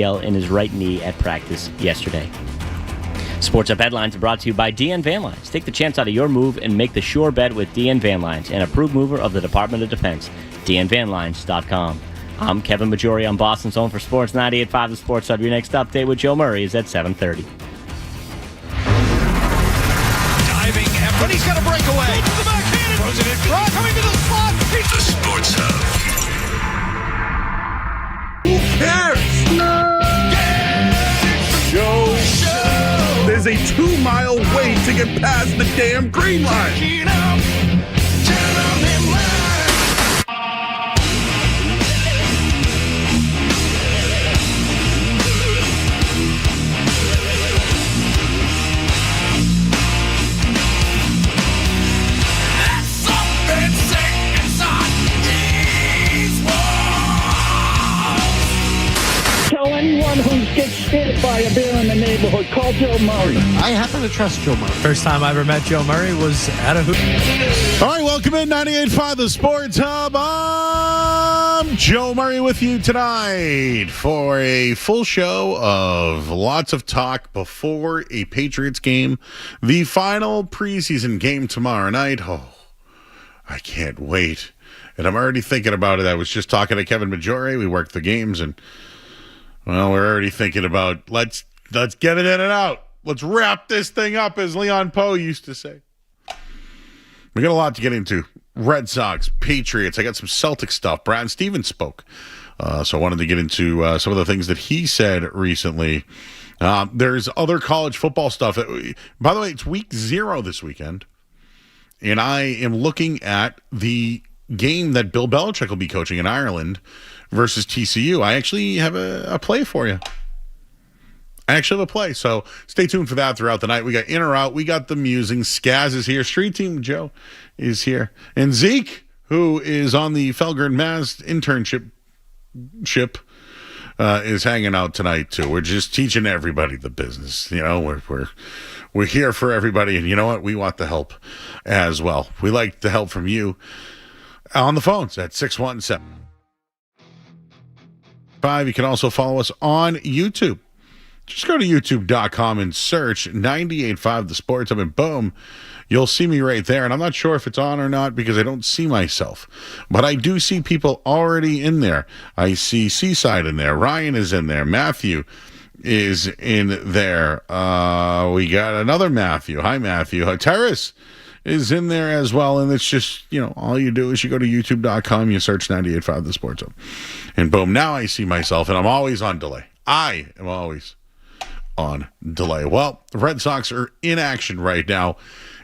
in his right knee at practice yesterday. Sports Up Headlines are brought to you by DN Van Lines. Take the chance out of your move and make the sure bet with DN Van Lines, an approved mover of the Department of Defense. DNVanLines.com. I'm Kevin Majori on Boston's Home for Sports 98.5 The Sports Hub. Your next update with Joe Murray is at 7:30. Diving effort. He's got a breakaway. To the backhand. Throws it in front. Coming to the spot. The Sports Hub. Who cares? Show. There's a 2-mile wait to get past the damn green line. Anyone who gets scared by a bear in the neighborhood, call Joe Murray. I happen to trust Joe Murray. First time I ever met Joe Murray was at a hoop. All right, welcome in 98.5 The Sports Hub. I'm Joe Murray with you tonight for a full show of lots of talk before a Patriots game. The final preseason game tomorrow night. Oh, I can't wait. And I'm already thinking about it. I was just talking to Kevin Majori. We worked the games and well, we're already thinking about let's get it in and out. Let's wrap this thing up, as Leon Poe used to say. We got a lot to get into. Red Sox, Patriots. I got some Celtic stuff. Brad Stevens spoke. So I wanted to get into some of the things that he said recently. There's other college football stuff. By the way, it's week 0 this weekend. And I am looking at the game that Bill Belichick will be coaching in Ireland versus TCU. I actually have a play for you. I actually have a play, so stay tuned for that throughout the night. We got In or Out. We got the musings. Skaz is here. Street Team Joe is here. And Zeke, who is on the Felger and Maz internship is hanging out tonight, too. We're just teaching everybody the business. You know, we're here for everybody, and you know what? We want the help as well. We like the help from you on the phones at 617. You can also follow us on YouTube. Just go to youtube.com and search 98.5 The Sports Hub, and boom, you'll see me right there. And I'm not sure if it's on or not because I don't see myself. But I do see people already in there. I see Seaside in there. Ryan is in there. Matthew is in there. We got another Matthew. Hi, Matthew. Terrace is in there as well, and it's just, you know, all you do is you go to youtube.com, you search 98.5 The Sports Hub, and boom, now I see myself, and I'm always on delay. I am always on delay. Well, the Red Sox are in action right now,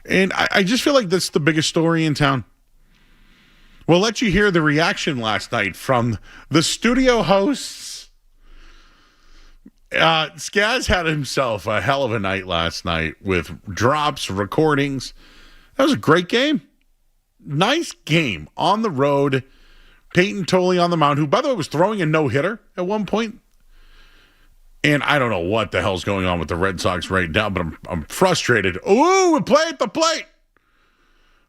and I just feel like that's the biggest story in town. We'll let you hear the reaction last night from the studio hosts. Skaz had himself a hell of a night last night with drops, recordings. That was a great game. Nice game on the road. Peyton Tolley on the mound, who, by the way, was throwing a no-hitter at one point. And I don't know what the hell's going on with the Red Sox right now, but I'm frustrated. Ooh, we play at the plate.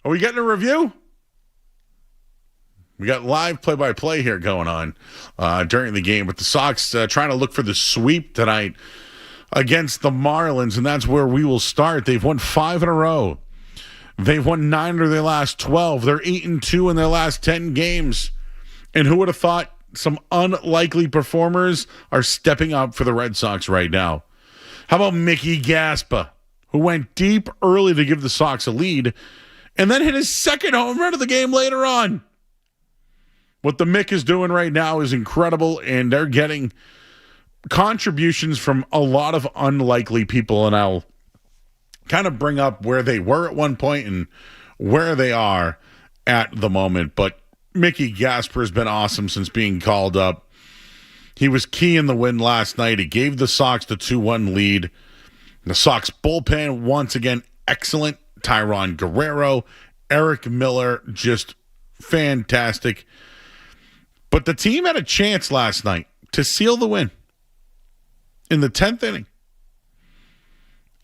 Are we getting a review? We got live play-by-play here going on during the game, with the Sox trying to look for the sweep tonight against the Marlins, and that's where we will start. They've won 5 in a row. They've won 9 of their last 12. They're 8-2 in their last 10 games. And who would have thought some unlikely performers are stepping up for the Red Sox right now? How about Mickey Gaspa, who went deep early to give the Sox a lead and then hit his second home run of the game later on? What the Mick is doing right now is incredible, and they're getting contributions from a lot of unlikely people, and I'll kind of bring up where they were at one point and where they are at the moment. But Mickey Gasper has been awesome since being called up. He was key in the win last night. He gave the Sox the 2-1 lead. The Sox bullpen, once again, excellent. Tyron Guerrero, Eric Miller, just fantastic. But the team had a chance last night to seal the win in the 10th inning.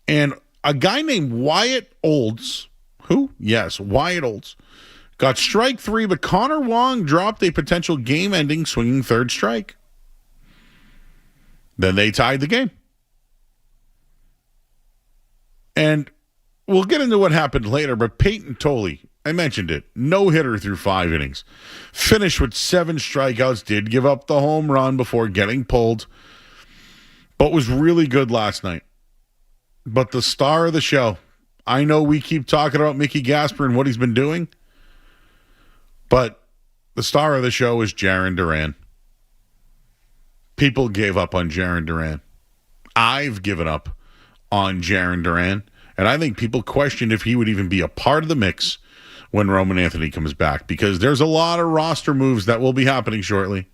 And a guy named Wyatt Olds, who? Yes, Wyatt Olds, got strike 3, but Connor Wong dropped a potential game-ending swinging third strike. Then they tied the game. And we'll get into what happened later, but Peyton Tolley, I mentioned it, no-hitter through 5 innings. Finished with 7 strikeouts, did give up the home run before getting pulled, but was really good last night. But the star of the show, I know we keep talking about Mickey Gasper and what he's been doing, but the star of the show is Jarren Duran. People gave up on Jarren Duran. I've given up on Jarren Duran, and I think people questioned if he would even be a part of the mix when Roman Anthony comes back, because there's a lot of roster moves that will be happening shortly.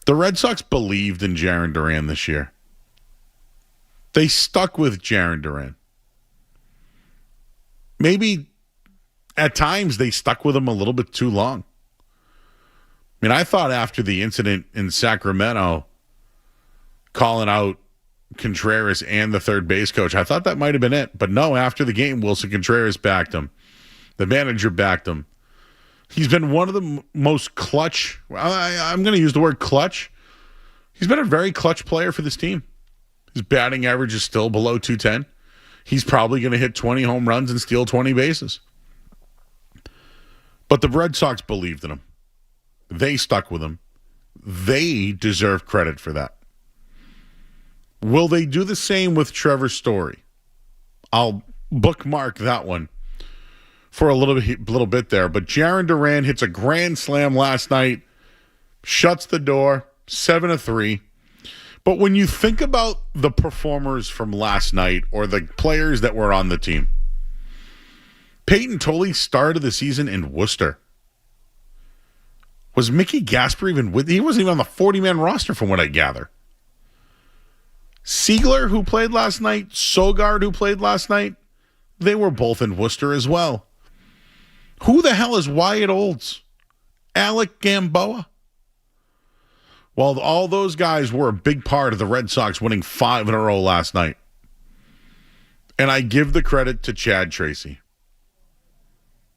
The Red Sox believed in Jarren Duran this year. They stuck with Jarren Duran. Maybe at times they stuck with him a little bit too long. I mean, I thought after the incident in Sacramento, calling out Contreras and the third base coach, I thought that might have been it. But no, after the game, Wilson Contreras backed him. The manager backed him. He's been one of the most clutch. I'm going to use the word clutch. He's been a very clutch player for this team. His batting average is still below 210. He's probably going to hit 20 home runs and steal 20 bases. But the Red Sox believed in him. They stuck with him. They deserve credit for that. Will they do the same with Trevor Story? I'll bookmark that one for a little bit there. But Jarren Duran hits a grand slam last night, shuts the door, 7-3. But when you think about the performers from last night or the players that were on the team, Peyton Tolley started the season in Worcester. Was Mickey Gasper even with? He wasn't even on the 40-man roster from what I gather. Siegler, who played last night, Sogard, who played last night, they were both in Worcester as well. Who the hell is Wyatt Olds? Alec Gamboa? Well, all those guys were a big part of the Red Sox winning 5 in a row last night. And I give the credit to Chad Tracy.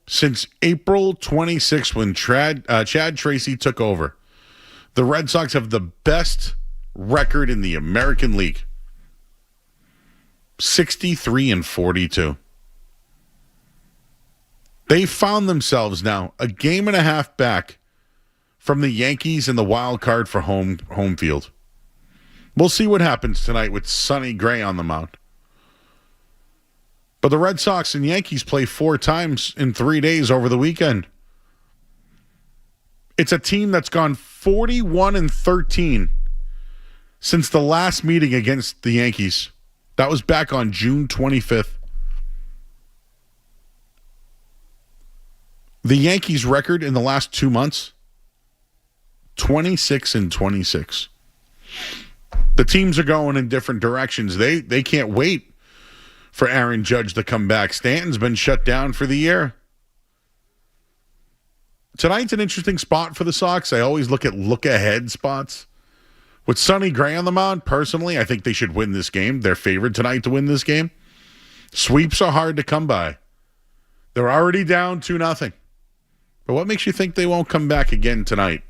Since April 26th, when Chad Tracy took over, the Red Sox have the best record in the American League. 63-42. They found themselves now a game and a half back from the Yankees in the wild card for home field. We'll see what happens tonight with Sonny Gray on the mound. But the Red Sox and Yankees play 4 times in 3 days over the weekend. It's a team that's gone 41-13 since the last meeting against the Yankees. That was back on June 25th. The Yankees' record in the last 2 months, 26-26. The teams are going in different directions. They can't wait for Aaron Judge to come back. Stanton's been shut down for the year. Tonight's an interesting spot for the Sox. I always look at look-ahead spots. With Sonny Gray on the mound, personally, I think they should win this game. They're favored tonight to win this game. Sweeps are hard to come by. They're already down 2-0. But what makes you think they won't come back again tonight?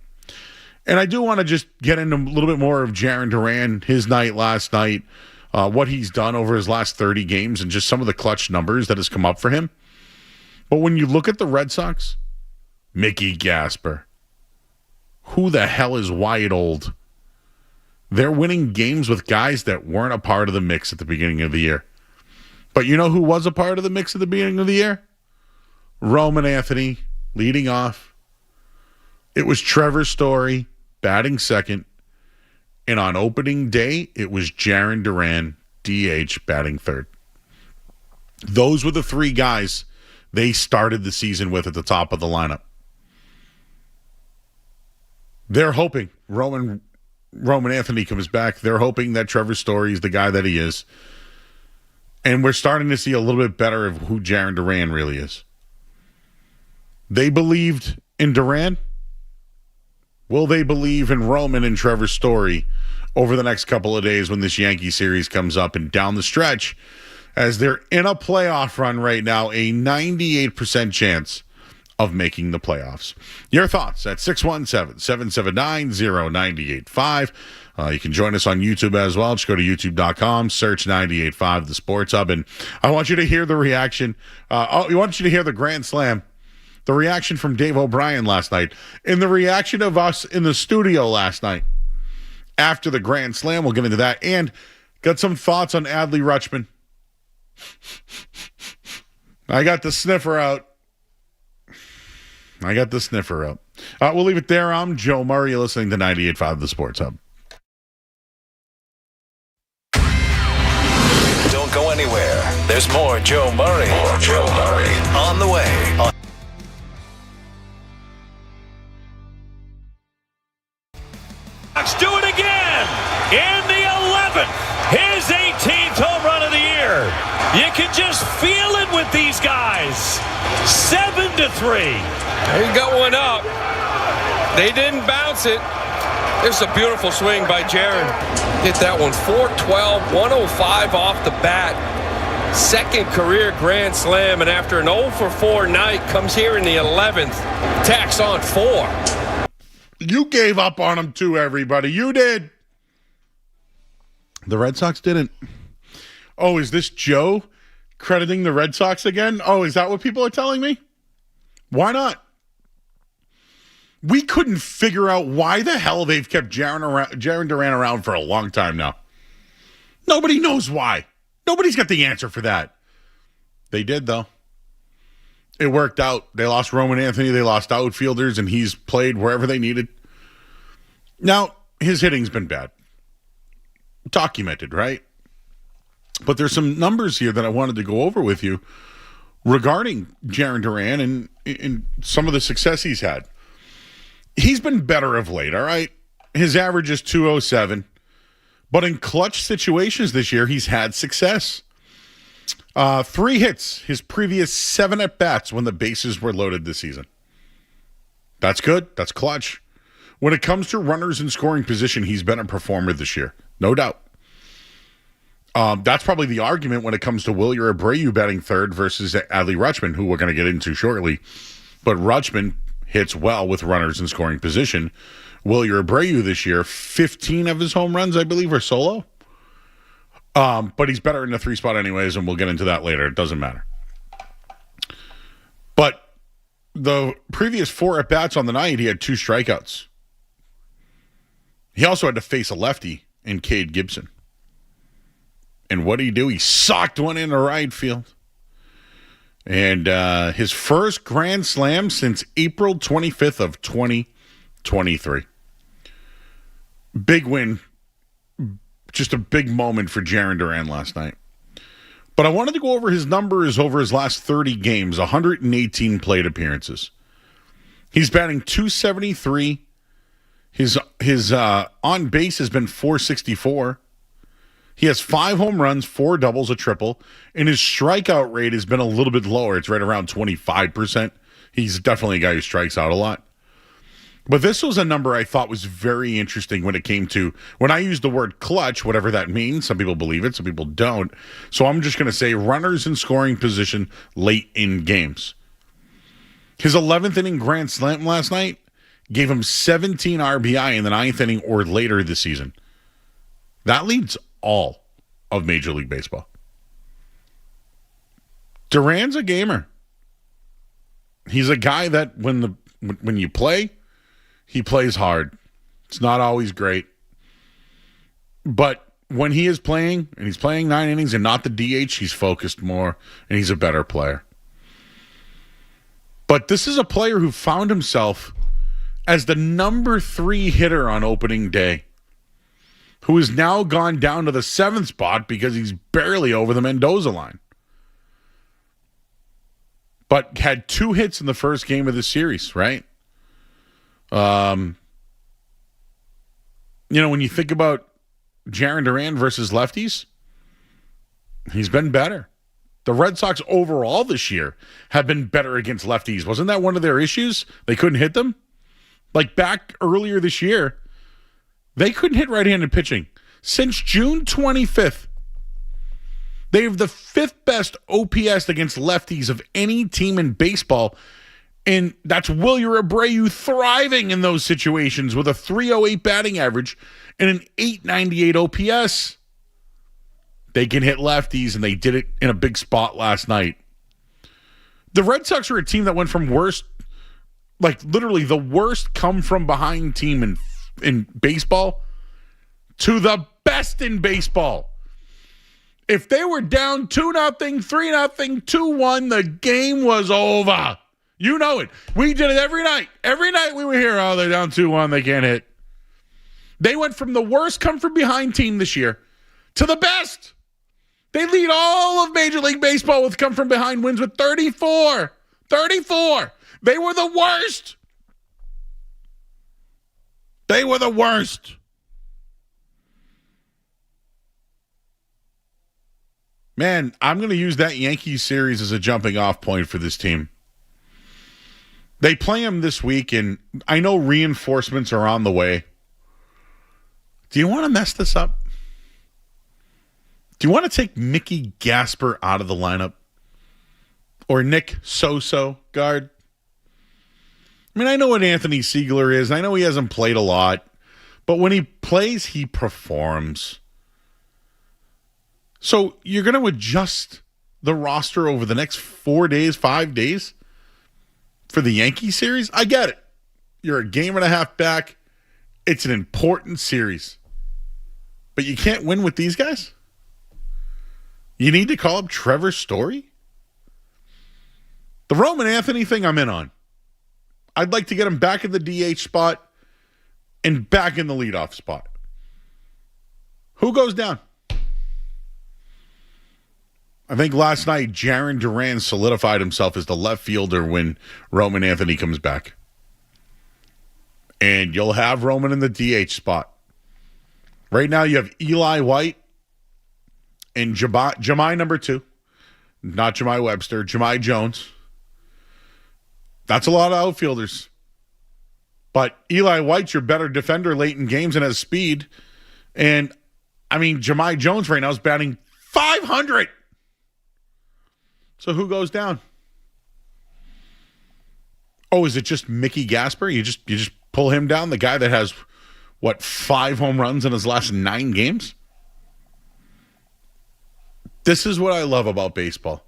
And I do want to just get into a little bit more of Jarren Duran, his night last night, what he's done over his last 30 games, and just some of the clutch numbers that has come up for him. But when you look at the Red Sox, Mickey Gasper, who the hell is Wyatt Old? They're winning games with guys that weren't a part of the mix at the beginning of the year. But you know who was a part of the mix at the beginning of the year? Roman Anthony leading off. It was Trevor Story batting second. And on opening day, it was Jarren Duran, DH, batting third. Those were the 3 guys they started the season with at the top of the lineup. They're hoping Roman Anthony comes back. They're hoping that Trevor Story is the guy that he is. And we're starting to see a little bit better of who Jarren Duran really is. They believed in Duran. Will they believe in Roman and Trevor Story over the next couple of days when this Yankee series comes up and down the stretch? As they're in a playoff run right now, a 98% chance of making the playoffs. Your thoughts at 617-779-0985. You can join us on YouTube as well. Just go to youtube.com, search 98.5 The Sports Hub, and I want you to hear the reaction. I want you to hear the Grand Slam, the reaction from Dave O'Brien last night, and the reaction of us in the studio last night after the Grand Slam. We'll get into that, and got some thoughts on Adley Rutschman. I got the sniffer out. We'll leave it there. I'm Joe Murray. You're listening to 98.5 The Sports Hub. Don't go anywhere. There's more Joe Murray. On the way. Let's do it again. In the 11th. His 18th home run of the year. You can just feel it with these guys. 7-3. He got one up. They didn't bounce it. It's a beautiful swing by Jaron. Hit that one 412, 105 off the bat. Second career grand slam, and after an 0-for-4 night, comes here in the 11th. Tacks on 4. You gave up on him too, everybody. You did. The Red Sox didn't. Oh, is this Joe crediting the Red Sox again? Oh, is that what people are telling me? Why not? We couldn't figure out why the hell they've kept Jarren Duran around for a long time now. Nobody knows why. Nobody's got the answer for that. They did, though. It worked out. They lost Roman Anthony. They lost outfielders, and he's played wherever they needed. Now, his hitting's been bad. Documented, right? But there's some numbers here that I wanted to go over with you regarding Jarren Duran and some of the success he's had. He's been better of late, all right? His average is 207. But in clutch situations this year, he's had success. 3 hits his previous 7 at-bats when the bases were loaded this season. That's good. That's clutch. When it comes to runners in scoring position, he's been a performer this year. No doubt. That's probably the argument when it comes to Wilyer Abreu batting third versus Adley Rutschman, who we're going to get into shortly. But Rutschman hits well with runners in scoring position. Wilyer Abreu this year, 15 of his home runs, I believe, are solo. But he's better in the 3 spot anyways, and we'll get into that later. It doesn't matter. But the previous 4 at-bats on the night, he had 2 strikeouts. He also had to face a lefty in Cade Gibson. And what did he do? He socked one into right field. And his first grand slam since April 25th of 2023. Big win. Just a big moment for Jarren Duran last night. But I wanted to go over his numbers over his last 30 games, 118 plate appearances. He's batting .273. His on base has been .464. He has 5 home runs, 4 doubles, a triple, and his strikeout rate has been a little bit lower. It's right around 25%. He's definitely a guy who strikes out a lot. But this was a number I thought was very interesting when it came to, when I use the word clutch, whatever that means. Some people believe it, some people don't. So I'm just going to say runners in scoring position late in games. His 11th inning grand slam last night gave him 17 RBI in the 9th inning or later this season. That leads all of Major League Baseball. Duran's a gamer. He's a guy that when you play, he plays hard. It's not always great. But when he is playing, and he's playing 9 innings and not the DH, he's focused more, and he's a better player. But this is a player who found himself as the number 3 hitter on opening day, who has now gone down to the 7th spot because he's barely over the Mendoza line. But had 2 hits in the first game of the series, right? When you think about Jarren Duran versus lefties, he's been better. The Red Sox overall this year have been better against lefties. Wasn't that one of their issues? They couldn't hit them? Like back earlier this year, they couldn't hit right-handed pitching. Since June 25th, they have the 5th best OPS against lefties of any team in baseball. And that's Wilyer Abreu thriving in those situations with a 308 batting average and an 898 OPS. They can hit lefties, and they did it in a big spot last night. The Red Sox are a team that went from worst, like literally the worst come-from-behind team in baseball to the best in baseball. If they were down 2-0, 3-0, 2-1, the game was over. You know it. We did it every night. Every night we were here, oh, they're down 2-1, they can't hit. They went from the worst come-from-behind team this year to the best. They lead all of Major League Baseball with come-from-behind wins with 34. 34. They were the worst. They were the worst. Man, I'm going to use that Yankees series as a jumping off point for this team. They play them this week, and I know reinforcements are on the way. Do you want to mess this up? Do you want to take Mickey Gasper out of the lineup? Or Nick So-So guard? I mean, I know what Anthony Siegler is. I know he hasn't played a lot. But when he plays, he performs. So you're going to adjust the roster over the next 4 days, 5 days for the Yankee series? I get it. You're a game and a half back. It's an important series. But you can't win with these guys? You need to call up Trevor Story? The Roman Anthony thing I'm in on. I'd like to get him back in the DH spot and back in the leadoff spot. Who goes down? I think last night, Jarren Duran solidified himself as the left fielder when Roman Anthony comes back. And you'll have Roman in the DH spot. Right now, you have Eli White and Jemai number 2. Not Jemai Webster, Jemai Jones. That's a lot of outfielders. But Eli White's your better defender late in games and has speed. And, I mean, Jemai Jones right now is batting .500. So who goes down? Oh, is it just Mickey Gasper? You just pull him down? The guy that has, 5 home runs in his last 9 games? This is what I love about baseball.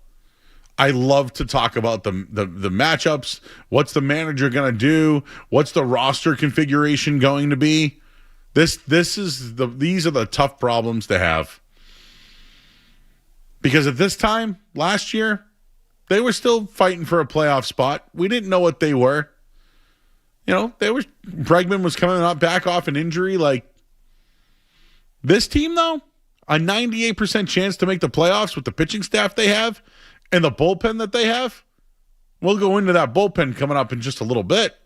I love to talk about the matchups. What's the manager going to do? What's the roster configuration going to be? These are the tough problems to have. Because at this time, last year, they were still fighting for a playoff spot. We didn't know what they were. Bregman was coming back off an injury. Like, this team, though, a 98% chance to make the playoffs with the pitching staff they have and the bullpen that they have. We'll go into that bullpen coming up in just a little bit.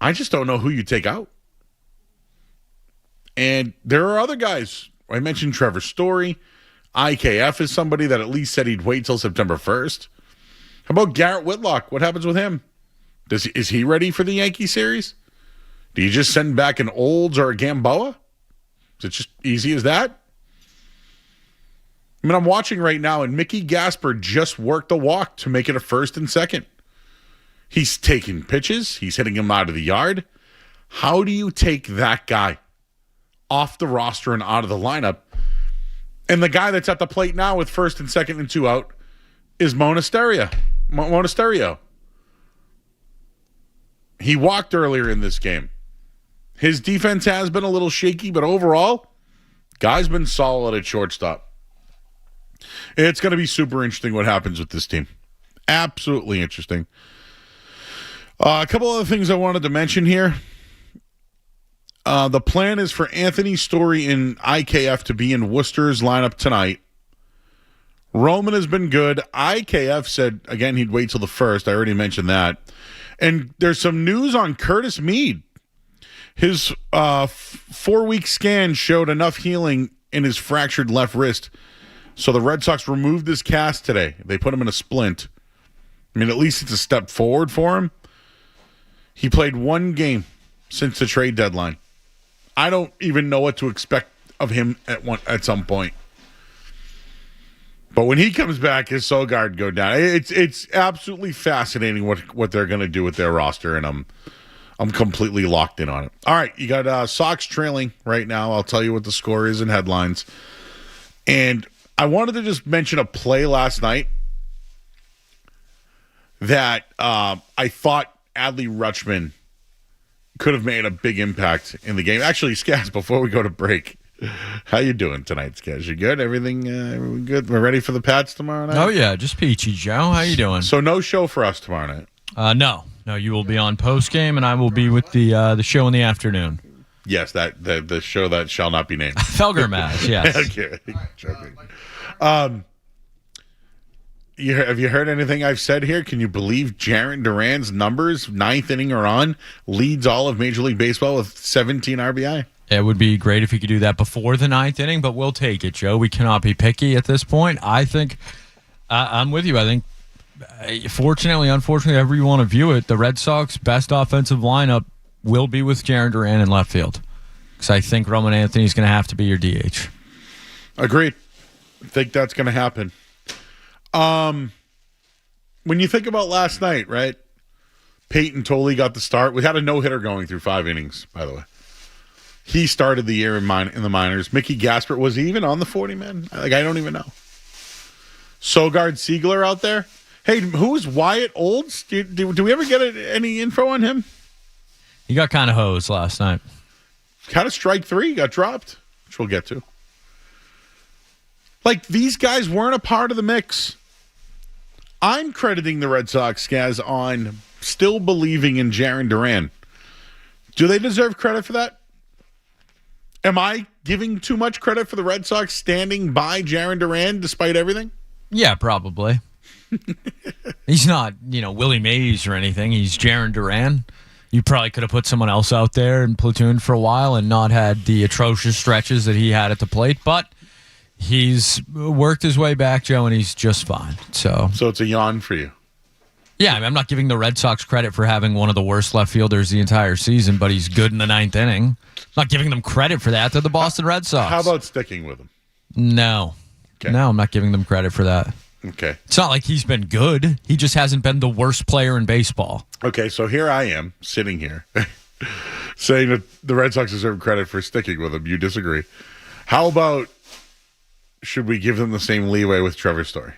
I just don't know who you take out. And there are other guys. I mentioned Trevor Story. IKF is somebody that at least said he'd wait till September 1st. How about Garrett Whitlock? What happens with him? Is he ready for the Yankee series? Do you just send back an Olds or a Gamboa? Is it just easy as that? I mean, I'm watching right now, and Mickey Gasper just worked a walk to make it a first and second. He's taking pitches. He's hitting them out of the yard. How do you take that guy off the roster and out of the lineup? And the guy that's at the plate now with first and second and 2 out is Monasterio. He walked earlier in this game. His defense has been a little shaky, but overall, guy's been solid at shortstop. It's going to be super interesting what happens with this team. Absolutely interesting. A couple other things I wanted to mention here. The plan is for Anthony Story and IKF to be in Worcester's lineup tonight. Roman has been good. IKF said, again, he'd wait till the 1st. I already mentioned that. And there's some news on Curtis Mead. His 4-week scan showed enough healing in his fractured left wrist. So the Red Sox removed his cast today. They put him in a splint. I mean, at least it's a step forward for him. He played 1 game since the trade deadline. I don't even know what to expect of him at some point. But when he comes back, his Sogard go down. It's absolutely fascinating what they're going to do with their roster, and I'm completely locked in on it. All right, you got Sox trailing right now. I'll tell you what the score is in headlines. And I wanted to just mention a play last night that I thought Adley Rutschman could have made a big impact in the game. Actually, Skaz, before we go to break, how you doing tonight, Skaz? You good? Everything good? We're ready for the Pats tomorrow night? Oh, yeah, just peachy, Joe. How you doing? So no show for us tomorrow night? No, you will be on post-game, and I will be with the show in the afternoon. Yes, the show that shall not be named. Felger match, yes. Okay, joking. Have you heard anything I've said here? Can you believe Jarren Duran's numbers, ninth inning or on, leads all of Major League Baseball with 17 RBI? It would be great if he could do that before the ninth inning, but we'll take it, Joe. We cannot be picky at this point. I think I'm with you. I think, fortunately, unfortunately, however you want to view it, the Red Sox best offensive lineup will be with Jarren Duran in left field. Because I think Roman Anthony's going to have to be your DH. Agreed. I think that's going to happen. When you think about last night, right? Peyton Tolley got the start. We had a no-hitter going through 5 innings, by the way. He started the year in the minors. Mickey Gaspert, was he even on the 40-man? I don't even know. Sogard Siegler out there. Hey, who's Wyatt Olds? Do we ever get any info on him? He got kind of hosed last night. Had a strike 3, got dropped, which we'll get to. Like, these guys weren't a part of the mix. I'm crediting the Red Sox, Skaz, on still believing in Jarren Duran. Do they deserve credit for that? Am I giving too much credit for the Red Sox standing by Jarren Duran despite everything? Yeah, probably. He's not, Willie Mays or anything. He's Jarren Duran. You probably could have put someone else out there in platoon for a while and not had the atrocious stretches that he had at the plate, but he's worked his way back, Joe, and he's just fine. So it's a yawn for you. Yeah, I'm not giving the Red Sox credit for having one of the worst left fielders the entire season, but he's good in the ninth inning. Not giving them credit for that. They're the Boston Red Sox. How about sticking with him? No. Okay. No, I'm not giving them credit for that. Okay. It's not like he's been good. He just hasn't been the worst player in baseball. Okay, so here I am, sitting here, saying that the Red Sox deserve credit for sticking with him. You disagree. How about, should we give them the same leeway with Trevor Story?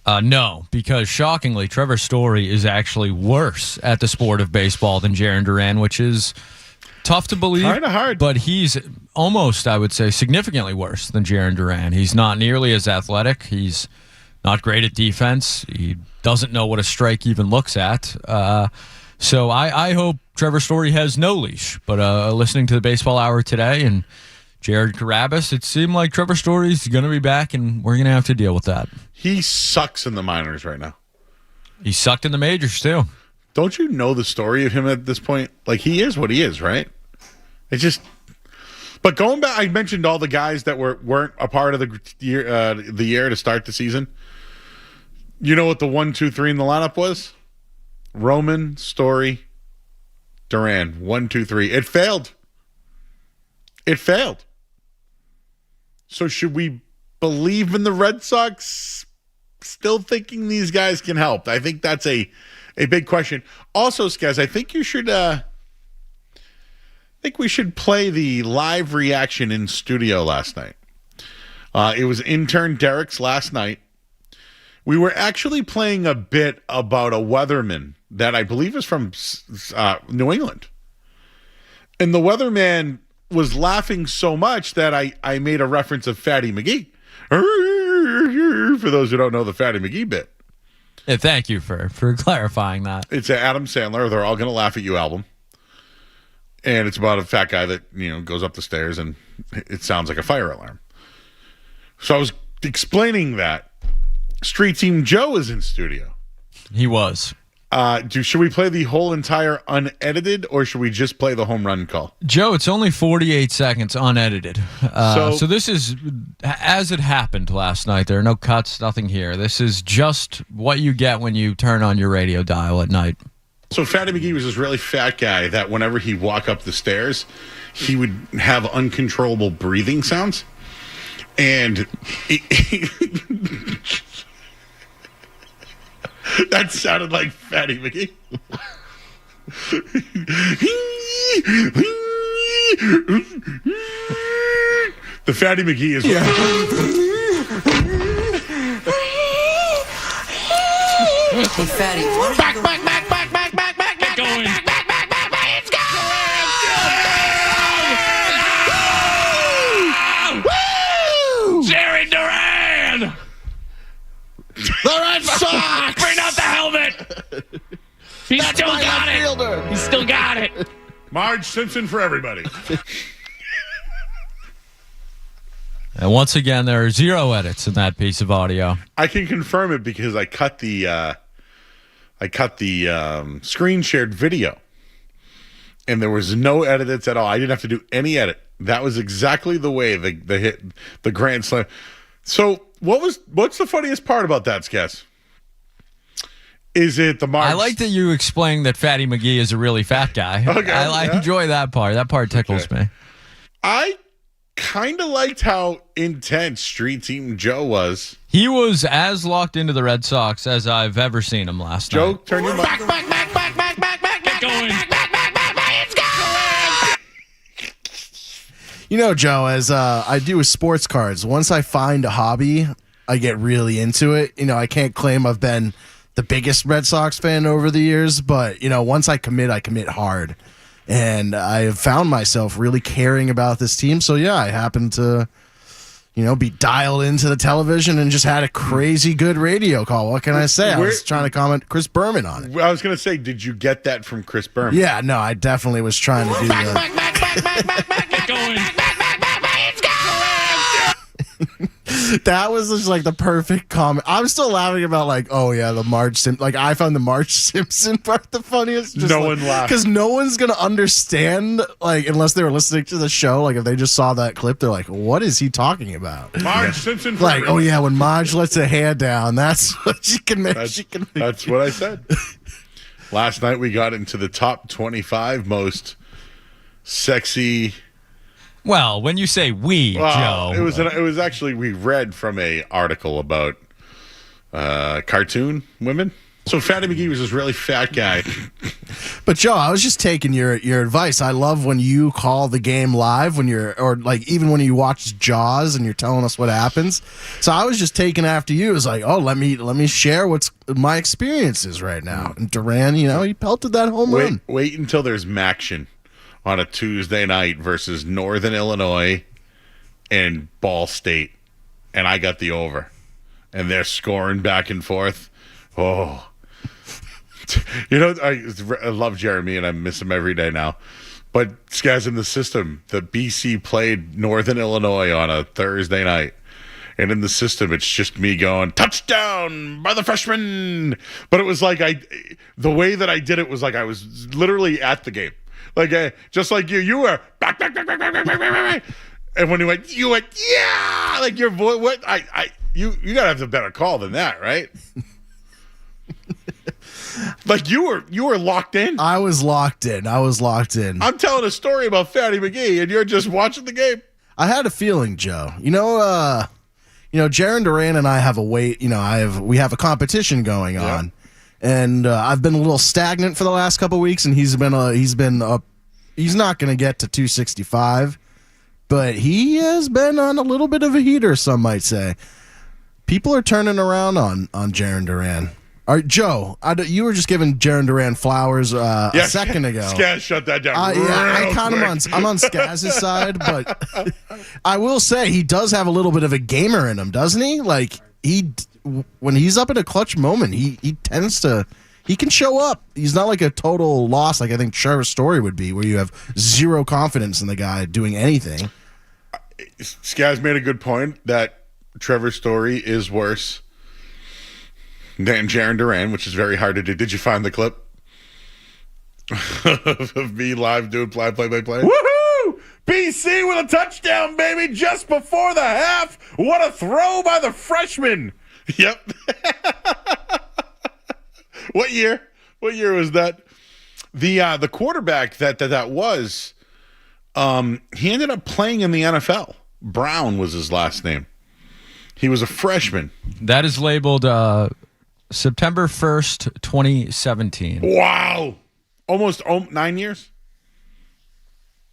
No, because shockingly, Trevor Story is actually worse at the sport of baseball than Jarren Duran, which is tough to believe. Kind of hard. But he's almost, I would say, significantly worse than Jarren Duran. He's not nearly as athletic. He's not great at defense. He doesn't know what a strike even looks at. So I hope Trevor Story has no leash. But listening to the Baseball Hour today and Jared Carabas, it seemed like Trevor Story's going to be back, and we're going to have to deal with that. He sucks in the minors right now. He sucked in the majors, too. Don't you know the story of him at this point? Like, he is what he is, right? It's just... But going back, I mentioned all the guys that weren't a part of the year to start the season. You know what the 1, 2, 3 in the lineup was? Roman, Story, Duran. 1, 2, 3. It failed. It failed. So should we believe in the Red Sox still thinking these guys can help? I think that's a big question. Also, Skaz, I think you should we should play the live reaction in studio last night. It was intern Derek's last night. We were actually playing a bit about a weatherman that I believe is from New England. And the weatherman was laughing so much that I made a reference of Fatty McGee. For those who don't know the Fatty McGee bit. Yeah, thank you for clarifying that. It's an Adam Sandler, They're All Gonna Laugh at You album. And it's about a fat guy that, goes up the stairs and it sounds like a fire alarm. So I was explaining that. Street Team Joe is in studio. He was. Should we play the whole entire unedited, or should we just play the home run call? Joe, it's only 48 seconds unedited. So this is as it happened last night. There are no cuts, nothing here. This is just what you get when you turn on your radio dial at night. So Fatty McGee was this really fat guy that whenever he'd walk up the stairs, he would have uncontrollable breathing sounds. And that sounded like Fatty McGee. The Fatty McGee is Hey, Fatty, what are you going? Get going. Jerry Duran! the Red Sox. Bring out the helmet! He's still got it! He's still got it! Marge Simpson for everybody. And once again, there are 0 edits in that piece of audio. I can confirm it because I cut the screen shared video, and there was no edits at all. I didn't have to do any edit. That was exactly the way the hit the grand slam. So what's the funniest part about that, Skess? Is it the Marge? I like that you explained that Fatty McGee is a really fat guy. Okay, I enjoy that part. That part tickles me. I kind of liked how intense Street Team Joe was. He was as locked into the Red Sox as I've ever seen him last Joe, night. turn your mic. Get going. You know, Joe, as I do with sports cards, once I find a hobby, I get really into it. You know, I can't claim I've been the biggest Red Sox fan over the years, but, you know, once I commit hard. And I have found myself really caring about this team. So, yeah, I happened to, you know, be dialed into the television and just had a crazy good radio call. What can I say? I was trying to comment Chris Berman on it. I was going to say, did you get that from Chris Berman? Yeah, no, I definitely was trying to do that. Get going. That was just like the perfect comment. I'm still laughing about like, oh yeah, the Marge Simpson. Like I found the Marge Simpson part the funniest. Just No like, one laughed because no one's gonna understand. Like unless they were listening to the show. Like if they just saw that clip, they're like, what is he talking about? Marge Simpson. For Like everybody. oh yeah, when Marge lets a hand down, that's what she can make. That's what I said. Last night we got into the top 25 most sexy. Well, when you say we, Joe. It was actually we read from a article about cartoon women. So Fatty McGee was this really fat guy. But Joe, I was just taking your advice. I love when you call the game live or like even when you watch Jaws and you're telling us what happens. So I was just taking after you. It was like, oh, let me share what's my experiences right now. And Duran, you know, he pelted that home run. Wait until there's Maction on a Tuesday night versus Northern Illinois and Ball State, and I got the over, and they're scoring back and forth. Oh, you know, I love Jeremy, and I miss him every day now. But this guy's in the system. The BC played Northern Illinois on a Thursday night, and in the system, it's just me going, touchdown by the freshman. But it was like the way that I did it was like I was literally at the game. Like, just like you were back. And when you went, yeah, like your voice. What you gotta have a better call than that, right? Like you were locked in. I was locked in. I'm telling a story about Fatty McGee, and you're just watching the game. I had a feeling, Joe. You know, Jaron Duran and I have a weight. You know, we have a competition going on. And I've been a little stagnant for the last couple of weeks, and he's not going to get to 265, but he has been on a little bit of a heater, some might say. People are turning around on Jaron Duran. All right, Joe, you were just giving Jaron Duran flowers a second ago. Skaz, shut that down. I'm on Skaz's side, but I will say he does have a little bit of a gamer in him, doesn't he? Like when he's up in a clutch moment, he can show up. He's not like a total loss like I think Trevor Story would be, where you have zero confidence in the guy doing anything. Skaz made a good point that Trevor Story is worse than Jaron Duran, which is very hard to do. Did you find the clip of me live doing play? Woohoo! BC with a touchdown, baby, just before the half. What a throw by the freshman. Yep. What year? What year was that? The quarterback that was, he ended up playing in the NFL. Brown was his last name. He was a freshman. That is labeled September 1st, 2017. Wow. Almost 9 years?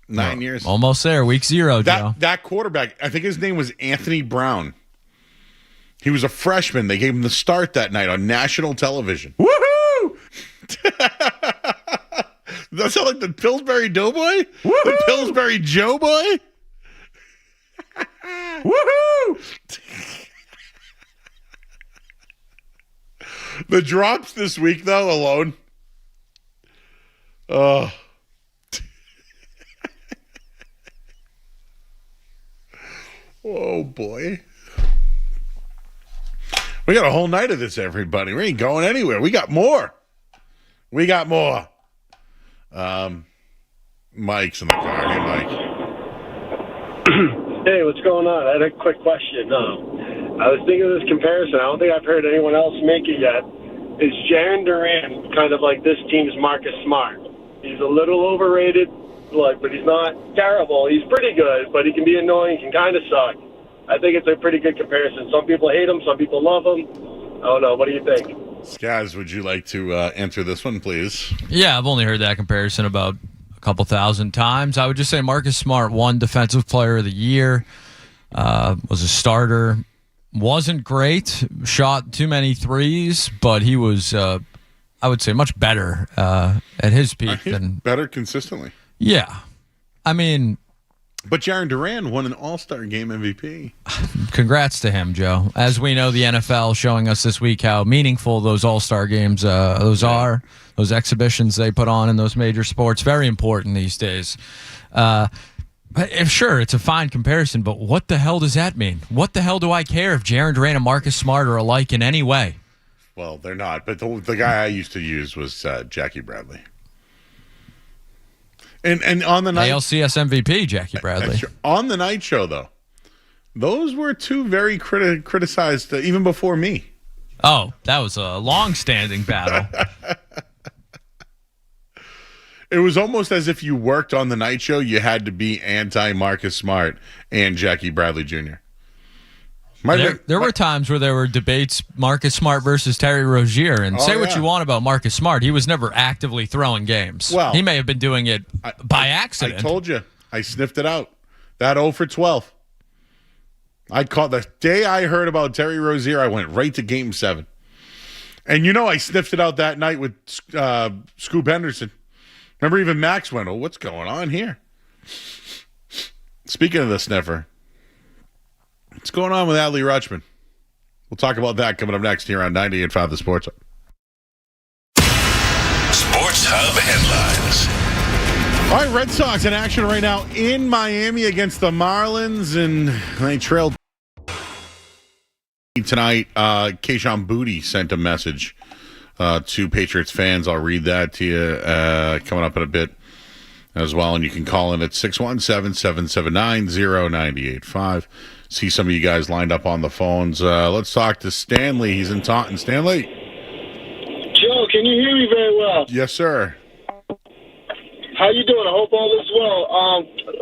9 years. Almost there. Week 0, Joe. That quarterback, I think his name was Anthony Brown. He was a freshman. They gave him the start that night on national television. Woohoo! Does that sound like the Pillsbury Doughboy? Woo-hoo! The Pillsbury Joe Boy? Woohoo! The drops this week, though, alone. Oh. Oh, boy. We got a whole night of this, everybody. We ain't going anywhere. We got more. Mike's in the car. Hey, Mike. Hey, what's going on? I had a quick question. I was thinking of this comparison. I don't think I've heard anyone else make it yet. Is Jaren Duran kind of like this team's Marcus Smart? He's a little overrated, but he's not terrible. He's pretty good, but he can be annoying, can kind of suck. I think it's a pretty good comparison. Some people hate him, some people love him. I don't know. What do you think? Skaz, would you like to answer this one, please? Yeah, I've only heard that comparison about a couple thousand times. I would just say Marcus Smart won Defensive Player of the Year, was a starter, wasn't great, shot too many threes, but he was, I would say, much better at his peak than better consistently. Yeah, I mean. But Jaren Duran won an All-Star Game MVP. Congrats to him, Joe. As we know, the NFL showing us this week how meaningful those All-Star games are. Those exhibitions they put on in those major sports, very important these days. Sure, it's a fine comparison, but what the hell does that mean? What the hell do I care if Jaren Duran and Marcus Smart are alike in any way? Well, they're not. But the guy I used to use was Jackie Bradley. And on the night ALCS MVP, Jackie Bradley. On the night show, though, those were two very criticized even before me. Oh, that was a long-standing battle. It was almost as if you worked on the night show. You had to be anti-Marcus Smart and Jackie Bradley Jr. There were times where there were debates, Marcus Smart versus Terry Rozier, and what you want about Marcus Smart, he was never actively throwing games. Well, he may have been doing it by accident. I told you. I sniffed it out. That 0 for 12. I called the day I heard about Terry Rozier, I went right to Game 7. And I sniffed it out that night with Scoop Henderson. Remember even Max went, what's going on here? Speaking of the sniffer, what's going on with Adley Rutschman? We'll talk about that coming up next here on 98.5 The Sports Hub. Sports Hub headlines. All right, Red Sox in action right now in Miami against the Marlins, and they trailed tonight. Keishon Boutte sent a message to Patriots fans. I'll read that to you coming up in a bit as well, and you can call in at 617-779-0985. See some of you guys lined up on the phones. Let's talk to Stanley. He's in Taunton. Stanley? Joe, can you hear me very well? Yes, sir. How you doing? I hope all is well.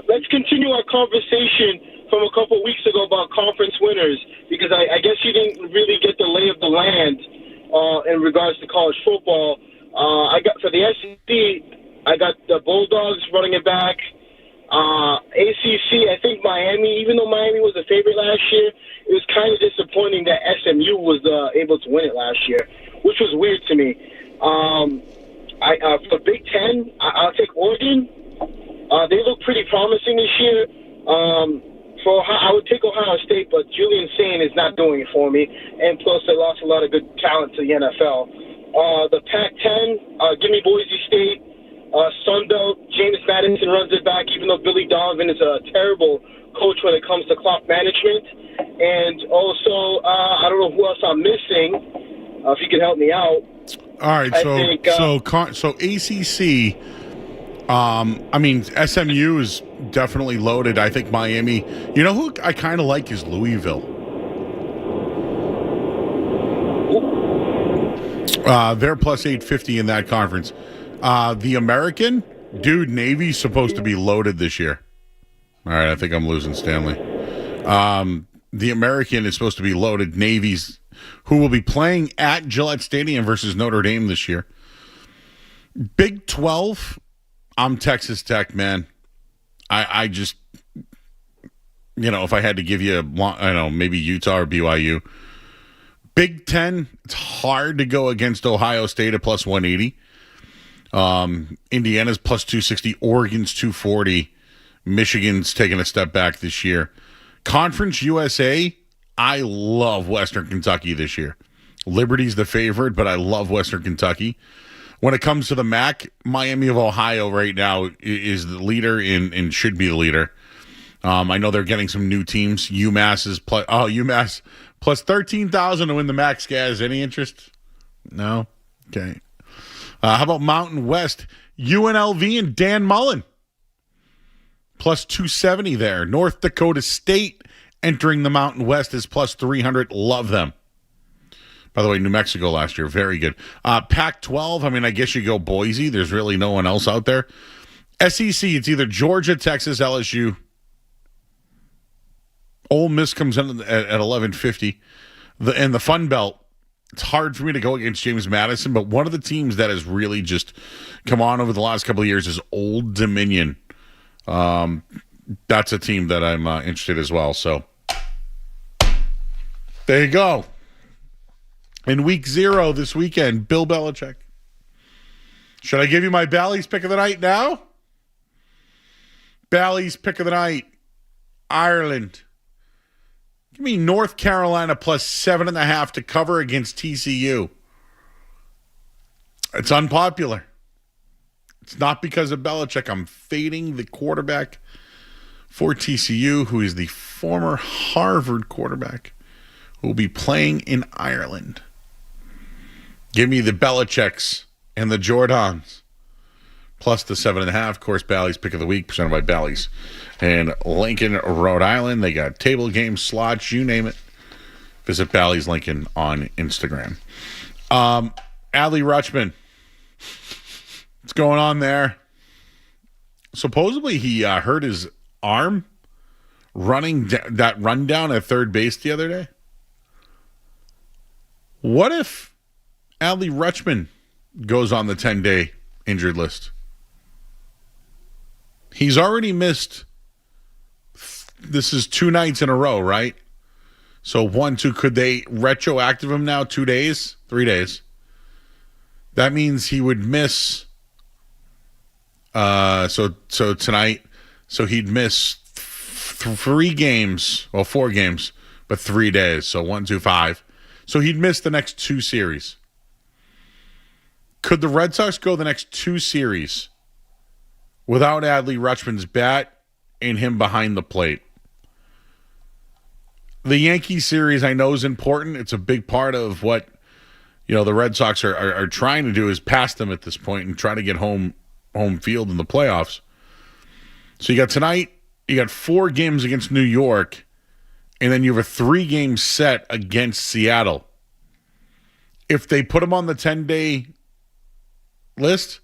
Let's continue our conversation from a couple weeks ago about conference winners, because I guess you didn't really get the lay of the land in regards to college football. I got for the SEC, I got the Bulldogs running it back. ACC, I think Miami, even though Miami was a favorite last year, it was kind of disappointing that SMU was able to win it last year, which was weird to me. For Big Ten, I'll take Oregon. They look pretty promising this year. I would take Ohio State, but Julian Sain is not doing it for me. And plus, they lost a lot of good talent to the NFL. The Pac-10, give me Boise State. Sunbelt, James Madison runs it back, even though Billy Donovan is a terrible coach when it comes to clock management. And also, I don't know who else I'm missing. If you could help me out. All right, so ACC. SMU is definitely loaded. I think Miami. You know who I kind of like is Louisville. They're plus 850 in that conference. The American, dude, Navy's supposed to be loaded this year. All right, I think I'm losing Stanley. The American is supposed to be loaded. Navy's, who will be playing at Gillette Stadium versus Notre Dame this year. Big 12, I'm Texas Tech, man. I just, if I had to give you maybe Utah or BYU. Big 10, it's hard to go against Ohio State at plus 180. Indiana's plus 260. Oregon's 240. Michigan's taking a step back this year. Conference USA, I love Western Kentucky this year. Liberty's the favorite, but I love Western Kentucky. When it comes to the MAC, Miami of Ohio right now is the leader and should be the leader. I know they're getting some new teams. UMass is UMass plus 13,000 to win the MAC. Scaz, any interest? No? Okay. How about Mountain West? UNLV and Dan Mullen. Plus 270 there. North Dakota State entering the Mountain West is plus 300. Love them. By the way, New Mexico last year, very good. Pac-12, I guess you go Boise. There's really no one else out there. SEC, it's either Georgia, Texas, LSU. Ole Miss comes in at 1150. And the Fun Belt, it's hard for me to go against James Madison, but one of the teams that has really just come on over the last couple of years is Old Dominion. That's a team that I'm interested as well. So there you go. In week 0 this weekend, Bill Belichick. Should I give you my Bally's pick of the night now? Bally's pick of the night, Ireland. Give me North Carolina plus 7.5 to cover against TCU. It's unpopular. It's not because of Belichick. I'm fading the quarterback for TCU, who is the former Harvard quarterback, who will be playing in Ireland. Give me the Belichicks and the Jordans. Plus the 7.5. Of course, Bally's pick of the week, presented by Bally's. And Lincoln, Rhode Island. They got table games, slots, you name it. Visit Bally's Lincoln on Instagram. Adley Rutschman. What's going on there? Supposedly he hurt his arm running that rundown at third base the other day. What if Adley Rutschman goes on the 10-day injured list? He's already missed. This is 2 nights in a row, right? So 1, 2. Could they retroactive him now 2 days, 3 days? That means he would miss. So tonight, so he'd miss 3 games, 4 games, but 3 days. So 1, 2, 5. So he'd miss the next 2 series. Could the Red Sox go the next 2 series without Adley Rutschman's bat and him behind the plate? The Yankee series I know is important. It's a big part of what the Red Sox are trying to do, is pass them at this point and try to get home field in the playoffs. So you got tonight, you got 4 games against New York, and then you have a 3-game set against Seattle. If they put him on the 10-day list,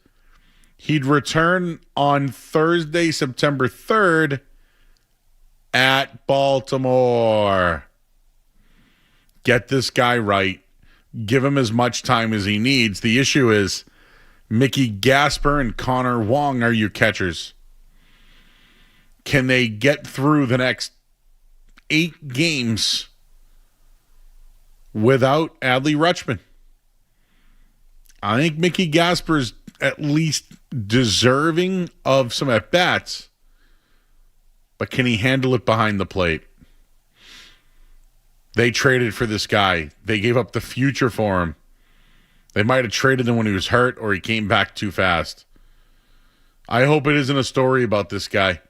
he'd return on Thursday, September 3rd at Baltimore. Get this guy right. Give him as much time as he needs. The issue is Mickey Gasper and Connor Wong are your catchers. Can they get through the next 8 games without Adley Rutschman? I think Mickey Gasper's at least deserving of some at-bats, but can he handle it behind the plate? They traded for this guy. They gave up the future for him. They might have traded him when he was hurt or he came back too fast. I hope it isn't a story about this guy.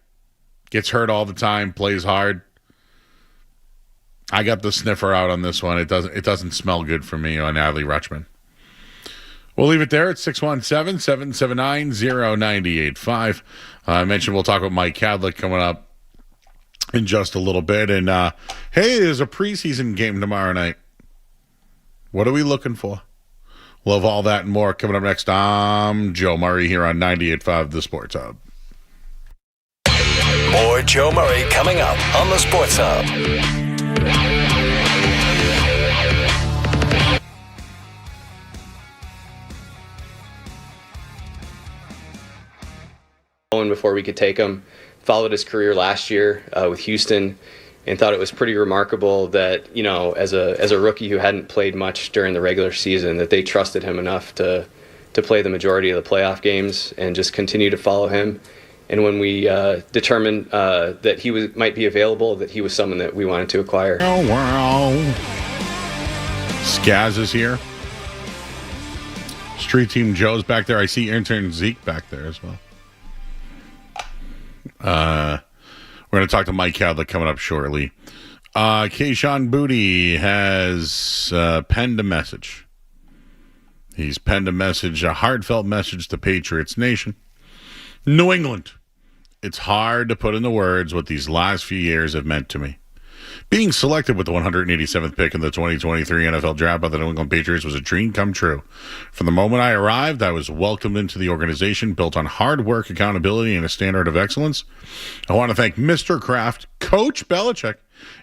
Gets hurt all the time, plays hard. I got the sniffer out on this one. It doesn't smell good for me on Adley Rutschman. We'll leave it there at 617-779-0985. I mentioned we'll talk with Mike Kadlick coming up in just a little bit. And, hey, there's a preseason game tomorrow night. What are we looking for? We'll have all that and more coming up next. I'm Joe Murray here on 98.5 The Sports Hub. More Joe Murray coming up on the Sports Hub. Before we could take him, followed his career last year with Houston, and thought it was pretty remarkable that, as a rookie who hadn't played much during the regular season, that they trusted him enough to play the majority of the playoff games and just continue to follow him. And when we determined that he might be available, that he was someone that we wanted to acquire. Oh, wow. Skaz is here. Street Team Joe's back there. I see intern Zeke back there as well. We're going to talk to Mike Kadlick coming up shortly. Kayshon Boutte has penned a message. He's penned a message, a heartfelt message to Patriots Nation. New England, it's hard to put into words what these last few years have meant to me. Being selected with the 187th pick in the 2023 NFL Draft by the New England Patriots was a dream come true. From the moment I arrived, I was welcomed into the organization built on hard work, accountability, and a standard of excellence. I want to thank Mr. Kraft, Coach Belichick,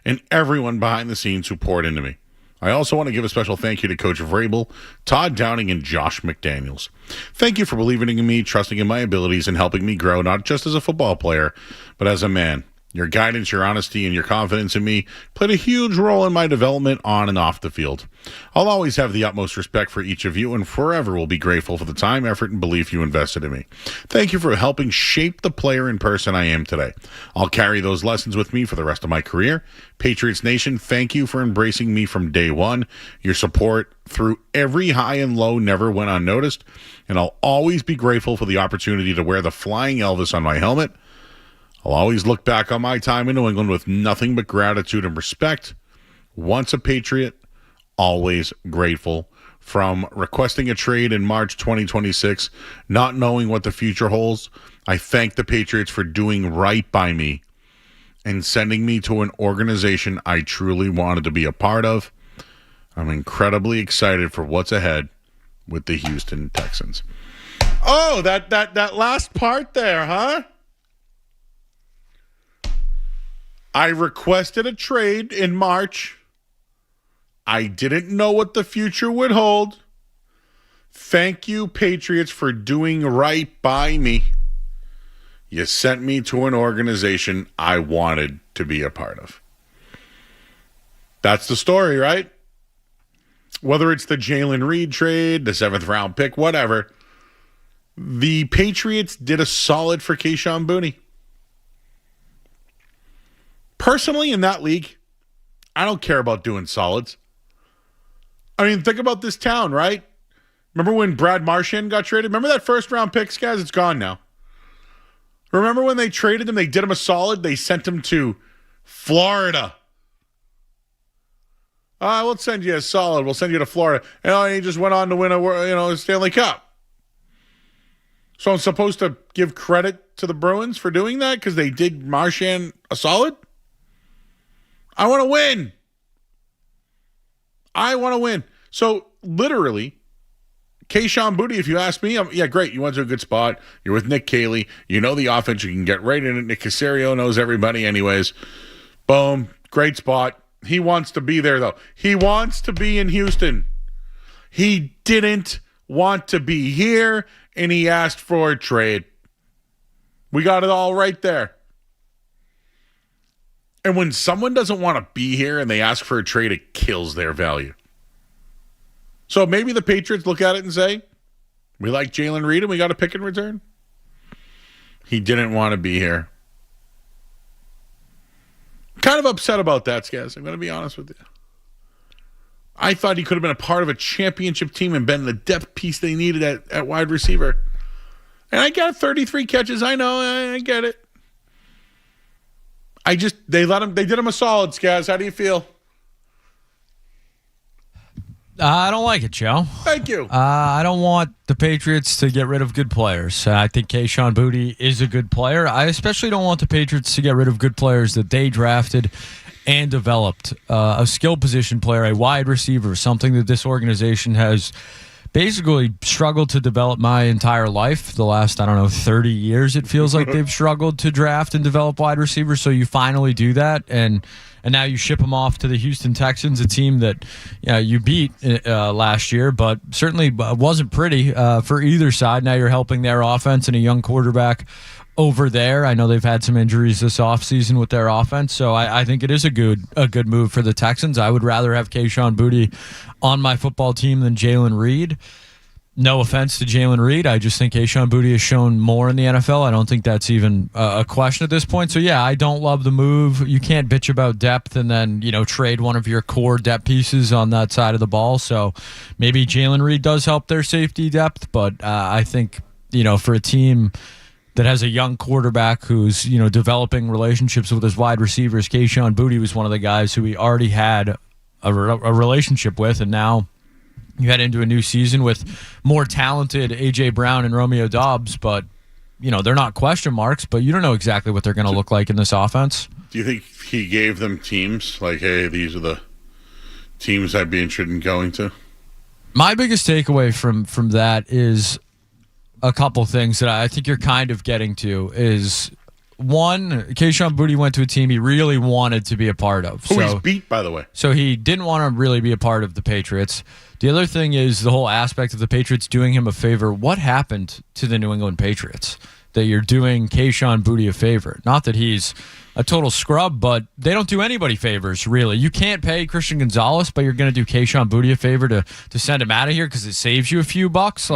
and everyone behind the scenes who poured into me. I also want to give a special thank you to Coach Vrabel, Todd Downing, and Josh McDaniels. Thank you for believing in me, trusting in my abilities, and helping me grow not just as a football player, but as a man. Your guidance, your honesty, and your confidence in me played a huge role in my development on and off the field. I'll always have the utmost respect for each of you and forever will be grateful for the time, effort, and belief you invested in me. Thank you for helping shape the player and person I am today. I'll carry those lessons with me for the rest of my career. Patriots Nation, thank you for embracing me from day one. Your support through every high and low never went unnoticed, and I'll always be grateful for the opportunity to wear the Flying Elvis on my helmet. I'll always look back on my time in New England with nothing but gratitude and respect. Once a Patriot, always grateful. From requesting a trade in March 2026, not knowing what the future holds, I thank the Patriots for doing right by me and sending me to an organization I truly wanted to be a part of. I'm incredibly excited for what's ahead with the Houston Texans. Oh, that last part there, huh? I requested a trade in March. I didn't know what the future would hold. Thank you, Patriots, for doing right by me. You sent me to an organization I wanted to be a part of. That's the story, right? Whether it's the Jalen Reed trade, the 7th round pick, whatever, the Patriots did a solid for Kayshon Boutte. Personally, in that league, I don't care about doing solids. I mean, think about this town, right? Remember when Brad Marchand got traded? Remember that first round pick, guys? It's gone now. Remember when they traded him, they did him a solid? They sent him to Florida. We'll send you a solid. We'll send you to Florida. And he just went on to win a Stanley Cup. So I'm supposed to give credit to the Bruins for doing that because they did Marchand a solid? I want to win. I want to win. So literally, Kayshon Boutte, if you ask me, yeah, great. You went to a good spot. You're with Nick Cayley. You know the offense. You can get right in it. Nick Caserio knows everybody anyways. Boom. Great spot. He wants to be there, though. He wants to be in Houston. He didn't want to be here, and he asked for a trade. We got it all right there. And when someone doesn't want to be here and they ask for a trade, it kills their value. So maybe the Patriots look at it and say, we like Jalen Reed and we got a pick in return. He didn't want to be here. Kind of upset about that, guys. I'm going to be honest with you. I thought he could have been a part of a championship team and been the depth piece they needed at wide receiver. And I got 33 catches. I know. I get it. They did him a solid, guys. How do you feel? I don't like it, Joe. Thank you. I don't want the Patriots to get rid of good players. I think Kayshon Boutte is a good player. I especially don't want the Patriots to get rid of good players that they drafted and developed. A skill position player, a wide receiver, something that this organization has basically struggled to develop my entire life. The last, 30 years, it feels like they've struggled to draft and develop wide receivers. So you finally do that, and now you ship them off to the Houston Texans, a team that you beat last year, but certainly wasn't pretty for either side. Now you're helping their offense and a young quarterback over there. I know they've had some injuries this offseason with their offense, so I think it is a good move for the Texans. I would rather have Kayshon Boutte on my football team than Jalen Reed. No offense to Jalen Reed. I just think Kayshon Boutte has shown more in the NFL. I don't think that's even a question at this point. So, yeah, I don't love the move. You can't bitch about depth and then, trade one of your core depth pieces on that side of the ball. So maybe Jalen Reed does help their safety depth, but I think, for a team that has a young quarterback who's, developing relationships with his wide receivers, Kayshon Boutte was one of the guys who he already had a relationship with, and now you head into a new season with more talented A.J. Brown and Romeo Doubs, but, they're not question marks, but you don't know exactly what they're going to look like in this offense. Do you think he gave them teams like, hey, these are the teams I'd be interested in going to? My biggest takeaway from that is a couple things that I think you're kind of getting to is, one, Kayshon Boutte went to a team he really wanted to be a part of. Who he's beat, by the way. So he didn't want to really be a part of the Patriots. The other thing is the whole aspect of the Patriots doing him a favor. What happened to the New England Patriots that you're doing Kayshon Boutte a favor? Not that he's a total scrub, but they don't do anybody favors, really. You can't pay Christian Gonzalez, but you're going to do Kayshon Boutte a favor to send him out of here because it saves you a few bucks.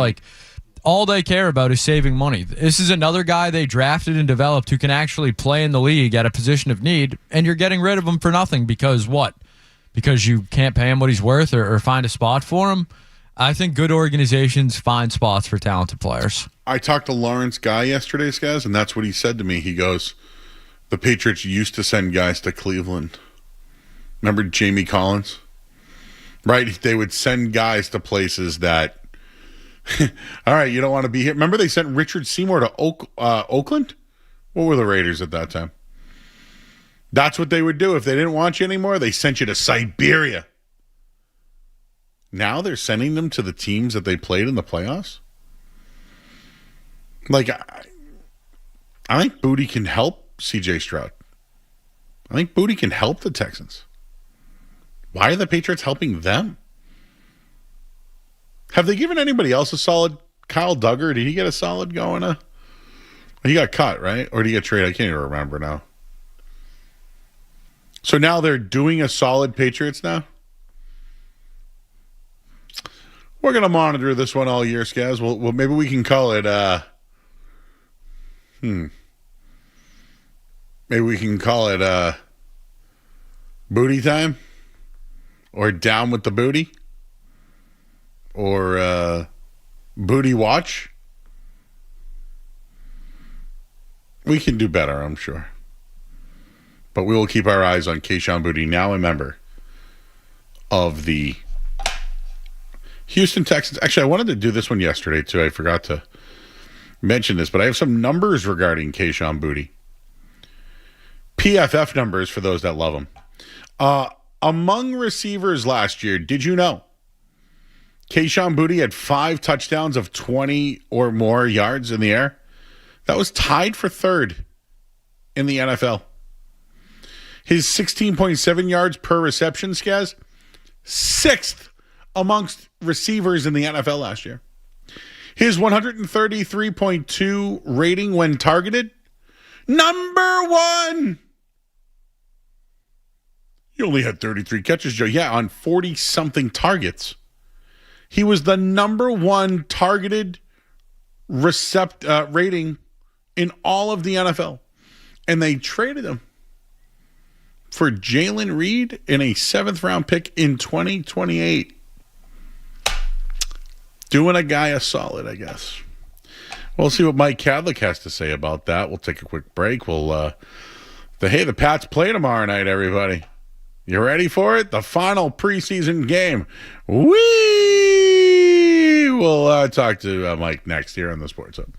All they care about is saving money. This is another guy they drafted and developed who can actually play in the league at a position of need, and you're getting rid of him for nothing because what? Because you can't pay him what he's worth or find a spot for him? I think good organizations find spots for talented players. I talked to Lawrence Guy yesterday, Skaz, and that's what he said to me. He goes, the Patriots used to send guys to Cleveland. Remember Jamie Collins? Right? They would send guys to places that, all right, you don't want to be here. Remember they sent Richard Seymour to Oakland? What were the Raiders at that time? That's what they would do. If they didn't want you anymore, they sent you to Siberia. Now they're sending them to the teams that they played in the playoffs? I think Boutte can help C.J. Stroud. I think Boutte can help the Texans. Why are the Patriots helping them? Have they given anybody else a solid? Kyle Duggar, did he get a solid going? He got cut, right? Or did he get traded? I can't even remember now. So now they're doing a solid Patriots now? We're going to monitor this one all year, Skaz. Well, maybe we can call it, maybe we can call it, Boutte time? Or down with the booty? Or Boutte watch? We can do better, I'm sure. But we will keep our eyes on Kayshon Boutte, now a member of the Houston Texans. Actually, I wanted to do this one yesterday, too. I forgot to mention this, but I have some numbers regarding Kayshon Boutte. PFF numbers for those that love him. Among receivers last year, did you know Kayshon Boutte had 5 touchdowns of 20 or more yards in the air? That was tied for third in the NFL. His 16.7 yards per reception, Skaz, 6th amongst receivers in the NFL last year. His 133.2 rating when targeted, number 1. He only had 33 catches, Joe. Yeah, on 40-something targets. He was the number 1 targeted rating in all of the NFL. And they traded him for Jalen Reed in a 7th-round pick in 2028. Doing a guy a solid, I guess. We'll see what Mike Kadlick has to say about that. We'll take a quick break. The Pats play tomorrow night, everybody. You ready for it? The final preseason game. We'll talk to Mike next here on the Sports Hub.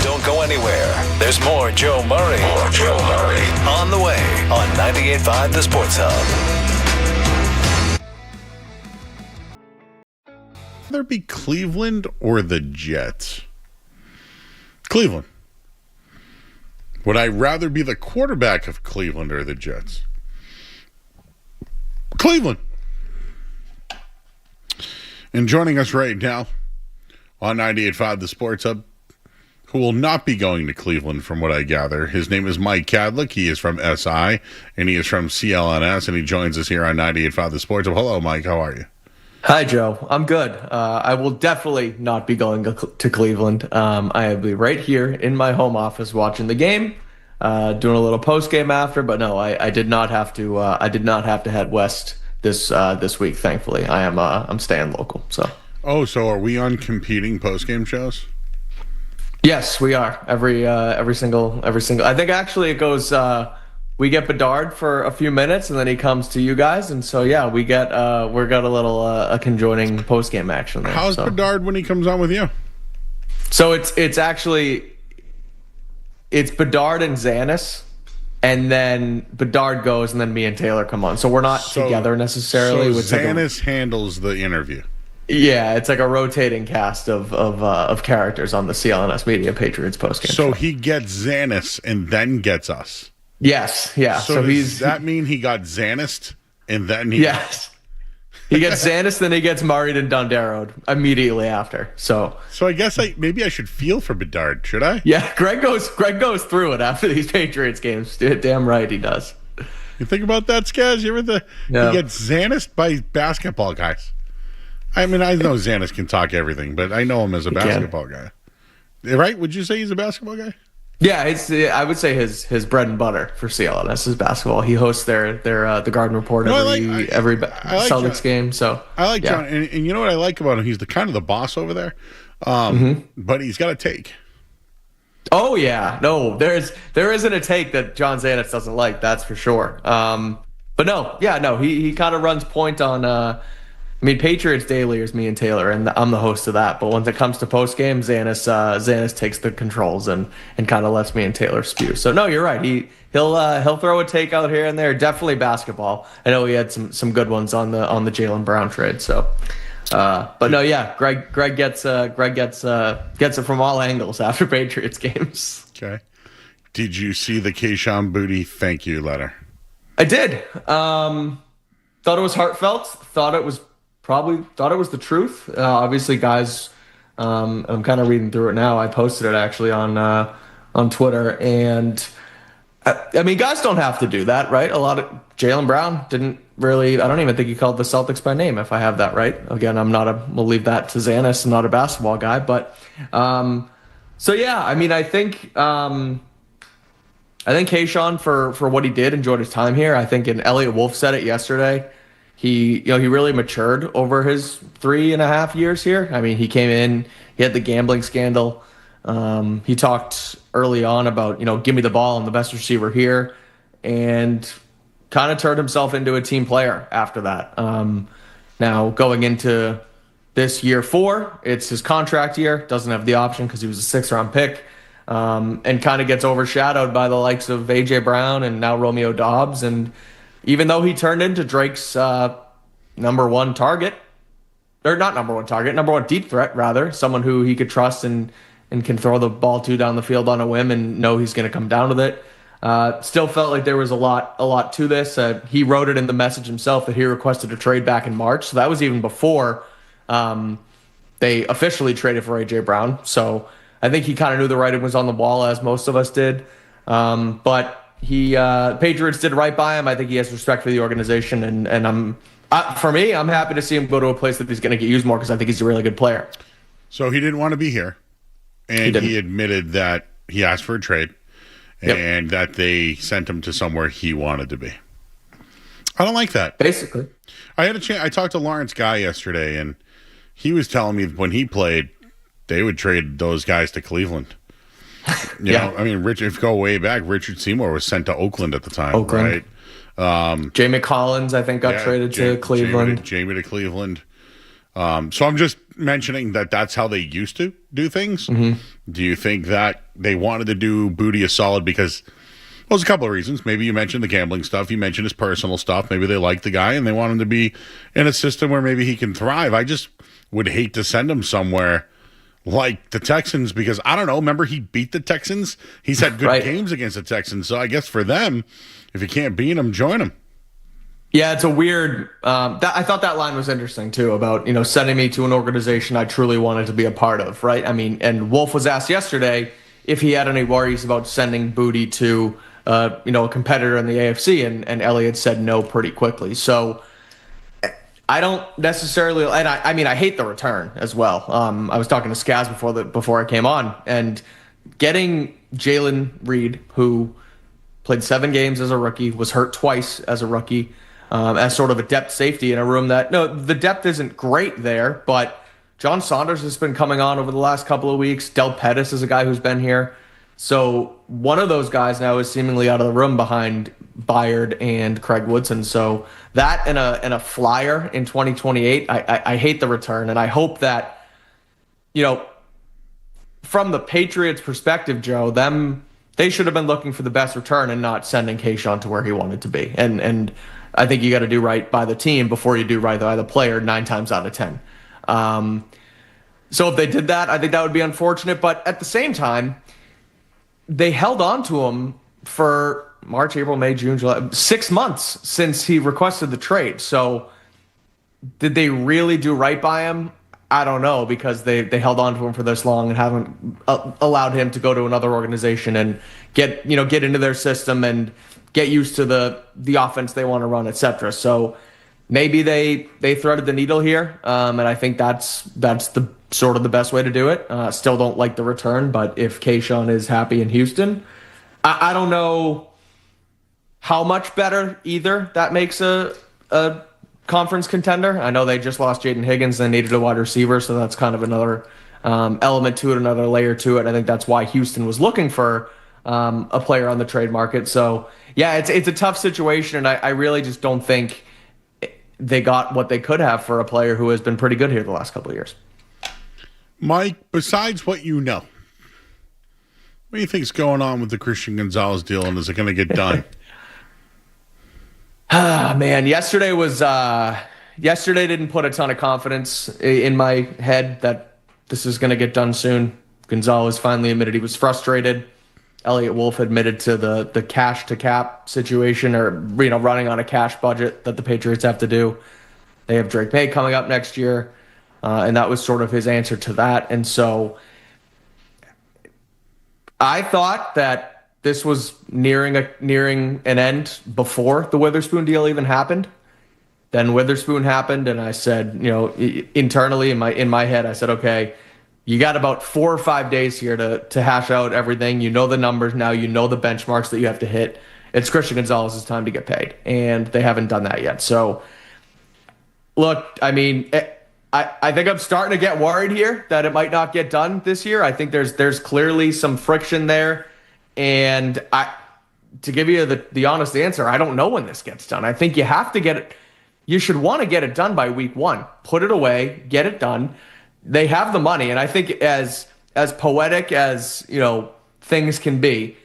Don't go anywhere. There's more Joe Murray. On the way on 98.5 The Sports Hub. rather be Cleveland or the Jets? Cleveland. Would I rather be the quarterback of Cleveland or the Jets? Cleveland. And joining us right now on 98.5 The Sports Hub, who will not be going to Cleveland from what I gather. His name is Mike Kadlick. He is from SI, and he is from CLNS, and he joins us here on 98.5 The Sports Hub. Hello, Mike. How are you? Hi, Joe. I'm good. I will definitely not be going to Cleveland. I will be right here in my home office watching the game, doing a little post game after. But no, I did not have to. I did not have to head west this week. Thankfully, I'm staying local. So. Oh, so are we on competing post game shows? Yes, we are. Every single. I think actually it goes. We get Bedard for a few minutes, and then he comes to you guys, and so yeah, we got a little a conjoining post game action there. How's Bedard when he comes on with you? So it's actually Bedard and Zanis, and then Bedard goes, and then me and Taylor come on. So we're not together necessarily. So Zanis handles the interview. Yeah, it's like a rotating cast of characters on the CLNS Media Patriots postgame. So he gets Zanis and then gets us. Yes, yeah. So does that mean he got Zanist and then he? Yes. He gets Zanis, then he gets Murrayed and Dondarrowed immediately after. So I guess maybe I should feel for Bedard, should I? Yeah, Greg goes through it after these Patriots games. Damn right he does. You think about that, Skaz? He gets Zanis by basketball guys. I mean, I know Zanis can talk everything, but I know him as a basketball guy. Right? Would you say he's a basketball guy? Yeah, I would say his bread and butter for CLNS is basketball. He hosts their the Garden Report every Celtics game. So I like John, and you know what I like about him? He's kind of the boss over there, but he's got a take. Oh yeah, no, there isn't a take that John Zanis doesn't like. That's for sure. But he kind of runs point on. Patriots Daily is me and Taylor, and I'm the host of that. But when it comes to post game, Zanis takes the controls and kind of lets me and Taylor spew. So no, you're right. He'll throw a take out here and there. Definitely basketball. I know he had some good ones on the Jaylen Brown trade. So, but no, yeah, Greg gets it from all angles after Patriots games. Okay. Did you see the Keyshawn Boutte thank you letter? I did. Thought it was heartfelt. Thought it was the truth. Obviously, guys, I'm kind of reading through it now. I posted it actually on Twitter, and I mean, guys don't have to do that, right? A lot of Jaylen Brown didn't really. I don't even think he called the Celtics by name, if I have that right. Again, we'll leave that to Zanis. I'm not a basketball guy, but so yeah. I mean, I think Keyshawn for what he did enjoyed his time here. I think, and Elliot Wolf said it yesterday. He really matured over his 3.5 years here. I mean, he came in, he had the gambling scandal. He talked early on about, give me the ball, I'm the best receiver here, and kind of turned himself into a team player after that. Now, going into this year 4, it's his contract year, doesn't have the option because he was a 6th-round pick, and kind of gets overshadowed by the likes of A.J. Brown and now Romeo Doubs, and even though he turned into Drake's number one deep threat, rather, someone who he could trust and can throw the ball to down the field on a whim and know he's going to come down with it. Still felt like there was a lot to this. He wrote it in the message himself that he requested a trade back in March. So that was even before they officially traded for A.J. Brown. So I think he kind of knew the writing was on the wall, as most of us did. But Patriots did right by him. I think he has respect for the organization, and I'm happy to see him go to a place that he's going to get used more because I think he's a really good player. So he didn't want to be here, and he admitted that he asked for a trade, and that they sent him to somewhere he wanted to be. I don't like that. Basically, I had a chance. I talked to Lawrence Guy yesterday, and he was telling me when he played, they would trade those guys to Cleveland. You know, I mean, if you go way back, Richard Seymour was sent to Oakland at the time, right? Jamie Collins, I think, got traded to Cleveland. Jamie to Cleveland. So I'm just mentioning that's how they used to do things. Mm-hmm. Do you think that they wanted to do Boutte a solid because, Well, there's a couple of reasons. Maybe you mentioned the gambling stuff. You mentioned his personal stuff. Maybe they like the guy and they want him to be in a system where maybe he can thrive. I just would hate to send him somewhere like the Texans because, I don't know, remember he beat the Texans? He's had good games against the Texans. So I guess for them, if you can't beat them, join them. Yeah, it's a weird. I thought that line was interesting too about sending me to an organization I truly wanted to be a part of, right? I mean, and Wolf was asked yesterday if he had any worries about sending Booty to a competitor in the AFC, and Elliott said no pretty quickly. So I don't necessarily, and I hate the return as well. I was talking to Skaz before I came on, and getting Jalen Reed, who played 7 games as a rookie, was hurt twice as a rookie. As sort of a depth safety in a room that, the depth isn't great there, but John Saunders has been coming on over the last couple of weeks. Del Pettis is a guy who's been here. So one of those guys now is seemingly out of the room behind Byard and Craig Woodson. So that and a flyer in 2028, I hate the return. And I hope that, from the Patriots' perspective, Joe, they should have been looking for the best return and not sending Kayshawn to where he wanted to be. And I think you got to do right by the team before you do right by the player 9 times out of 10. So if they did that, I think that would be unfortunate. But at the same time, they held on to him for March, April, May, June, July, 6 months since he requested the trade. So did they really do right by him? I don't know, because they held on to him for this long and haven't allowed him to go to another organization and get into their system and get used to the offense they want to run, etc. So maybe they threaded the needle here, and I think that's the sort of the best way to do it. Still don't like the return, but if Kayshawn is happy in Houston, I don't know how much better either that makes a conference contender. I know they just lost Jaden Higgins and needed a wide receiver, so that's kind of another element to it, another layer to it. I think that's why Houston was looking for a player on the trade market. So yeah, it's a tough situation, and I really just don't think they got what they could have for a player who has been pretty good here the last couple of years. Mike, besides what you know, what do you think's going on with the Christian Gonzalez deal, and is it going to get done? Man, yesterday didn't put a ton of confidence in my head that this is going to get done soon. Gonzalez finally admitted he was frustrated. Elliott Wolf admitted to the cash to cap situation, or running on a cash budget that the Patriots have to do. They have Drake May coming up next year, and that was sort of his answer to that. And so I thought that this was nearing an end before the Witherspoon deal even happened. Then Witherspoon happened, and I said, internally in my head, I said, okay, you got about 4 or 5 days here to hash out everything. You know the numbers now. You know the benchmarks that you have to hit. It's Christian Gonzalez's time to get paid, and they haven't done that yet. So, look, I mean, I think I'm starting to get worried here that it might not get done this year. I think there's clearly some friction there, and to give you the honest answer, I don't know when this gets done. I think you have to get it. You should want to get it done by week 1. Put it away, get it done. They have the money, and I think as poetic as things can be,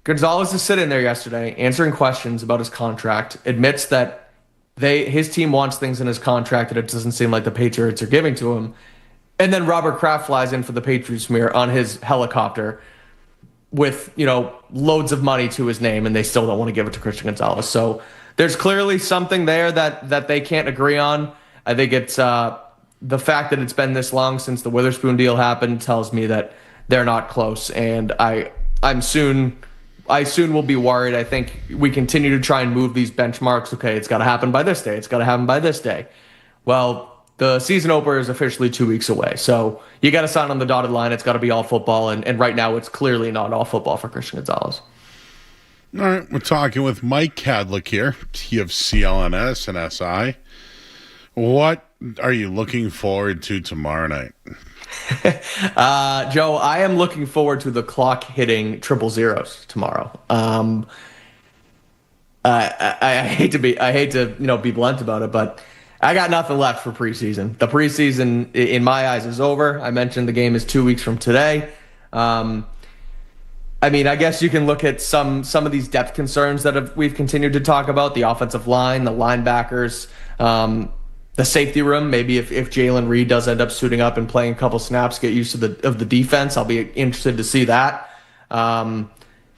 Gonzalez is sitting there yesterday answering questions about his contract, admits that his team wants things in his contract that it doesn't seem like the Patriots are giving to him, and then Robert Kraft flies in for the Patriots smear on his helicopter with loads of money to his name, and they still don't want to give it to Christian Gonzalez. So there's clearly something there that they can't agree on. I think it's the fact that it's been this long since the Witherspoon deal happened tells me that they're not close, and I soon will be worried. I think we continue to try and move these benchmarks. Okay, it's got to happen by this day. It's got to happen by this day. Well, the season opener is officially 2 weeks away, so you got to sign on the dotted line. It's got to be all football, and right now it's clearly not all football for Christian Gonzalez. All right, we're talking with Mike Kadlick here, T of CLNS and SI. What are you looking forward to tomorrow night? Joe, I am looking forward to the clock hitting 000s tomorrow. I hate to be blunt about it, but I got nothing left for preseason. The preseason, in my eyes, is over. I mentioned the game is 2 weeks from today. I mean, I guess you can look at some of these depth concerns that we've continued to talk about: the offensive line, the linebackers, the safety room. Maybe if Jalen Reed does end up suiting up and playing a couple snaps, get used to the defense. I'll be interested to see that.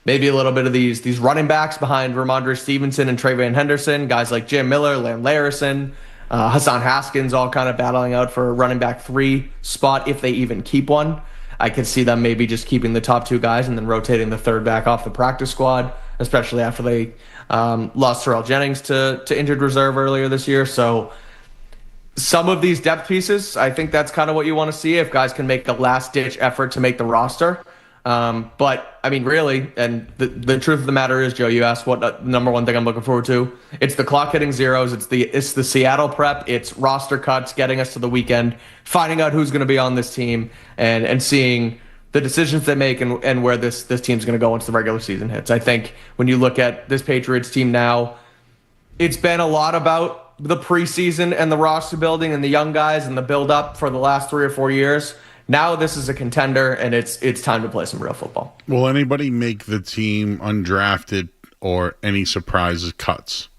Maybe a little bit of these running backs behind Ramondre Stevenson and Trayvon Henderson, guys like Jim Miller, Lam Larison, Hassan Haskins, all kind of battling out for a running back 3 spot if they even keep one. I could see them maybe just keeping the top 2 guys and then rotating the third back off the practice squad, especially after they lost Terrell Jennings to injured reserve earlier this year. So some of these depth pieces, I think that's kind of what you want to see if guys can make a last-ditch effort to make the roster. But, I mean, really, and the truth of the matter is, Joe, you asked what number one thing I'm looking forward to. It's the clock hitting zeros. It's the Seattle prep. It's roster cuts, getting us to the weekend, finding out who's going to be on this team, and seeing the decisions they make and where this team's going to go once the regular season hits. I think when you look at this Patriots team now, it's been a lot about the preseason and the roster building and the young guys and the build-up for the last 3 or 4 years. Now this is a contender, and it's time to play some real football. Will anybody make the team undrafted or any surprises cuts?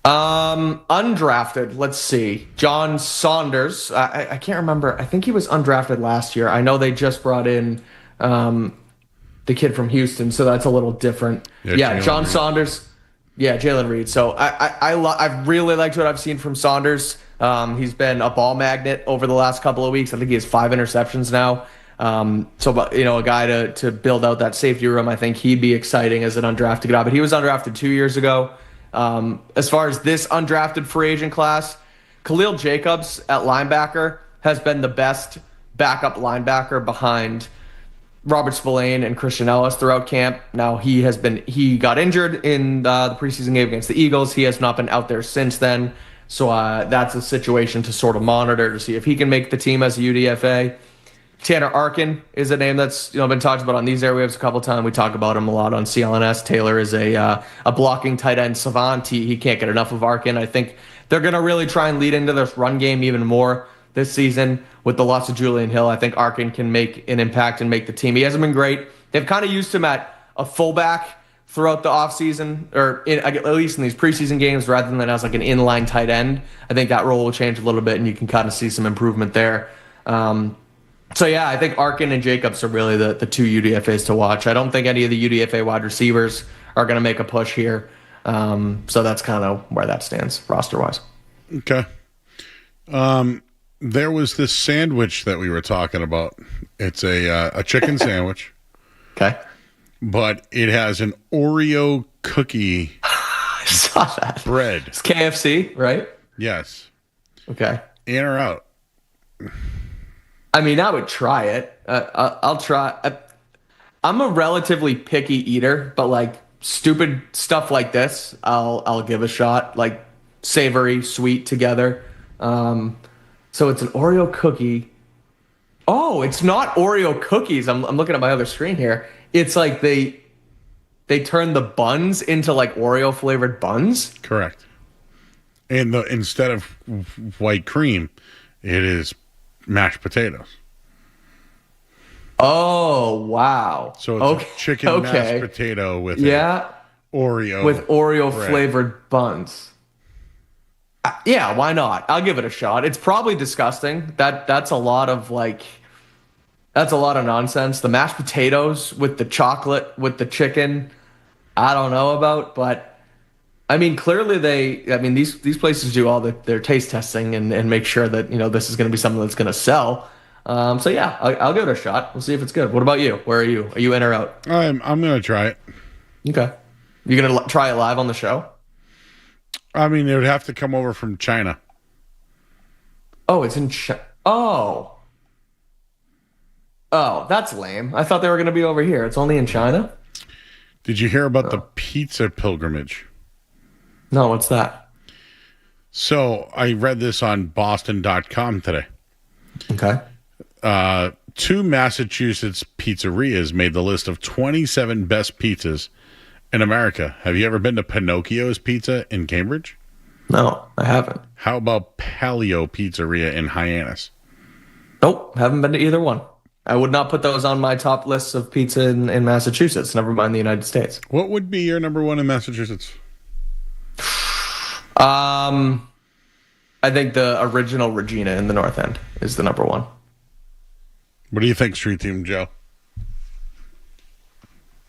Undrafted, let's see. John Saunders, I can't remember. I think he was undrafted last year. I know they just brought in the kid from Houston, so that's a little different. Yeah, John Saunders. Yeah, Jalen Reed. So I really liked what I've seen from Saunders. He's been a ball magnet over the last couple of weeks. I think he has 5 interceptions now. So, you know, a guy to build out that safety room, I think he'd be exciting as an undrafted guy. But he was undrafted 2 years ago. As far as this undrafted free agent class, Khalil Jacobs at linebacker has been the best backup linebacker behind Robert Spillane and Christian Ellis throughout camp. Now he got injured in the preseason game against the Eagles. He has not been out there since then. So that's a situation to sort of monitor to see if he can make the team as a UDFA. Tanner Arkin is a name that's been talked about on these airwaves a couple of times. We talk about him a lot on CLNS. Taylor is a blocking tight end savant. He can't get enough of Arkin. I think they're going to really try and lead into this run game even more this season with the loss of Julian Hill. I think Arkin can make an impact and make the team. He hasn't been great. They've kind of used him at a fullback throughout the offseason, or at least in these preseason games, rather than as like an inline tight end. I think that role will change a little bit, and you can kind of see some improvement there. So, yeah, I think Arkin and Jacobs are really the 2 UDFAs to watch. I don't think any of the UDFA wide receivers are going to make a push here. So that's kind of where that stands roster-wise. Okay. There was this sandwich that we were talking about. It's a chicken sandwich. Okay. But it has an Oreo cookie I saw that. bread. It's KFC, right? Yes. Okay. In or out? I mean, I would try it. I'll try. I'm a relatively picky eater, but like stupid stuff like this, I'll give a shot. Like savory, sweet together. So it's an Oreo cookie. Oh, it's not Oreo cookies. I'm looking at my other screen here. It's like they turn the buns into like Oreo flavored buns. Correct. And instead of white cream, it is mashed potatoes. Oh, wow. So it's a chicken mashed potato with Oreo. With Oreo bread. flavored buns. Yeah, why not? I'll give it a shot. It's probably disgusting. That's a lot of nonsense. The mashed potatoes with the chocolate, with the chicken, I don't know about, but I mean, clearly these places do all their taste testing and make sure that, this is going to be something that's going to sell. So yeah, I'll give it a shot. We'll see if it's good. What about you? Where are you? Are you in or out? I'm going to try it. Okay. You going to try it live on the show? I mean, it would have to come over from China. Oh, it's in China. Oh, that's lame. I thought they were going to be over here. It's only in China? Did you hear about the pizza pilgrimage? No, what's that? So I read this on Boston.com today. Okay. 2 Massachusetts pizzerias made the list of 27 best pizzas in America. Have you ever been to Pinocchio's Pizza in Cambridge? No, I haven't. How about Paleo Pizzeria in Hyannis? Nope, haven't been to either one. I would not put those on my top lists of pizza in Massachusetts, never mind the United States. What would be your number one in Massachusetts? I think the original Regina in the North End is the number one. What do you think, Street Team Joe?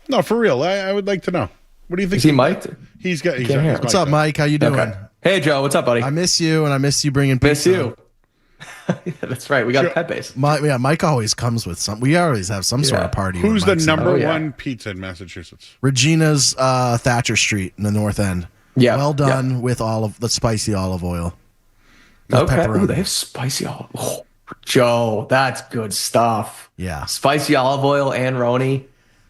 No, for real. I would like to know. What do you think? Is he mic'd? He's got. What's up, Mike? How you doing? Okay. Hey, Joe. What's up, buddy? I miss you, and I miss you bringing pizza. Miss you. Yeah, that's right. We got a pet base. Mike always comes with some. We always have some sort of party. Who's the number Oh, one pizza in Massachusetts? Regina's Thatcher Street in the North End. Yeah. Well done with the spicy olive oil. With Okay. pepperoni. Ooh, they have spicy olive. Oh, Joe, that's good stuff. Yeah. Spicy olive oil and Roni.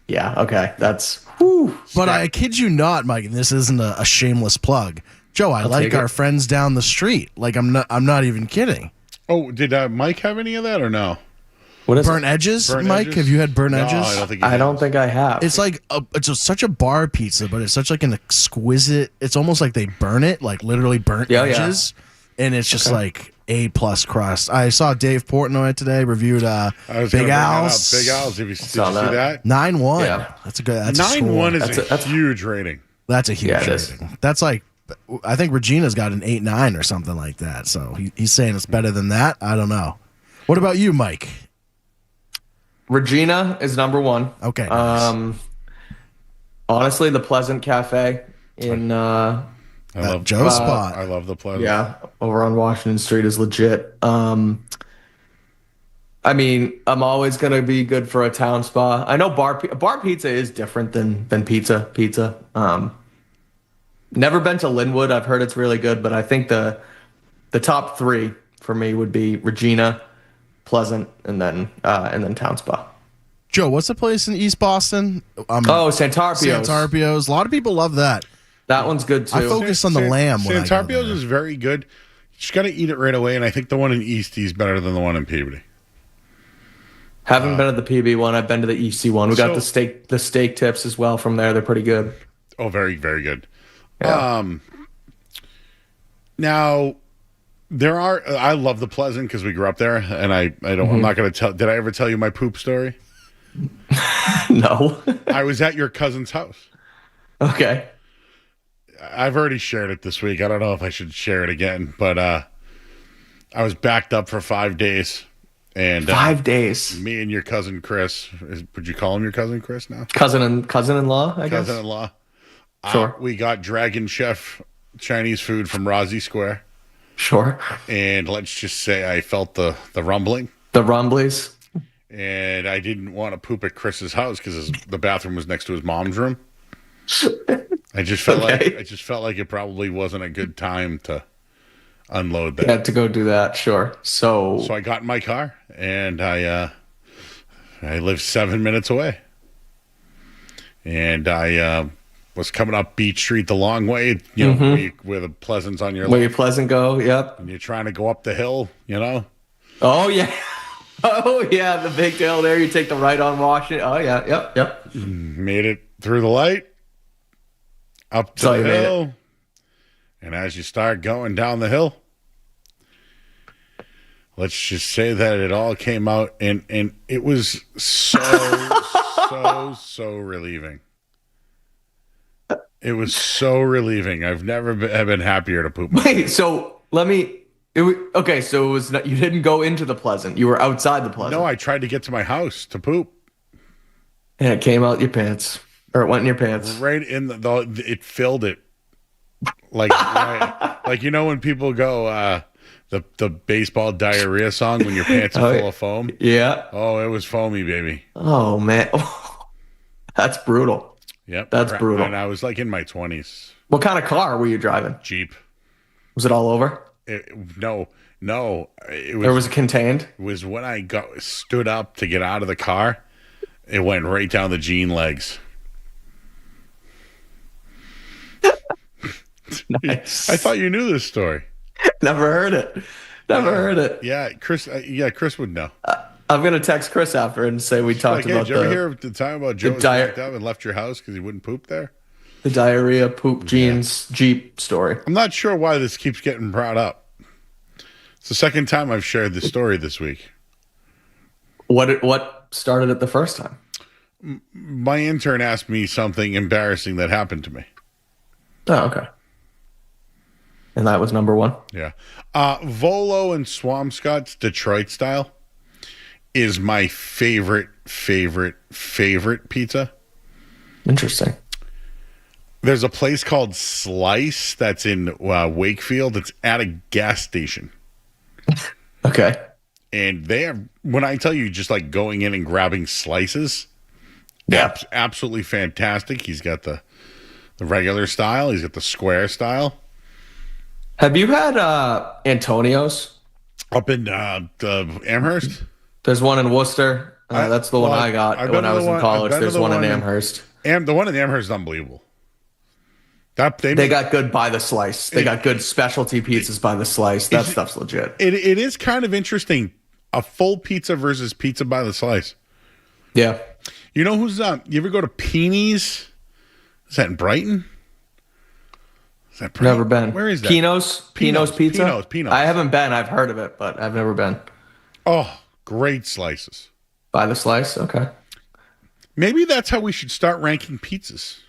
Yeah. Okay. That's. Whew. But I kid you not, Mike, and this isn't a shameless plug. Joe, I like take our it. friends down the street. Like I'm not even kidding. Oh, did Mike have any of that or no? What is Burnt edges, Burnt Mike? edges? Have you had burnt No, edges? I don't think. I don't think I have. It's like such a bar pizza, but it's such like an exquisite. It's almost like they burn it, like literally burnt edges, and it's just like A+ crust. I saw Dave Portnoy today reviewed Big Al's. Big Al's. Did you see that? 9-1. Yeah. That's a good. That's 9-1 a is a huge rating. That's a huge Yeah, it is. rating. That's like. I think Regina's got an 8-9 or something like that. So he's saying it's better than that. I don't know. What about you, Mike? Regina is number one. Okay. Nice. Honestly, the Pleasant Cafe in I love Joe's spot. I love the Pleasant. Yeah, over on Washington Street is legit. I mean, I'm always gonna be good for a town spa. I know bar pizza is different than pizza. Never been to Linwood. I've heard it's really good, but I think the top three for me would be Regina, Pleasant, and then town spa. Joe, what's the place in East Boston? Santarpio's. Santarpio's. A lot of people love that. That one's good too. I focus on the lamb. When I go Santarpio's there. is very good. You just got to eat it right away, and I think the one in Eastie is better than the one in Peabody. Haven't been to the PB one. I've been to the EC one. We got the steak tips as well from there. They're pretty good. Oh, very, very good. Yeah. Now, there are. I love the Pleasant because we grew up there, and I don't. I'm not going to tell. Did I ever tell you my poop story? No. I was at your cousin's house. Okay. I've already shared it this week. I don't know if I should share it again, but I was backed up for 5 days. And 5 days. Me and your cousin Chris. Would you call him your cousin Chris now? Cousin-in-law, I guess. Cousin-in-law. Sure. We got Dragon Chef Chinese food from Rossi Square. Sure. And let's just say I felt the rumbling. The rumblies. And I didn't want to poop at Chris's house because the bathroom was next to his mom's room. I just felt like it probably wasn't a good time to unload that. You had to go do that, sure. So I got in my car and I live 7 minutes away. And I was coming up Beach Street the long way, where the Pleasant's on your left. Where your Pleasant go, yep. And you're trying to go up the hill, Oh, yeah. Oh, yeah, the big hill there. You take the right on Washington. Oh, yeah, yep. Made it through the light, up to the hill. And as you start going down the hill, let's just say that it all came out, and it was so relieving. It was so relieving. I've never been happier to poop. Wait, so let me... Okay, so it was not, you didn't go into the Pleasant. You were outside the Pleasant. No, I tried to get to my house to poop. And it came out your pants. Or it went in your pants. Right in it filled it. Like when people go the baseball diarrhea song when your pants are full of foam. Yeah. Oh, it was foamy, baby. Oh man. That's brutal. Yep. That's brutal. And I was like in my 20s. What kind of car were you driving? Jeep. Was it all over? No. Or was it contained? It was when I stood up to get out of the car, it went right down the jean legs. Nice. I thought you knew this story. Never heard it. Yeah, Chris. Chris would know. I'm gonna text Chris after and say we talked about. Did you ever hear the time about Joe was locked up and left your house because he wouldn't poop there? The diarrhea, poop, jeans, Jeep story. I'm not sure why this keeps getting brought up. It's the second time I've shared this story this week. What started it the first time? My intern asked me something embarrassing that happened to me. Oh, okay. And that was number one? Yeah. Volo and Swampscott's Detroit style is my favorite pizza. Interesting. There's a place called Slice that's in Wakefield. It's at a gas station. Okay. And they have, when I tell you, just like going in and grabbing slices, yeah, absolutely fantastic. He's got the regular style. He's got the square style. Have you had Antonio's? Up in Amherst? There's one in Worcester. That's the one I got when I was in college. There's one in Amherst. And the one in Amherst is unbelievable. They got good by the slice. They got good specialty pizzas by the slice. That stuff's legit. It is kind of interesting. A full pizza versus pizza by the slice. Yeah. You know who's you ever go to Peeny's? Is that in Brighton? Is that Brighton? Never been. Where is that? Pino's Pizza? Pino's. I haven't been. I've heard of it, but I've never been. Oh, great slices. By the slice? Okay. Maybe that's how we should start ranking pizzas.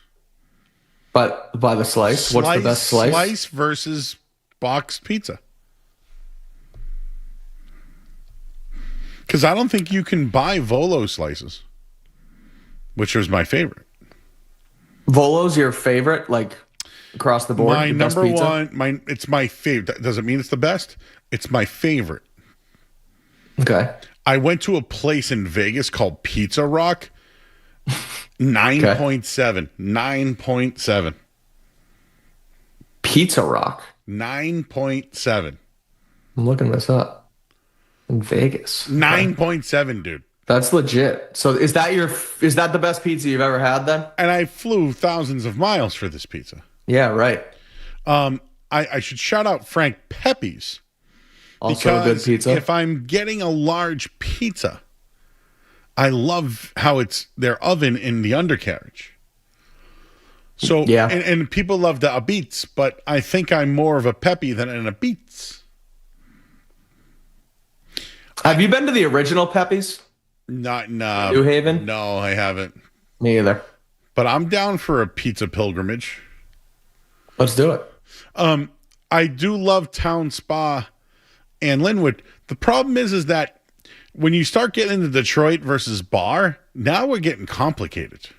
But by the slice? What's the best slice? Slice versus boxed pizza. Because I don't think you can buy Volo slices, which was my favorite. Volo's your favorite, like across the board? My number one, it's my favorite. That doesn't mean it's the best. It's my favorite. Okay. I went to a place in Vegas called Pizza Rock. 9.7. 9.7. Pizza Rock. 9.7. I'm looking this up. In Vegas. 9.7, dude. That's legit. So is that the best pizza you've ever had then? And I flew thousands of miles for this pizza. Yeah, right. I should shout out Frank Pepe's. Also a good pizza. If I'm getting a large pizza, I love how it's their oven in the undercarriage. So yeah, and people love the Abits, but I think I'm more of a Pepe than an Abits. Have you been to the original Pepe's? Not in New Haven? No, I haven't. Me either. But I'm down for a pizza pilgrimage. Let's do it. I do love Town Spa and Linwood. The problem is that when you start getting into Detroit versus Bar, now we're getting complicated.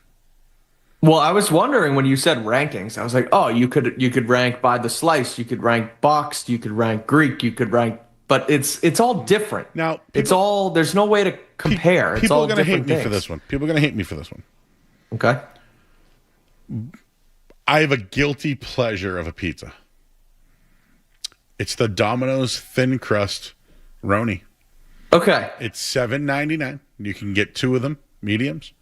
Well, I was wondering when you said rankings, I was like, oh, you could rank by the slice, you could rank boxed, you could rank Greek, you could rank, but it's all different. Now there's no way to compare. People are going to hate things. me for this one. People are going to hate me for this one. Okay. I have a guilty pleasure of a pizza. It's the Domino's thin crust Roni. Okay. It's $7.99. You can get two of them, mediums,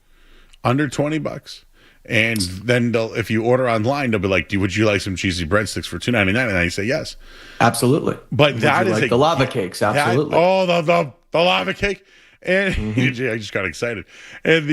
under $20. And then if you order online, they'll be like, would you like some cheesy breadsticks for $2.99? And I say yes. Absolutely. But that is the lava cakes, absolutely. The lava cake. And I just got excited. And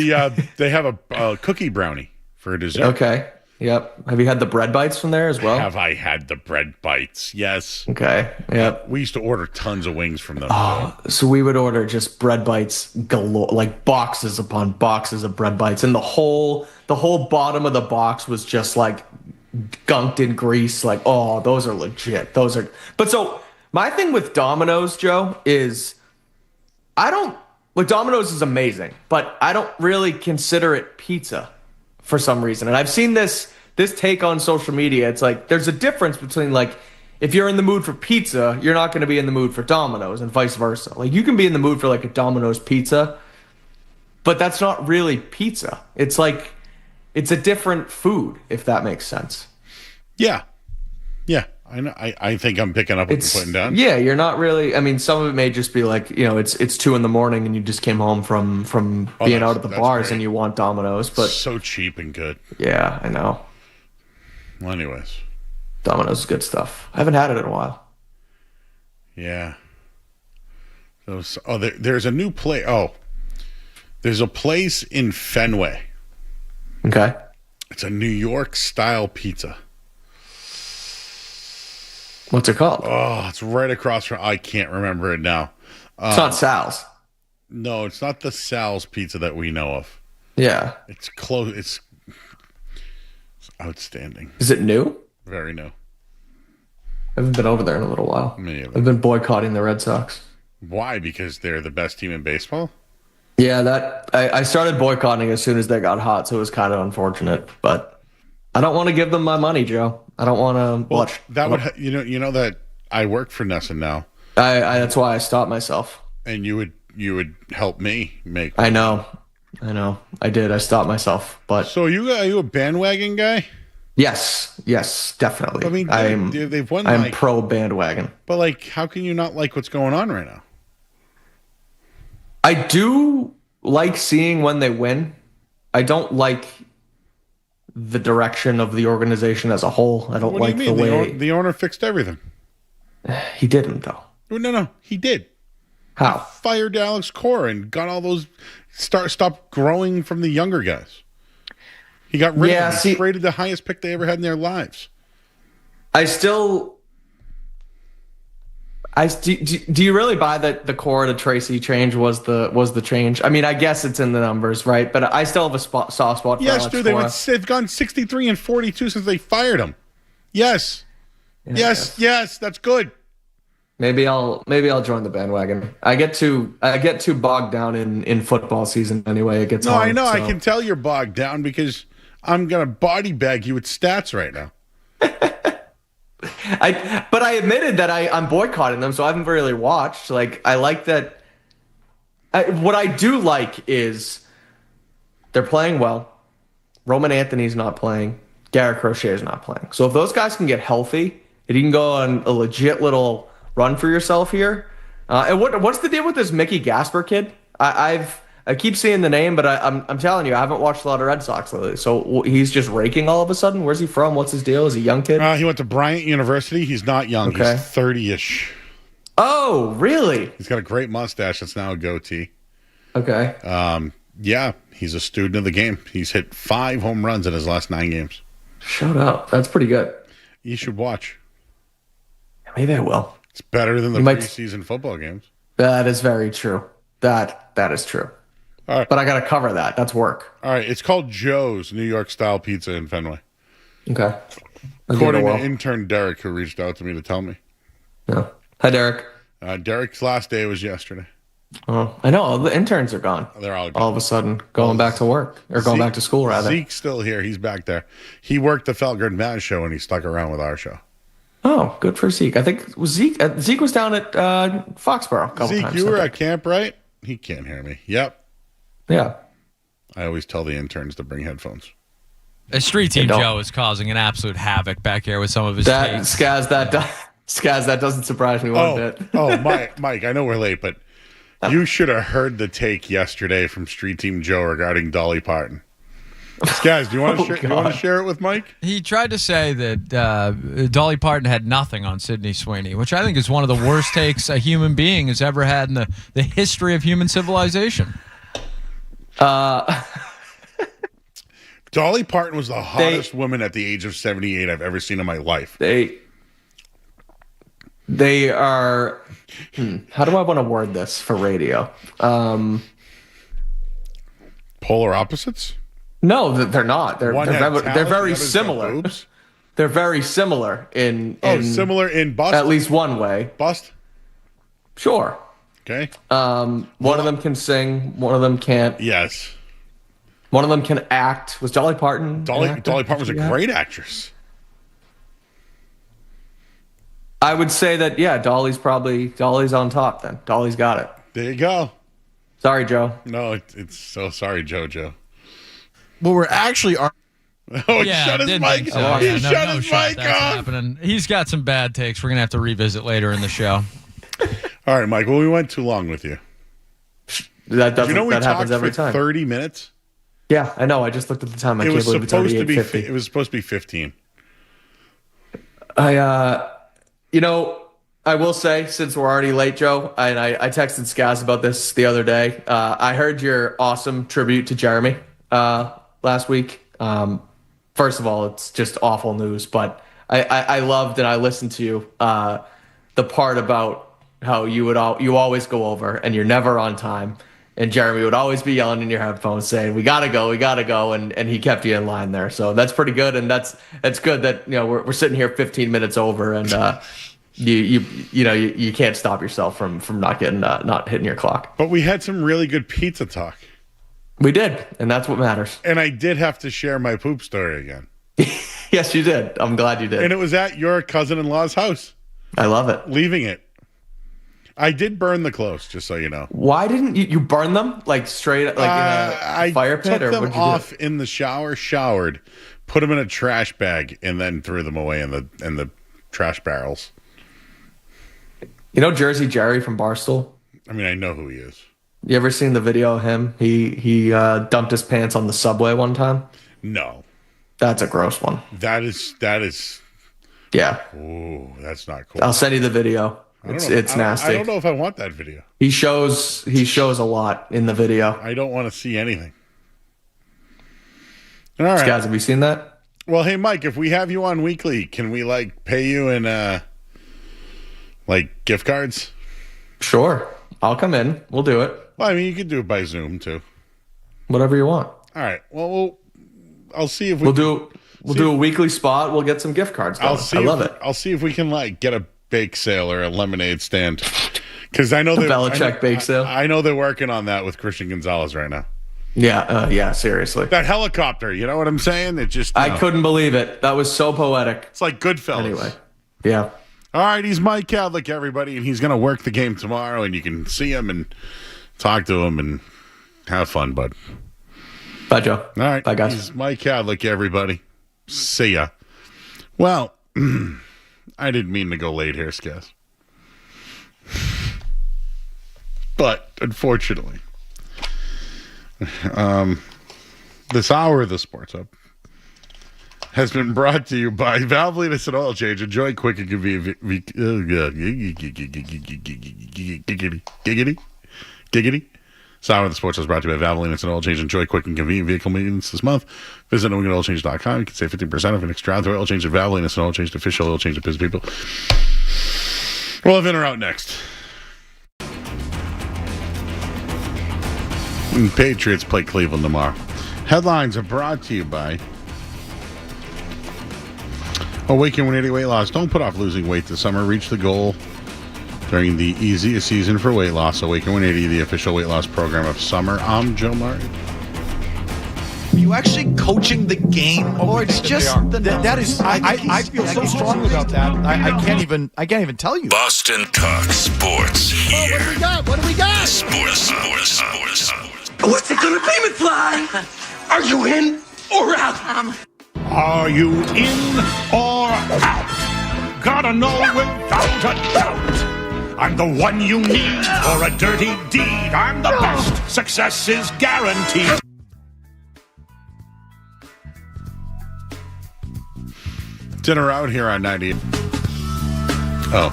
they have a cookie brownie for a dessert. Okay. Yep. Have you had the bread bites from there as well? Have I had the bread bites? Yes. Okay. Yep. We used to order tons of wings from them. Oh, so we would order just bread bites galore, like boxes upon boxes of bread bites, and the whole bottom of the box was just like gunked in grease. Like, oh, those are legit. Those are. But so my thing with Domino's, Joe, is Domino's is amazing, but I don't really consider it pizza for some reason. And I've seen this take on social media. It's like there's a difference between like if you're in the mood for pizza, you're not going to be in the mood for Domino's and vice versa. Like you can be in the mood for like a Domino's pizza, but that's not really pizza. It's like it's a different food, if that makes sense. Yeah. Yeah. I know. I think I'm picking up what you're putting down. Yeah, you're not really. I mean, some of it may just be like, it's 2 a.m. and you just came home from being out at the bars great. And you want Domino's, but so cheap and good. Yeah, I know. Well, anyways, Domino's is good stuff. I haven't had it in a while. Yeah. There's a new place. Oh, there's a place in Fenway. Okay. It's a New York style pizza. What's it called? Oh, it's right across from. I can't remember it now. It's not Sal's. No, it's not the Sal's Pizza that we know of. Yeah. It's close. It's outstanding. Is it new? Very new. I haven't been over there in a little while. Me either. I've been boycotting the Red Sox. Why? Because they're the best team in baseball? Yeah, I started boycotting as soon as they got hot, so it was kind of unfortunate. But I don't want to give them my money, Joe. I don't want to watch. That would you know that I work for Nesson now. That's why I stopped myself. And you would help me make. I know. I did. I stopped myself. But so are you a bandwagon guy? Yes, definitely. I mean, they've won. I'm pro bandwagon. But like, how can you not like what's going on right now? I do like seeing when they win. I don't like the direction of the organization as a whole. I don't like the way the owner fixed everything. He didn't, though. No, he did. How? He fired Alex Cora and got all those stopped growing from the younger guys. He got rid of them. He traded the highest pick they ever had in their lives. Do you really buy that the Cora to Tracy change was the change? I mean, I guess it's in the numbers, right? But I still have a soft spot for Yes, Alex dude. Cora. They've gone 63-42 since they fired him. Yes. Yeah, yes, that's good. Maybe I'll join the bandwagon. I get too bogged down in football season anyway. It gets hard, I know. So. I can tell you're bogged down because I'm gonna body bag you with stats right now. But I admitted that I'm boycotting them, so I haven't really watched. Like, I like that. What I do like is they're playing well. Roman Anthony's not playing. Garrett Crochet's not playing. So if those guys can get healthy, and you can go on a legit little run for yourself here. And what's the deal with this Mickey Gasper kid? I keep seeing the name, but I'm telling you, I haven't watched a lot of Red Sox lately. So he's just raking all of a sudden? Where's he from? What's his deal? Is he a young kid? He went to Bryant University. He's not young. Okay. He's 30-ish. Oh, really? He's got a great mustache that's now a goatee. Okay. Yeah, he's a student of the game. He's hit 5 home runs in his last 9 games. Shut up. That's pretty good. You should watch. Maybe I will. It's better than the preseason football games. That is very true. That is true. All right. But I got to cover that. That's work. All right. It's called Joe's New York Style Pizza in Fenway. Okay. According to intern Derek, who reached out to me to tell me. Yeah. Hi, Derek. Derek's last day was yesterday. Oh, I know. The interns are gone. They're all gone. All of a sudden, going back to work. Or going back to school, rather. Zeke's still here. He's back there. He worked the Felgerd Maz show, and he stuck around with our show. Oh, good for Zeke. I think Zeke was down at Foxborough a couple times. Zeke, you were at camp, right? He can't hear me. Yep. Yeah. I always tell the interns to bring headphones. Street Team Joe is causing an absolute havoc back here with some of his takes. Skaz, that doesn't surprise me one bit. Mike, I know we're late, but you should have heard the take yesterday from Street Team Joe regarding Dolly Parton. Skaz, do you want to share it with Mike? He tried to say that Dolly Parton had nothing on Sydney Sweeney, which I think is one of the worst takes a human being has ever had in the history of human civilization. Dolly Parton was the hottest woman at the age of 78 I've ever seen in my life. They are... how do I want to word this for radio? Polar opposites? No, they're not. They're very similar. They're very similar in similar in bust? At least one way. Bust? Sure. Okay. One of them can sing, one of them can't. Yes. One of them can act. Was Dolly Parton? Dolly Parton was a great actress. I would say that, yeah, Dolly's on top then. Dolly's got it. There you go. Sorry, Joe. No, it's so sorry, Joe. Well, we're actually... shut his mic. He shut his mic off. He's got some bad takes we're going to have to revisit later in the show. All right, Mike. Well, we went too long with you. That happens every time. 30 minutes? Yeah, I know. I just looked at the time. I can't believe it's already 8:50. It was supposed to be 15. I will say, since we're already late, Joe, and I texted Skaz about this the other day. I heard your awesome tribute to Jeremy last week. First of all, it's just awful news, but I loved and I listened to you the part about how you always go over and you're never on time, And Jeremy would always be yelling in your headphones saying, we gotta go, and he kept you in line there. So that's pretty good, and that's good that we're sitting here 15 minutes over, and you can't stop yourself from not hitting your clock. But we had some really good pizza talk. We did, and that's what matters. And I did have to share my poop story again. Yes, you did. I'm glad you did. And it was at your cousin-in-law's house. I love it. Leaving it. I did burn the clothes, just so you know. Why didn't you burn them straight in a fire pit? I took them off in the shower, showered, put them in a trash bag, and then threw them away in the trash barrels. You know Jersey Jerry from Barstool? I mean, I know who he is. You ever seen the video of him? He dumped his pants on the subway one time. No, that's a gross one. That is. Yeah. Ooh, that's not cool. I'll send you the video. It's nasty. I don't know if I want that video. He shows a lot in the video. I don't want to see anything. All right, guys, have you seen that? Well, hey, Mike, if we have you on weekly, can we pay you in gift cards? Sure, I'll come in. We'll do it. Well, I mean, you could do it by Zoom too. Whatever you want. All right. Well, I'll see if we'll do a weekly spot. We'll get some gift cards going. I love it. I'll see if we can get a bake sale or a lemonade stand, because I know the Belichick bake sale. I know they're working on that with Christian Gonzalez right now. Yeah, seriously. That helicopter, you know what I'm saying? It just I couldn't believe it. That was so poetic. It's like Goodfellas. Anyway, yeah. All right, he's Mike Kadlick, everybody, and he's going to work the game tomorrow, and you can see him and talk to him and have fun, bud. Bye, Joe. All right. Bye, guys. He's Mike Kadlick, everybody. See ya. Well, I didn't mean to go late here, Skaz. But, unfortunately, this hour of the Sports Hub has been brought to you by Valvoline Instant Oil Change. Enjoy quick and convenient. Giggity. This hour of the Sports Hub is brought to you by Valvoline Instant Oil Change. Enjoy quick and convenient vehicle maintenance this month. Visit NewEnglandOilChange.com. You can save 15% off an extra oil change at Valvoline Instant Oil Change, the official oil change that pisses people. We'll have in or out next. And Patriots play Cleveland tomorrow. Headlines are brought to you by Awaken 180 Weight Loss. Don't put off losing weight this summer. Reach the goal during the easiest season for weight loss. Awaken 180, the official weight loss program of summer. I'm Joe Martin. Are you actually coaching the game, or it's just that is? I feel so strongly about that. I can't even tell you. Boston Talk Sports here. What do we got? Sports. What's it gonna be, McFly? Are you in or out? Are you in or out? Gotta know without a doubt. I'm the one you need for a dirty deed. I'm the best. Success is guaranteed. Dinner out here on 90. Oh.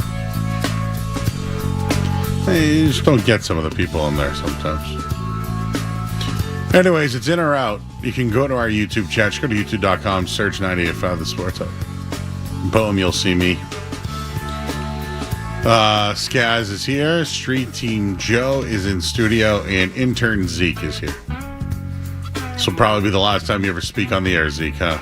Hey, you just don't get some of the people in there sometimes. Anyways, it's in or out. You can go to our YouTube chat. Just go to youtube.com, search 98.5 The Sports Hub. Boom, you'll see me. Skaz is here. Street Team Joe is in studio, and intern Zeke is here. This will probably be the last time you ever speak on the air, Zeke, huh?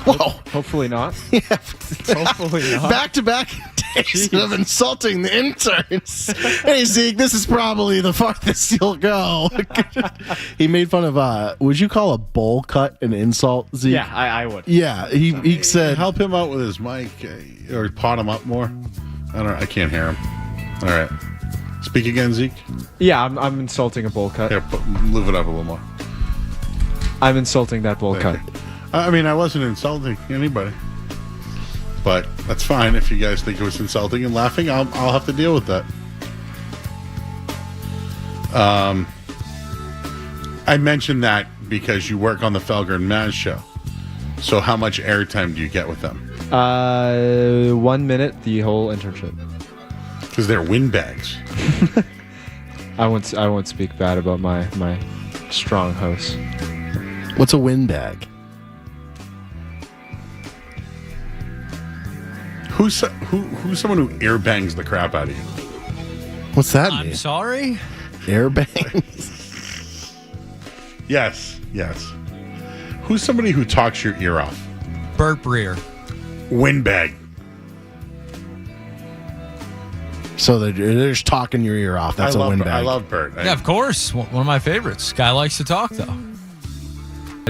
Whoa. Hopefully not. Yeah. Hopefully not. Back-to-back days of insulting the interns. Hey, Zeke, this is probably the farthest you'll go. He made fun of, would you call a bowl cut an insult, Zeke? Yeah, I would. Yeah, he said... Help him out with his mic, or pot him up more. I can't hear him. All right. Speak again, Zeke. Yeah, I'm insulting a bowl cut. Here, move it up a little more. I'm insulting that bowl cut. I mean, I wasn't insulting anybody, but that's fine. If you guys think it was insulting and laughing, I'll have to deal with that. I mentioned that because you work on the Felger and Maz show. So how much airtime do you get with them? 1 minute, the whole internship. Because they're windbags. I won't speak bad about my strong host. What's a windbag? Who's someone who airbangs the crap out of you? What's that mean? I'm sorry? Airbangs? Yes. Who's somebody who talks your ear off? Bert Breer. Windbag. So they're just talking your ear off. That's a windbag. I love Bert. Yeah, of course. One of my favorites. Guy likes to talk, though.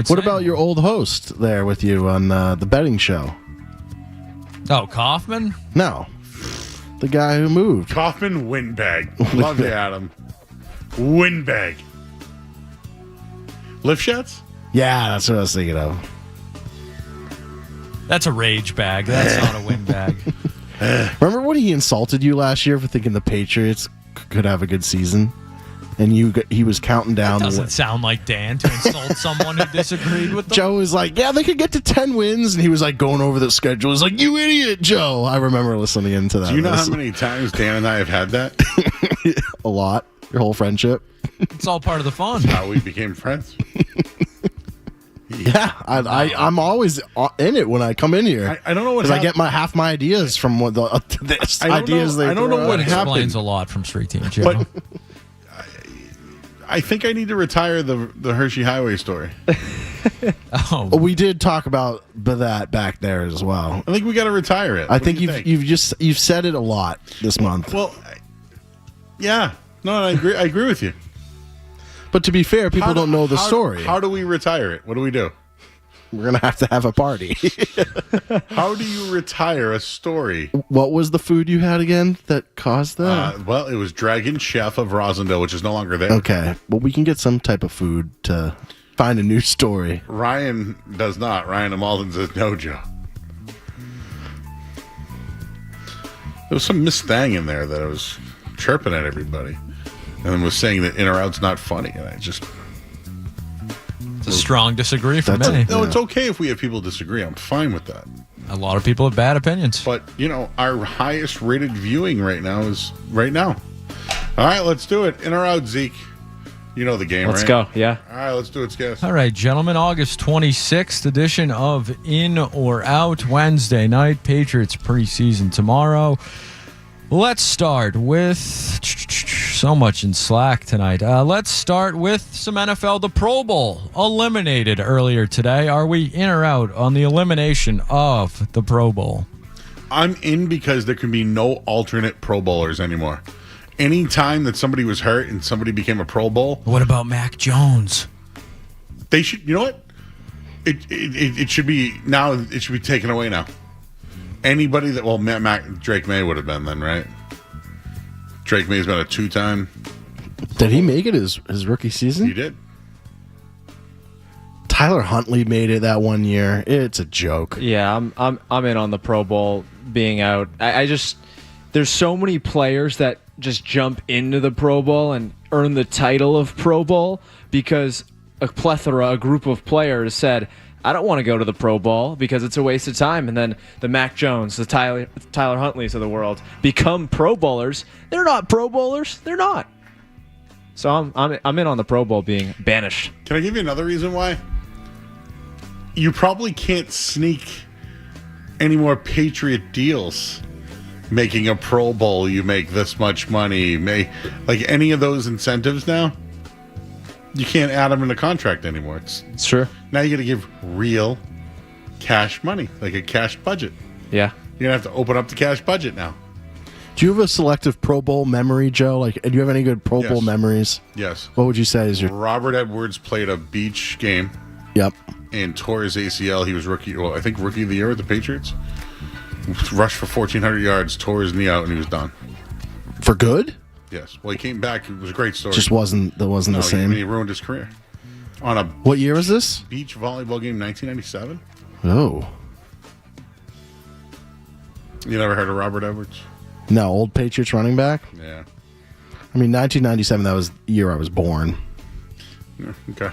What about your old host there with you on the betting show? Oh, Kaufman? No. The guy who moved. Kaufman, windbag. Love you, Adam. Windbag. Lifshats? Yeah, that's what I was thinking of. That's a rage bag. That's not a windbag. Remember when he insulted you last year for thinking the Patriots could have a good season? And he was counting down. That doesn't sound like Dan to insult someone who disagreed with them. Joe was like, yeah, they could get to 10 wins. And he was like going over the schedule. He's like, you idiot, Joe. I remember listening into that. Do you know how many times Dan and I have had that? A lot. Your whole friendship. It's all part of the fun. That's how we became friends. Yeah, I'm always in it when I come in here. I don't know what because I get half my ideas from what the ideas they. I don't know what happened. Explains a lot from Street Team Joe. But I think I need to retire the Hershey Highway story. We did talk about that back there as well. I think we got to retire it. I think you've said it a lot this month. Well, yeah, no, I agree with you. But to be fair, people don't know the story. How do we retire it? What do we do? We're going to have a party. How do you retire a story? What was the food you had again that caused that? Well, it was Dragon Chef of Rosendale, which is no longer there. Okay. Well, we can get some type of food to find a new story. Ryan does not. Ryan of Malden says no, Joe. There was some Miss Thang in there that I was chirping at everybody. And then was saying that in or out's not funny. And I just... It's a strong disagree for me. No, it's okay if we have people disagree. I'm fine with that. A lot of people have bad opinions. But, our highest rated viewing right now is right now. All right, let's do it. In or out, Zeke. You know the game, Let's right? go, yeah. All right, let's do it, guys. All right, gentlemen, August 26th edition of In or Out, Wednesday night. Patriots preseason tomorrow. Let's start with so much in slack tonight. Let's start with some NFL. The Pro Bowl eliminated earlier today. Are we in or out on the elimination of the Pro Bowl? I'm in because there can be no alternate Pro Bowlers anymore. Any time that somebody was hurt and somebody became a Pro Bowl. What about Mac Jones? They should. You know what? It should be now. It should be taken away now. Anybody that Drake May would have been then, right? Drake May's been a 2-time. Did he make it his rookie season? He did. Tyler Huntley made it that one year. It's a joke. Yeah, I'm in on the Pro Bowl being out. I just there's so many players that just jump into the Pro Bowl and earn the title of Pro Bowl because a group of players said, I don't want to go to the Pro Bowl because it's a waste of time. And then the Mac Jones, the Tyler Huntleys of the world become Pro Bowlers. They're not Pro Bowlers. They're not. So I'm in on the Pro Bowl being banished. Can I give you another reason why? You probably can't sneak any more Patriot deals. Making a Pro Bowl, you make this much money. Like any of those incentives now, you can't add them in the contract anymore. It's true. Now you got to give real cash money, like a cash budget. Yeah. You're going to have to open up the cash budget now. Do you have a selective Pro Bowl memory, Joe? Like, do you have any good Pro Bowl memories? Yes. What would you say is your... Robert Edwards played a beach game. Yep. And tore his ACL. He was rookie of the year with the Patriots. Rushed for 1,400 yards, tore his knee out, and he was done. For good? Yes. Well, he came back. It was a great story. Just wasn't the same. He ruined his career. On a What year was this? Beach volleyball game, 1997. Oh. You never heard of Robert Edwards? No, old Patriots running back? Yeah. I mean, 1997, that was the year I was born. Yeah, okay.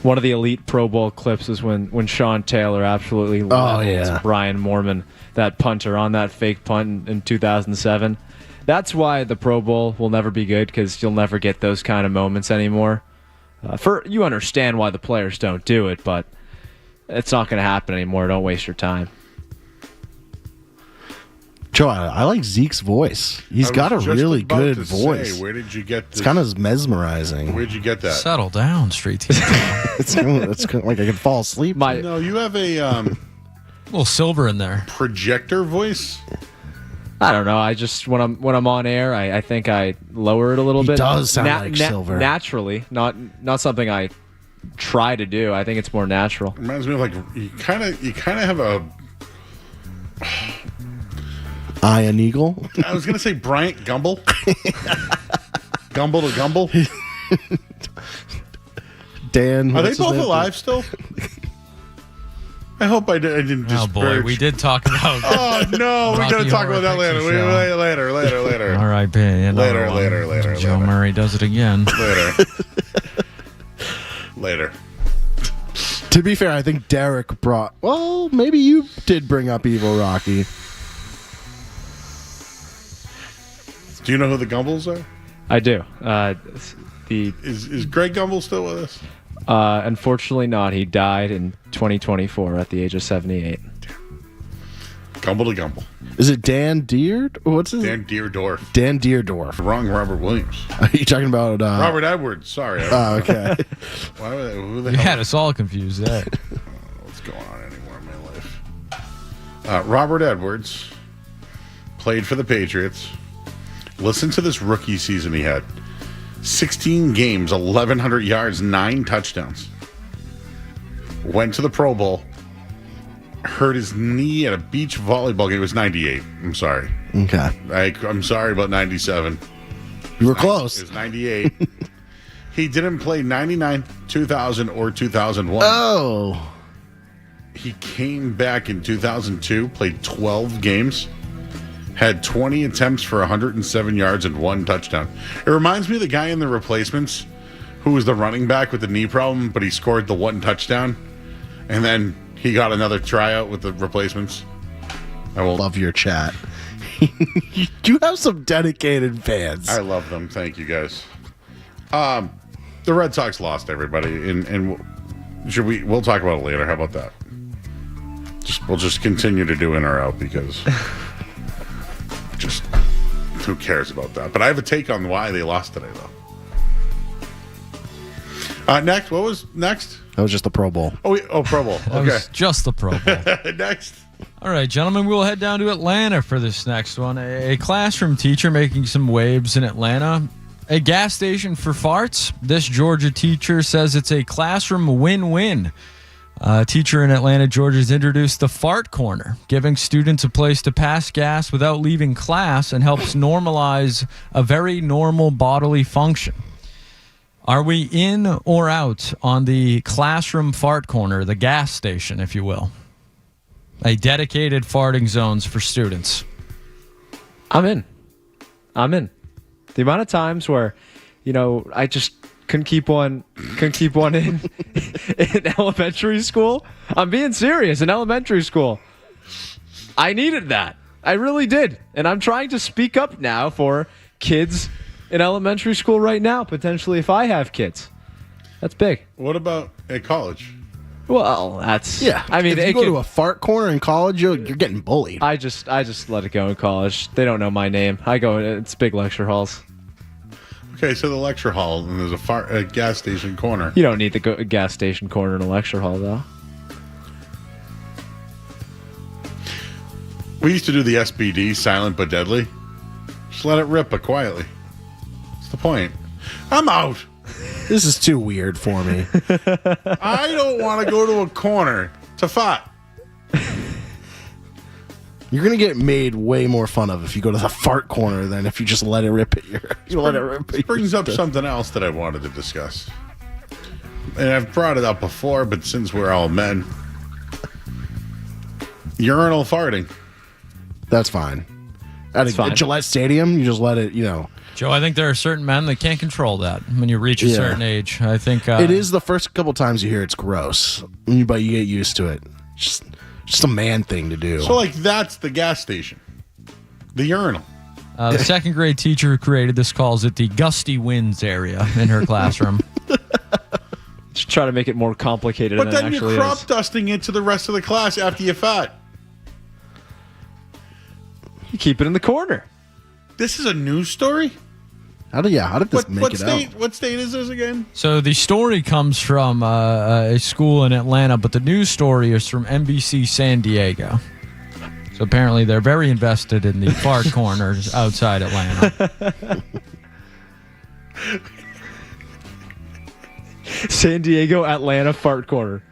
One of the elite Pro Bowl clips is when Sean Taylor absolutely levels Brian Moorman, that punter, on that fake punt in 2007. That's why the Pro Bowl will never be good, because you'll never get those kind of moments anymore. You understand why the players don't do it, but it's not going to happen anymore. Don't waste your time. Joe, I like Zeke's voice. He's got a really good voice. Where did you get this? It's kind of mesmerizing. Where'd you get that? Settle down, Street Team. it's like I can fall asleep. No, you have a little silver in there. Projector voice. I don't know. I just when I'm on air, I think I lower it a little bit. It does sound like silver. Naturally, not something I try to do. I think it's more natural. Reminds me of like you kind of have a. Iron Eagle. I was gonna say Bryant Gumbel. Gumble to Gumble. Dan, are they both alive still? I hope I didn't disparage. Oh boy, we did talk about. Oh no, we're gonna talk about that later. Later. All right, Later. Joe Murray does it again. Later. To be fair, I think Derek brought. Well, maybe you did bring up Evil Rocky. Do you know who the Gumbles are? I do. Is Greg Gumbel still with us? Unfortunately not. He died in 2024 at the age of 78. Gumble to Gumble. Is it Dan Deerd? What's his Dan Deerdorf. Dan Deerdorf. Wrong Robert Williams. Are you talking about Robert Edwards? Sorry. Oh, okay. Who the You hell? had us all confused there. What's going on anymore in my life? Robert Edwards played for the Patriots. Listen to this rookie season he had. 16 games, 1,100 yards, 9 touchdowns. Went to the Pro Bowl. Hurt his knee at a beach volleyball game. It was 98. I'm sorry. Okay. I'm sorry about 97. You were close. It was 98. He didn't play 99, 2000, or 2001. Oh. He came back in 2002, played 12 games, had 20 attempts for 107 yards and 1 touchdown. It reminds me of the guy in The Replacements who was the running back with the knee problem, but he scored the 1 touchdown, and then he got another tryout with The Replacements. I will love your chat. You have some dedicated fans. I love them. Thank you, guys. The Red Sox lost, everybody, and we'll talk about it later. How about that? We'll just continue to do in or out because just who cares about that? But I have a take on why they lost today, though. Next, what was next? That was just the Pro Bowl. Pro Bowl. That Okay, was just the Pro Bowl. next. All right, gentlemen, we'll head down to Atlanta for this next one. A classroom teacher making some waves in Atlanta. A gas station for farts. This Georgia teacher says it's a classroom win-win. A teacher in Atlanta, Georgia, has introduced the Fart Corner, giving students a place to pass gas without leaving class and helps normalize a very normal bodily function. Are we in or out on the classroom fart corner, the gas station, if you will? A dedicated farting zones for students. I'm in. The amount of times where, I just couldn't keep one in elementary school. I'm being serious. In elementary school, I needed that. I really did. And I'm trying to speak up now for kids in elementary school right now, potentially if I have kids. That's big. What about at college? Well, that's... Yeah. I mean, if you go to a fart corner in college, you're getting bullied. I just let it go in college. They don't know my name. I go, it's big lecture halls. Okay, so the lecture hall, and there's a gas station corner. You don't need the gas station corner in a lecture hall, though. We used to do the SBD, silent but deadly. Just let it rip, but quietly. What's the point? I'm out. This is too weird for me. I don't want to go to a corner to fart. You're going to get made way more fun of if you go to the fart corner than if you just let it rip at This brings up something else that I wanted to discuss. And I've brought it up before, but since we're all men, urinal farting. That's fine. At Gillette Stadium, you just let it, Joe, I think there are certain men that can't control that when you reach a certain age. I think it is the first couple times you hear it's gross, but you get used to it. Just a man thing to do. So, that's the gas station. The urinal. The second grade teacher who created this calls it the gusty winds area in her classroom. Just try to make it more complicated But than it then actually you're crop is. dusting it to the rest of the class after you fart. You keep it in the corner. This is a news story? How did this make it out? What state is this again? So the story comes from a school in Atlanta, but the news story is from NBC San Diego. So apparently they're very invested in the fart corners outside Atlanta. San Diego, Atlanta, fart corner.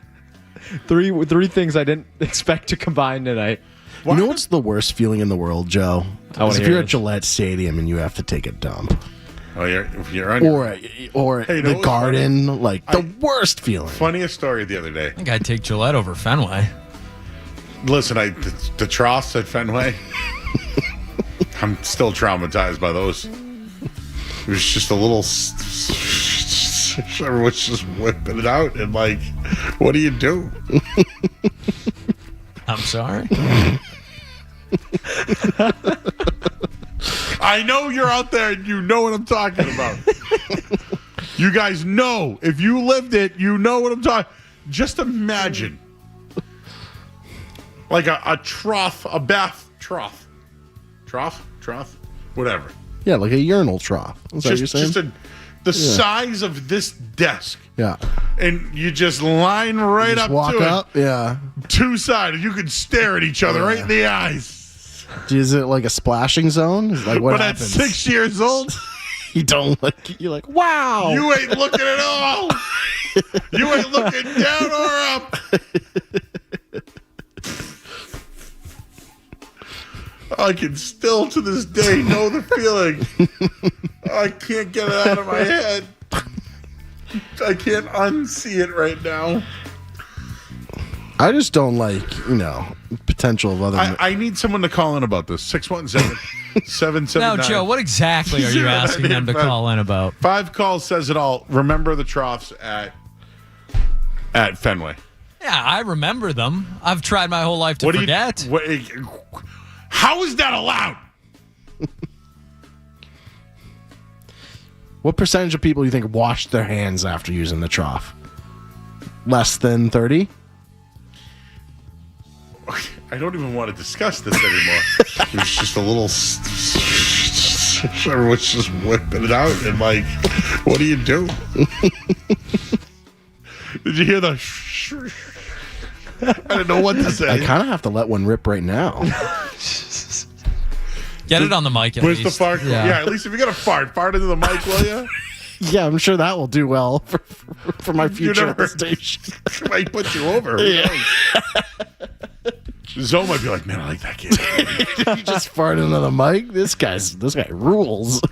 Three things I didn't expect to combine tonight. You know what's the worst feeling in the world, Joe? wanna Is if hear you're at this. Gillette Stadium and you have to take a dump. Oh, you're on Or Hey, you know the what's Garden, funny? like the worst feeling. Funniest story the other day. I think I'd take Gillette over Fenway. Listen, the troughs at Fenway, I'm still traumatized by those. It was just a little... Everyone's just whipping it out and like, what do you do? I'm sorry. I know you're out there and you know what I'm talking about. You guys know. If you lived it, you know what I'm talking. Just imagine. Like a trough, a bath trough. Trough? Whatever. Yeah, like a urinal trough. Is that what you're saying? The size of this desk. Yeah. And you just line right Just up walk to up, it. yeah. Two-sided. You could stare at each other right in the eyes. Is it like a splashing zone? Is like what but happens? at 6 years old, you don't like. You're like, wow. you ain't looking at all. You ain't looking down or up. I can still to this day know the feeling. I can't get it out of my head. I can't unsee it right now. I just don't like, potential of other. I need someone to call in about this. 617-779. Now, Joe, what exactly are you asking them to call in about? 5 calls says it all. Remember the troughs at Fenway. Yeah, I remember them. I've tried my whole life to forget. How is that allowed? What percentage of people do you think washed their hands after using the trough? Less than 30? I don't even want to discuss this anymore. It was just a little... Everyone's just whipping it out and like, what do you do? Did you hear the... I didn't know what to say. I kind of have to let one rip right now. Get it on the mic at Where's least. the fart? Yeah, at least if you're going to fart into the mic, will you? Yeah, I'm sure that will do well for my future at the station. Might put you over. Yeah. Zoe might be like, man, I like that kid. You just farted into the mic? This guy rules.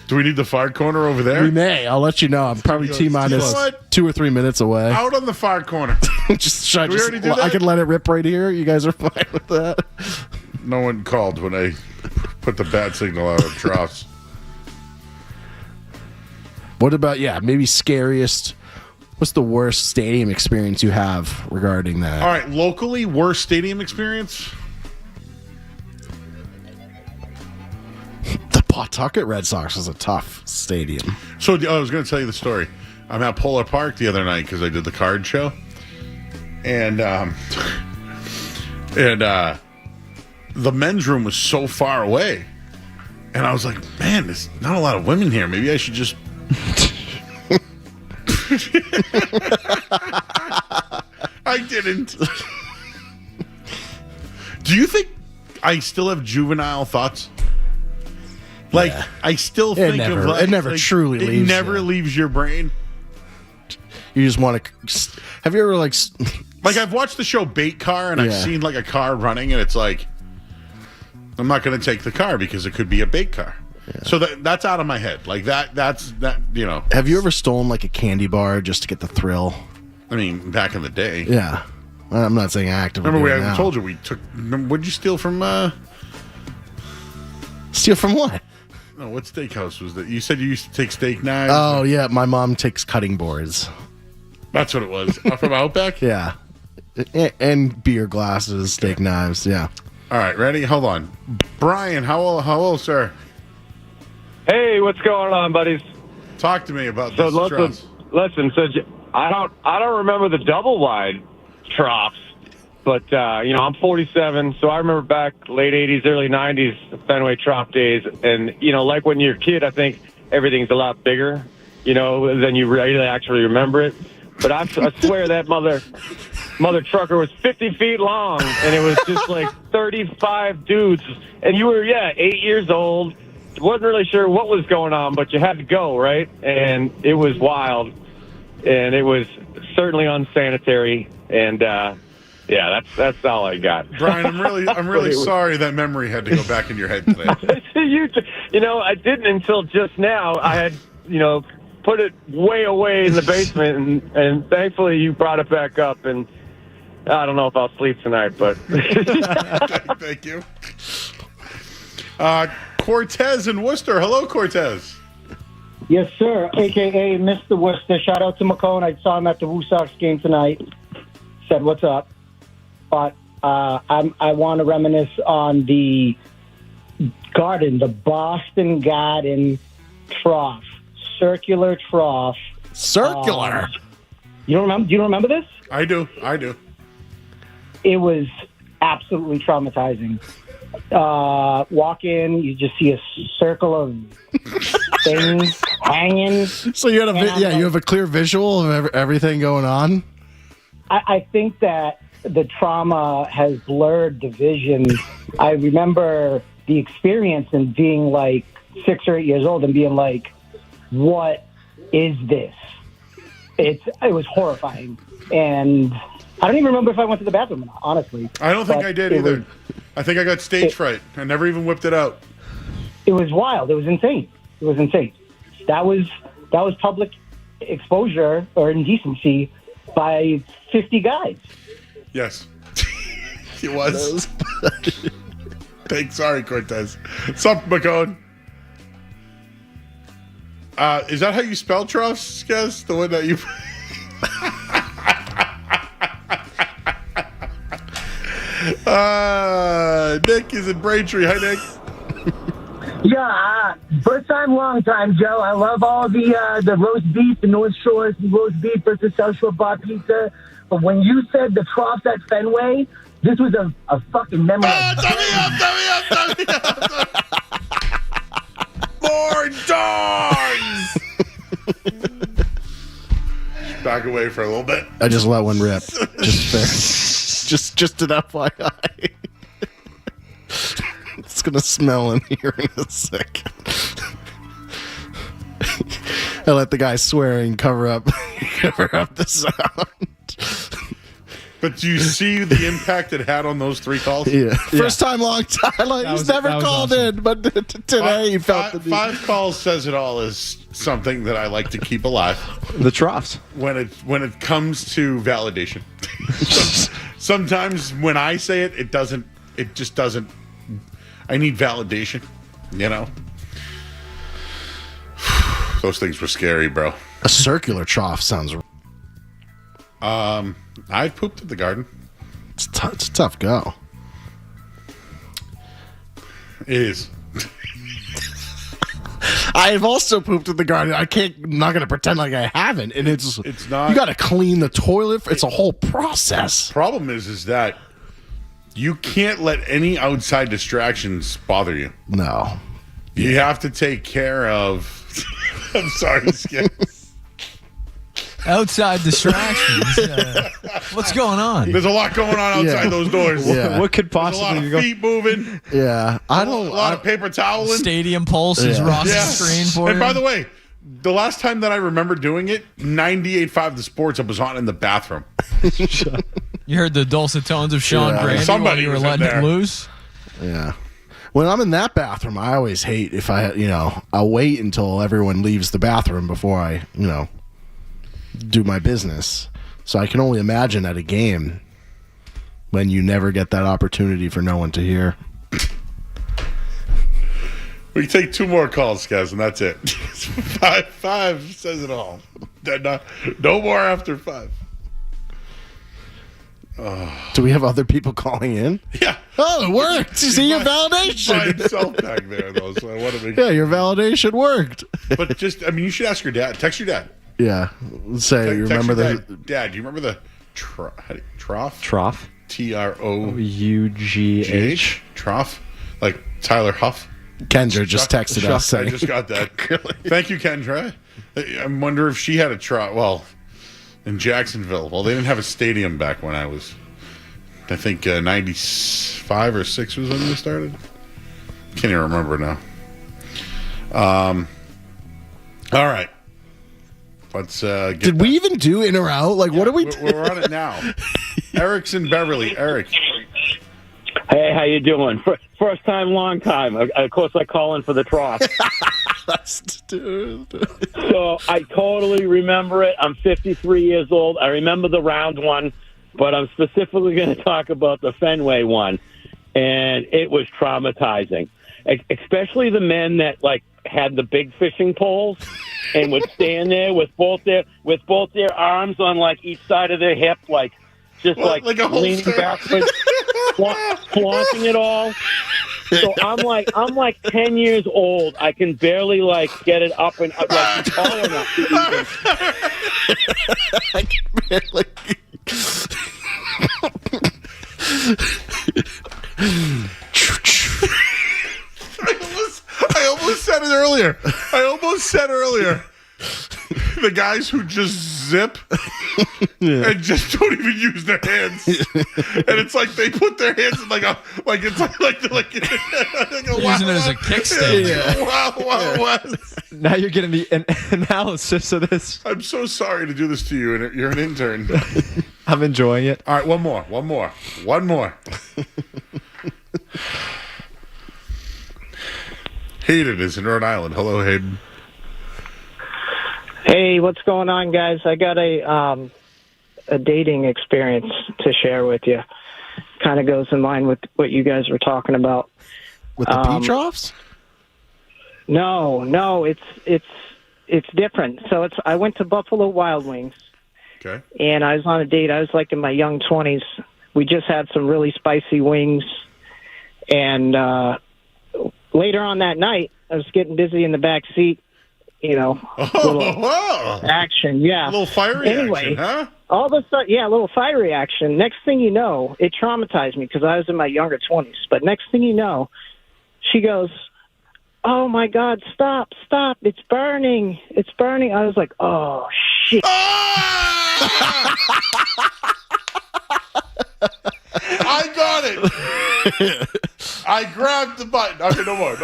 Do we need the fart corner over there? We may. I'll let you know. I'm probably T-minus 2 or 3 minutes away. Out on the fart corner. Should I Did we already do that? I can let it rip right here. You guys are fine with that? No one called when I put the bat signal out of troughs. What about, maybe scariest? What's the worst stadium experience you have regarding that? All right, locally, worst stadium experience? The Pawtucket Red Sox is a tough stadium. So I was going to tell you the story. I'm at Polar Park the other night because I did the card show. And the men's room was so far away. And I was like, man, there's not a lot of women here. Maybe I should just... I didn't. Do you think I still have juvenile thoughts? Like, I still think of like... It never truly leaves It never leaves your brain. You just want to... Have you ever, like... Like, I've watched the show Bait Car, and I've seen, like, a car running, and it's like... I'm not going to take the car because it could be a bait car. Yeah. So that's out of my head. Like, that's... Have you ever stolen, like, a candy bar just to get the thrill? I mean, back in the day. Yeah. I'm not saying actively. Remember, I told you we took... What'd you steal from... Steal from what? No, what steakhouse was that? You said you used to take steak knives. Oh, yeah. My mom takes cutting boards. That's what it was. From Outback? Yeah. And beer glasses, steak knives. Yeah. All right, ready? Hold on. Brian, how old, sir? Hey, what's going on, buddies? Talk to me about so this troughs. Listen. So I don't remember the double wide troughs. But, I'm 47, so I remember back late 80s, early 90s, Fenway Trop days. And, like when you're a kid, I think everything's a lot bigger, than you really actually remember it. But I swear that mother trucker was 50 feet long, and it was just like 35 dudes. And you were, 8 years old. Wasn't really sure what was going on, but you had to go, right? And it was wild. And it was certainly unsanitary. And, that's all I got. Brian, I'm really sorry that memory had to go back in your head today. I didn't until just now. I had, put it way away in the basement, and thankfully you brought it back up. And I don't know if I'll sleep tonight, but thank you. Cortez in Worcester. Hello, Cortez. Yes, sir. AKA Mr. Worcester. Shout out to McCone. I saw him at the Woo Sox game tonight. Said, "What's up?" But I want to reminisce on the garden, the Boston Garden trough, circular trough. Circular. You don't remember? Do you remember this? I do. It was absolutely traumatizing. Walk in, you just see a circle of things hanging. So you had you have a clear visual of everything going on. I think that the trauma has blurred the vision. I remember the experience and being like 6 or 8 years old and being like, "What is this?" It was horrifying, and I don't even remember if I went to the bathroom or not, honestly. I don't think I did either. I think I got stage fright. I never even whipped it out. It was wild. It was insane. That was public exposure or indecency by 50 guys. Yes. It was. Thanks. Sorry, Cortez. Sup, McCone? Is that how you spell troughs, guys? The one that you... Nick is in Braintree. Hi, Nick. Yeah, first time, long time, Joe. I love all the roast beef, the North Shore roast beef versus South Shore bar pizza. But when you said the troughs at Fenway, this was a fucking memory. Dummy up. More dogs! Back away for a little bit. I just let one rip. Just an FYI. It's gonna smell in here in a second. I let the guy swearing cover up the sound. But do you see the impact it had on those 3 calls? Yeah. First time, long time. He's never called in, but today he felt the need. 5 calls says it all is something that I like to keep alive. The troughs. When it comes to validation. Sometimes when I say it, it just doesn't. I need validation, Those things were scary, bro. A circular trough sounds. I pooped at the garden. It's a tough go. It is. I've also pooped at the garden. I'm not going to pretend like I haven't. And it's not. You got to clean the toilet. It's a whole process. Problem is that you can't let any outside distractions bother you. No. You have to take care of. I'm sorry, Skip. Outside distractions. What's going on? There's a lot going on outside those doors. Yeah. What could possibly There's a lot of feet moving. Yeah. A lot of paper toweling. Stadium Pulse is Ross's screen for And you. by the way, the last time that I remember doing it, 98.5 The Sports was on in the bathroom. You heard the dulcet tones of Sean Grande while you were letting it loose? Yeah. When I'm in that bathroom, I always hate if I'll wait until everyone leaves the bathroom before I, do my business. So I can only imagine at a game when you never get that opportunity for no one to hear. We take 2 more calls, guys, and that's it. 5 says it all. No more after 5. Do we have other people calling in? Yeah. Oh, it worked. You see your validation. By himself back there, though. So I want to make your validation worked. But you should ask your dad. Text your dad. Yeah. Say, you remember Dad, do you remember the trough? Trough? Trough. Trough? Like Tyler Huff? Kendra just texted us. I just got that. Thank you, Kendra. I wonder if she had a trough. Well, in Jacksonville. Well, they didn't have a stadium back when I was, I think, 95 or 6 was when they started. Can't even remember now. All right. Let's get Did we even do in or out? Like, what are we doing? We're on it now. Eric's in Beverly. Eric. Hey, how you doing? First time, long time. Of course, I call in for the trough. So I totally remember it. I'm 53 years old. I remember the round one, but I'm specifically going to talk about the Fenway one, and it was traumatizing, especially the men that like had the big fishing poles and would stand there with both their arms on like each side of their hip, like just like leaning backwards, flaunting it all. So I'm like 10 years old. I can barely like get it up and up, like tall enough to even. I can barely. I almost said it earlier. The guys who just zip and just don't even use their hands, and it's like they put their hands in like a using it as a kickstand. Wow. Now you're getting the analysis of this. I'm so sorry to do this to you, and you're an intern. I'm enjoying it. All right, one more. Hayden is in Rhode Island. Hello, Hayden. Hey, what's going on, guys? I got a dating experience to share with you. Kind of goes in line with what you guys were talking about. With the Petroffs? No, it's different. So I went to Buffalo Wild Wings. Okay. And I was on a date. I was like in my young 20s. We just had some really spicy wings, and later on that night, I was getting busy in the back seat. You know, action, yeah. A little fiery action, huh? All of a sudden, yeah, a little fiery action. Next thing you know, it traumatized me because I was in my younger 20s. But next thing you know, she goes, "Oh, my God, stop, it's burning. It's burning." I was like, oh, shit. I got it. I grabbed the button. Okay, no more.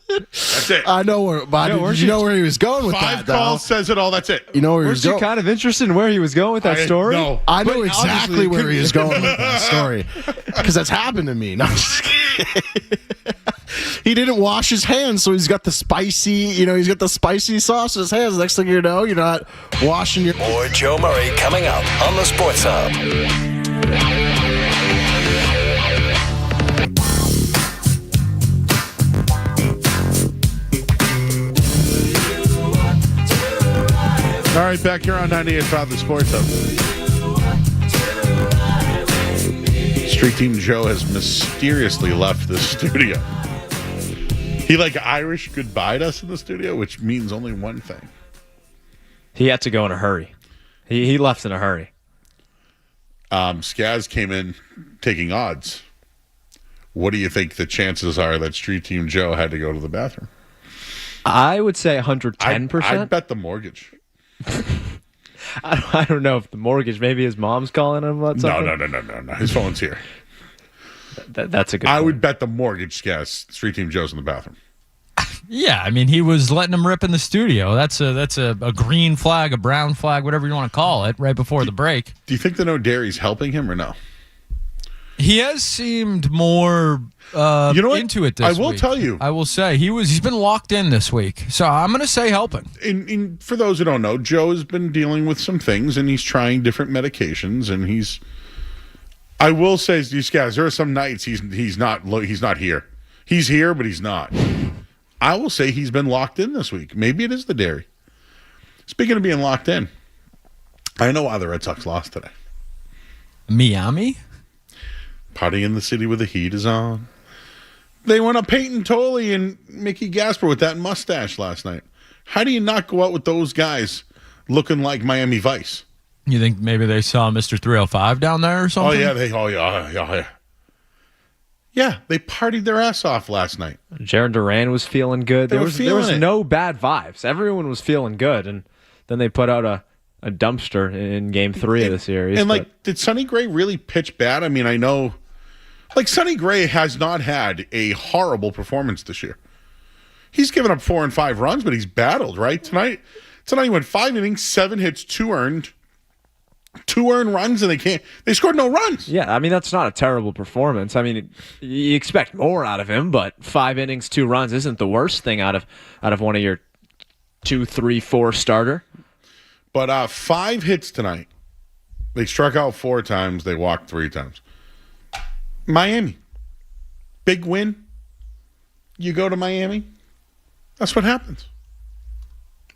That's it. I know where. Did you know where he was going with that? 5 calls says it all. That's it. You know where he was Weren't you going? kind of interested in where he was going with that story? No. I know exactly where he was going with that story because that's happened to me. No, I'm just kidding. He didn't wash his hands, so he's got the spicy. He's got the spicy sauce in his hands. Next thing you know, you're not washing your. More Joe Murray coming up on the Sports Hub. All right, back here on 98.5 The Sports Hub. Street Team Joe has mysteriously left the studio. He Irish goodbye to us in the studio, which means only one thing. He had to go in a hurry. He left in a hurry. Skaz came in taking odds. What do you think the chances are that Street Team Joe had to go to the bathroom? I would say 110%. I'd bet the mortgage. I don't know if the mortgage. Maybe his mom's calling him about something. No. His phone's here. That's a good. I would bet the mortgage, Skaz. Street Team Joe's in the bathroom. Yeah, I mean, he was letting him rip in the studio. That's a green flag, a brown flag, whatever you want to call it, right before the break. Do you think the No Dairy's helping him or no? He has seemed more into it this week. I will tell you. I will say he's been locked in this week. So I'm going to say helping. For those who don't know, Joe has been dealing with some things, and he's trying different medications, and I will say to these guys, there are some nights he's not here. He's here, but he's not. I will say he's been locked in this week. Maybe it is the dairy. Speaking of being locked in, I know why the Red Sox lost today. Miami? Party in the city where the heat is on. They went up Peyton Tolle and Mickey Gasper with that mustache last night. How do you not go out with those guys looking like Miami Vice? You think maybe they saw Mr. 305 down there or something? Yeah, they partied their ass off last night. Jaron Duran was feeling good. There was it. no bad vibes. Everyone was feeling good, and then they put out a dumpster in Game 3 of the series. And did Sonny Gray really pitch bad? I mean, I know, Sonny Gray has not had a horrible performance this year. He's given up 4 and 5 runs, but he's battled, right? Tonight he went 5 innings, 7 hits, 2 earned runs, and they scored no runs. Yeah, I mean, that's not a terrible performance. I mean, you expect more out of him, but 5 innings, 2 runs isn't the worst thing out of one of your 2, 3, 4 starter. But 5 hits tonight. They struck out 4 times. They walked 3 times. Miami. Big win. You go to Miami. That's what happens.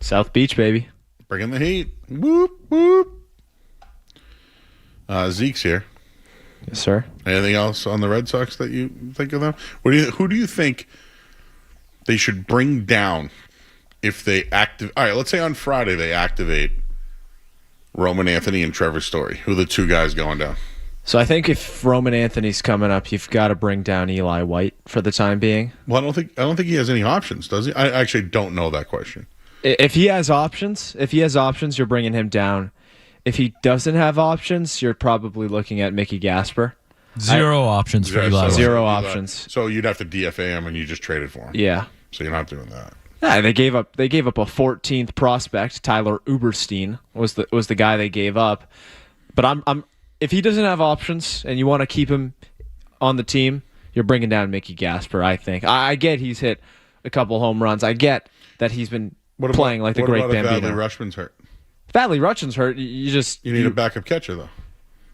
South Beach, baby. Bring in the heat. Whoop, whoop. Zeke's here. Yes, sir. Anything else on the Red Sox that you think of them? Who do you think they should bring down if they activate? All right, let's say on Friday they activate Roman Anthony and Trevor Story. Who are the 2 guys going down? So I think if Roman Anthony's coming up, you've got to bring down Eli White for the time being. Well, I don't think he has any options, does he? I actually don't know that question. If he has options, you're bringing him down. If he doesn't have options, you're probably looking at Mickey Gasper. Zero options for Eli. Zero options. So you'd have to DFA him, and you just traded for him. Yeah. So you're not doing that. Yeah, they gave up a 14th prospect. Tyler Uberstein was the guy they gave up. But I'm if he doesn't have options and you want to keep him on the team, you're bringing down Mickey Gasper. I think. I get he's hit a couple home runs. I get that he's been playing like the great Bambino. What about if Adley Rutschman's hurt? If Adley Rutschman's hurt, you need a backup catcher though.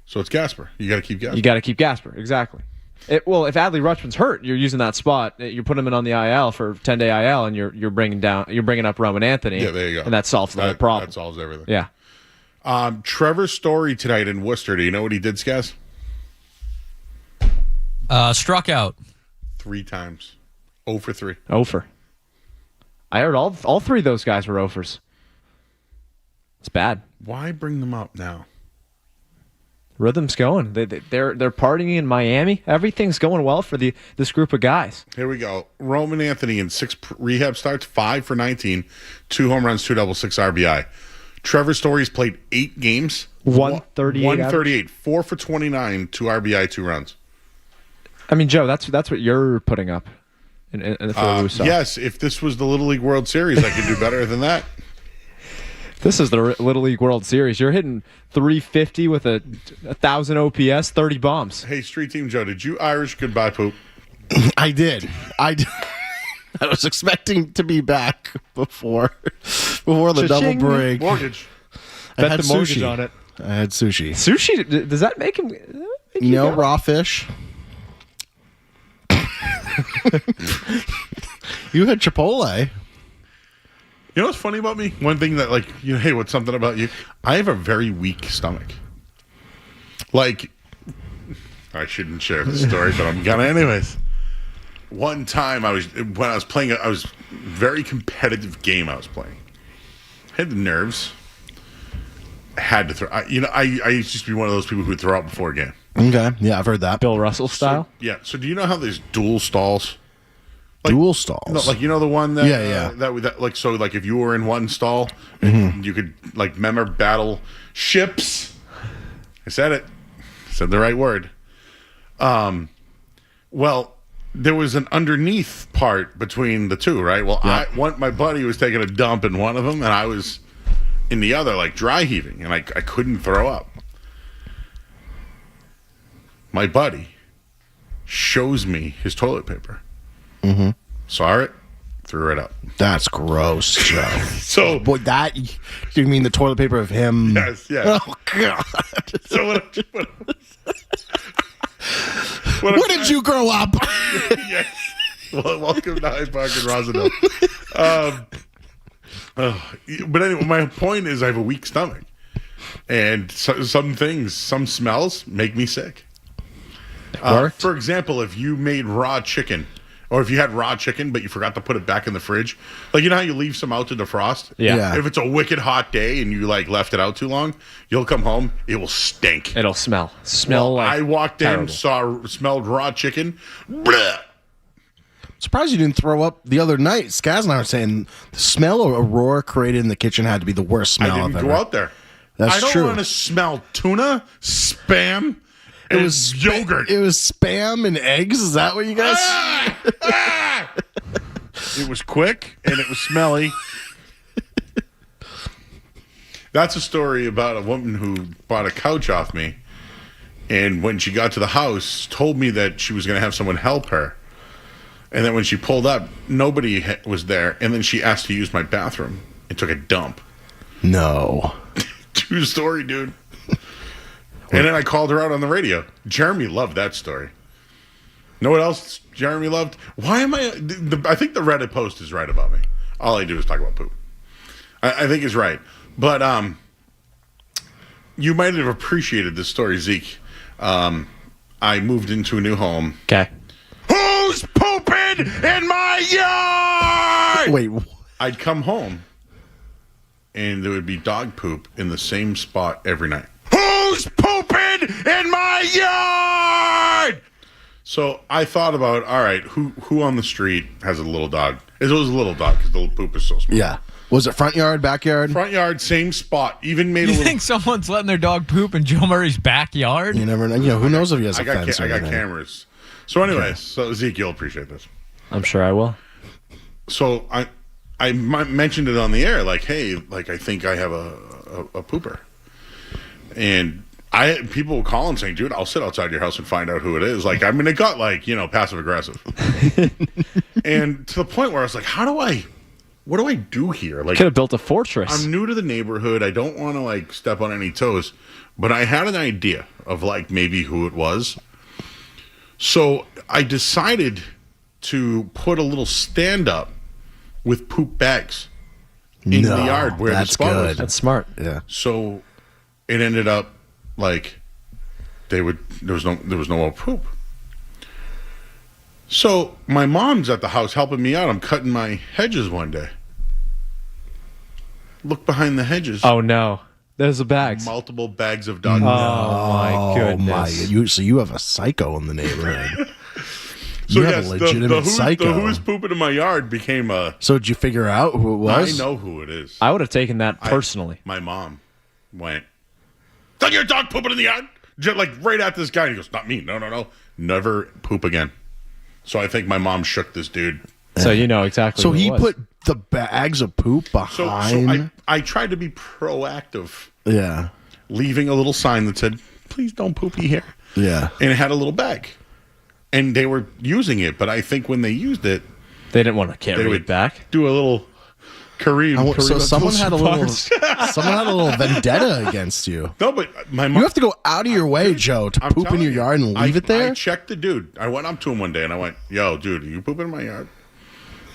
So it's Gasper. You got to keep Gasper. You got to keep Gasper, exactly. If Adley Rutschman's hurt, you're using that spot. You're putting him on the IL for 10-day IL, and you're bringing up Roman Anthony. Yeah, there you go. And that solves the whole problem. That solves everything. Yeah. Trevor Story tonight in Worcester. Do you know what he did, Skaz? Struck out 3 times. 0 for 3. 0 for. I heard all 3 of those guys were 0-fers. It's bad. Why bring them up now? Rhythm's going. They're partying in Miami. Everything's going well for this group of guys. Here we go. Roman Anthony in 6 rehab starts, 5 for 19, 2 home runs, 2 doubles, 6 RBI. Trevor Story's played 8 games, 138, 4 for 29, 2 RBI, 2 runs. I mean, Joe, that's what you're putting up in the Philly Sox. Yes, if this was the Little League World Series, I could do better than that. This is the Little League World Series. You're hitting 350 with a 1,000 OPS, 30 bombs. Hey, Street Team Joe, did you Irish goodbye poop? I did. I was expecting to be back before the double break. Mortgage. Bet the mortgage on it. I had sushi. Sushi? Does that make him? Raw fish. You had Chipotle. You know what's funny about me? One thing that, hey, what's something about you? I have a very weak stomach. I shouldn't share the story, but I'm gonna anyways. One time when I was playing, I was very competitive game I was playing. I had the nerves. I had to throw. I used to be one of those people who would throw out before a game. Okay, yeah, I've heard that. Bill Russell style? So do you know how there's dual stalls? Dual stalls? No, the one that... Yeah. That if you were in one stall, you could, remember battle ships. I said it. I said the right word. Well, there was an underneath part between the two, right? Well, my buddy was taking a dump in one of them, and I was in the other, dry heaving, and I couldn't throw up. My buddy shows me his toilet paper. Mm-hmm. Saw it, threw it up. That's gross, Joe. So, boy, do you mean the toilet paper of him? Yes. Oh God. So where did you grow up? Yes. Well, welcome to Hyde Park and Rosendale. But anyway, my point is I have a weak stomach, and some smells make me sick. For example, if you made raw chicken Or if you had raw chicken, but you forgot to put it back in the fridge. Like, you know how you leave some out to defrost? Yeah. If it's a wicked hot day and you, like, left it out too long, you'll come home, it will stink. It'll smell. I walked in, smelled raw chicken. Bleh. Surprised you didn't throw up the other night. Skaz and I were saying the smell of Aurora created in the kitchen had to be the worst smell I didn't I've go ever. out there. That's I don't true. want to smell tuna, Spam, It was yogurt. It was Spam and eggs. Is that what you guys? It was quick and it was smelly. That's a story about a woman who bought a couch off me, and when she got to the house, told me that she was going to have someone help her. And then when she pulled up, nobody was there. And then she asked to use my bathroom and took a dump. No. True story, dude. And then I called her out on the radio. Jeremy loved that story. Know what else Jeremy loved? Why am I... I think the Reddit post is right about me. All I do is talk about poop. I think he's right. But you might have appreciated this story, Zeke. I moved into a new home. Okay. Who's pooping in my yard? Wait. I'd come home, and there would be dog poop in the same spot every night. Who's pooping in my yard? So I thought about, all right, who on the street has a little dog? It was a little dog because the poop is so small. Yeah. Was it front yard, backyard? Front yard, same spot. Even made You a little... think someone's letting their dog poop in Joe Murray's backyard? You never know. You know, who knows if he has a fence or I got anything. cameras. So anyways, so Zeke, you'll appreciate this. I'm sure I will. So I mentioned it on the air, like, hey, like, I think I have a pooper. And people will call and saying, dude, I'll sit outside your house and find out who it is. Like, I mean, it got, like, passive aggressive. And to the point where I was like, what do I do here? Like, Could have built a fortress. I'm new to the neighborhood. I don't want to, like, step on any toes. But I had an idea of, like, maybe who it was. So I decided to put a little stand-up with poop bags in the yard where the spot was. That's smart. Yeah. So it ended up like there was no more poop. So my mom's at the house helping me out. I'm cutting my hedges one day. Look behind the hedges. Oh no. There's the bags. Multiple bags of dog. Oh my goodness. So you have a psycho in the neighborhood. So you have a legitimate psycho. The who's pooping in my yard became a... So did you figure out who it was? I know who it is. I would have taken that personally. My mom went, "Is that your dog pooping in the yard?" Just like right at this guy. And he goes, "Not me. No. Never poop again." So I think my mom shook this dude. So you know exactly So what he it was. put the bags of poop behind... So I tried to be proactive. Yeah. Leaving a little sign that said, "Please don't poopy here." Yeah. And it had a little bag. And they were using it, but I think when they used it, they didn't want to carry it back. Do a little Kareem. So someone had a little vendetta against you. No, but my mom... You have to go out of your way, Joe, to poop in your yard and leave it there? I checked the dude. I went up to him one day and I went, "Yo, dude, are you pooping in my yard?"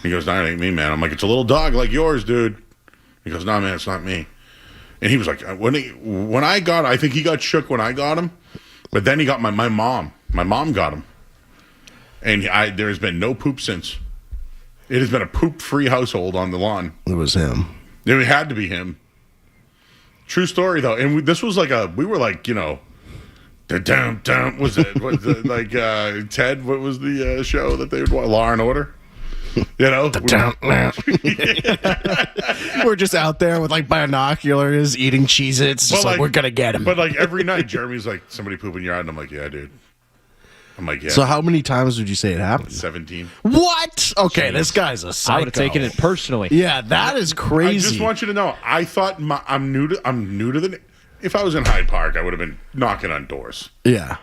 He goes, "No, it ain't me, man." I'm like, "It's a little dog like yours, dude." He goes, "No, man, it's not me." And he was like, when I got, I think he got shook when I got him, but then he got my mom. My mom got him. And there has been no poop since. It has been a poop-free household on the lawn. It was him. It had to be him. True story, though. And this was like we were like, the down, was it? Like Ted, what was the show that they would watch? Law and Order? We're just out there with like binoculars, eating Cheez-Its. Just like, we're going to get him. But like every night, Jeremy's like, "Somebody poop in your yard." And I'm like, "Yeah, dude." I'm like, "Yeah." So how many times would you say it happened? 17. What? Okay, this guy's a psycho. I would have taken it personally. Yeah, that is crazy. I just want you to know, I thought I'm new to the... If I was in Hyde Park, I would have been knocking on doors. Yeah.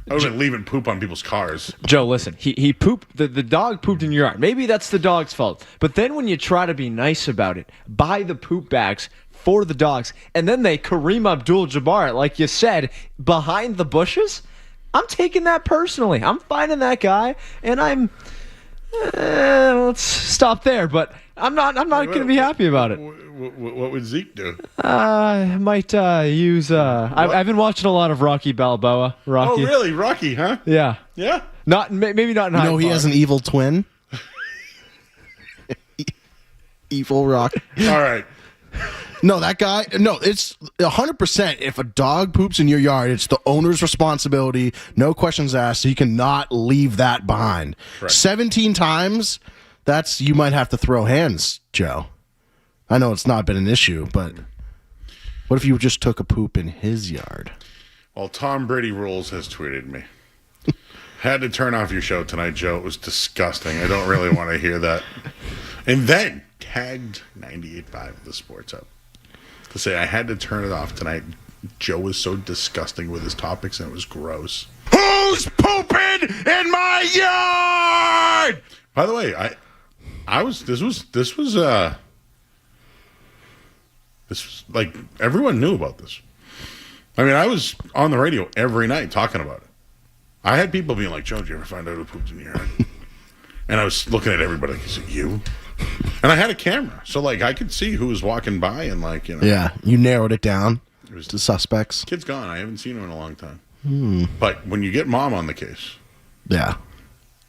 I would have been leaving poop on people's cars. Joe, listen, he pooped, the dog pooped in your yard. Maybe that's the dog's fault. But then when you try to be nice about it, buy the poop bags for the dogs, and then they Kareem Abdul-Jabbar, like you said, behind the bushes, I'm taking that personally. I'm finding that guy, and let's stop there. But I'm not going to be happy about it. What would Zeke do? I might use. I've been watching a lot of Rocky Balboa. Rocky. Oh, really? Rocky, huh? Yeah. Yeah. Maybe not in You Hyde know he Park. has an evil twin. Evil Rock. All right. No, that guy. No, it's 100%. If a dog poops in your yard, it's the owner's responsibility. No questions asked. You cannot leave that behind. Correct. 17 times. You might have to throw hands, Joe. I know it's not been an issue, but what if you just took a poop in his yard? Well, Tom Brady Rules has tweeted me. Had to turn off your show tonight, Joe. It was disgusting. I don't really want to hear that. And then tagged 98.5 The Sports Up to say I had to turn it off tonight. Joe was so disgusting with his topics, and it was gross. Who's pooping in my yard? By the way, this was like everyone knew about this. I mean, I was on the radio every night talking about it. I had people being like, Joe, did you ever find out who pooped in your yard? And I was looking at everybody like, is it you? And I had a camera, so like I could see who was walking by and like, you know. Yeah, you narrowed it down to suspects. Kid's gone. I haven't seen him in a long time. But when you get mom on the case. Yeah.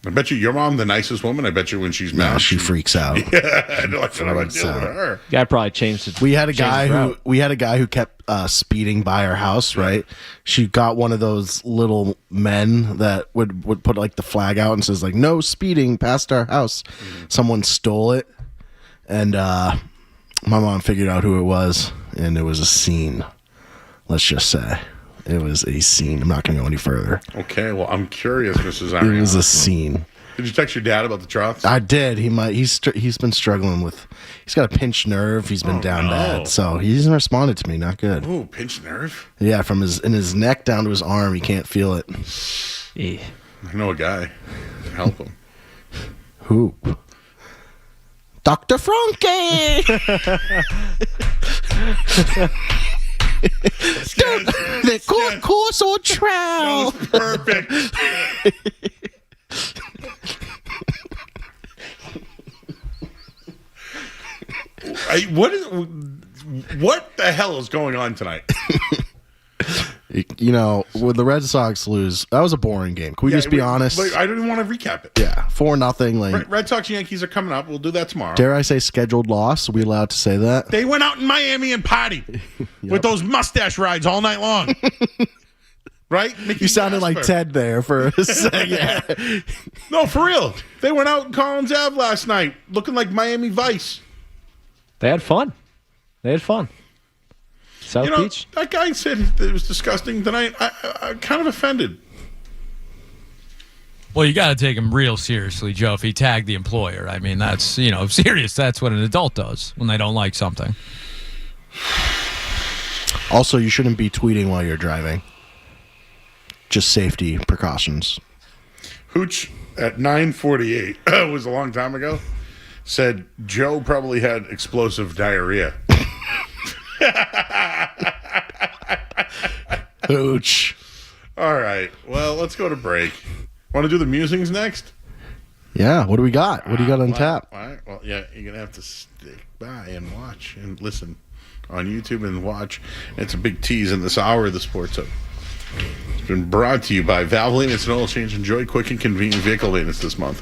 I bet you your mom, the nicest woman. I bet you when she's mad, No, she freaks out. Yeah, I know. I deal with her. Guy probably changed it. We had a guy who kept speeding by our house. Right, she got one of those little men that would put like the flag out and says like no speeding past our house. Someone stole it, and my mom figured out who it was, and it was a scene. Let's just say it was a scene. I'm not going to go any further. Okay, well, I'm curious, Mrs. Ariana. It was a scene. Did you text your dad about the troughs? I did. He's been struggling with. He's got a pinched nerve. He's been down bad, so he hasn't responded to me. Not good. Ooh, pinched nerve. Yeah, from his neck down to his arm, he can't feel it. Yeah. I know a guy. Help him. Who? Dr. Frankie. The course or trout. That was perfect. What the hell is going on tonight? You know, when the Red Sox lose, that was a boring game. Can we just be honest? I don't even want to recap it. Yeah, 4-0. Like Red Sox Yankees are coming up. We'll do that tomorrow. Dare I say scheduled loss? Are we allowed to say that? They went out in Miami and partied with those mustache rides all night long. Right? You sounded like Ted there for a second. No, for real. They went out in Collins Ave last night looking like Miami Vice. They had fun. South Beach. That guy said it was disgusting tonight. I'm kind of offended. Well, you got to take him real seriously, Joe, if he tagged the employer. I mean, that's, serious. That's what an adult does when they don't like something. Also, you shouldn't be tweeting while you're driving. Just safety precautions. Hooch at 9:48 was a long time ago. Said Joe probably had explosive diarrhea. Hooch. All right. Well, let's go to break. Want to do the musings next? Yeah. What do we got? What do you got on tap? All right. Well, yeah, you're going to have to stick by and watch and listen on YouTube and watch. It's a big tease in this hour of the Sports Hub. It's been brought to you by Valve Maintenance and Oil Change. Enjoy quick and convenient vehicle maintenance this month.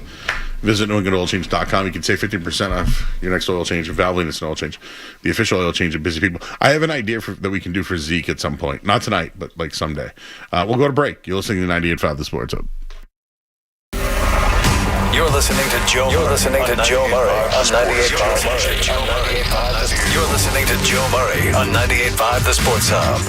Visit NewEnglandOilChange.com. You can save 50% off your next oil change. Valve Maintenance and Oil Change, the official oil change of busy people. I have an idea that we can do for Zeke at some point. Not tonight, but like someday. We'll go to break. You're listening to 98.5 The Sports Hub. You're listening to Joe. You're listening to Joe Murray on 98.5. You're listening to Joe Murray on 98.5 The Sports Hub.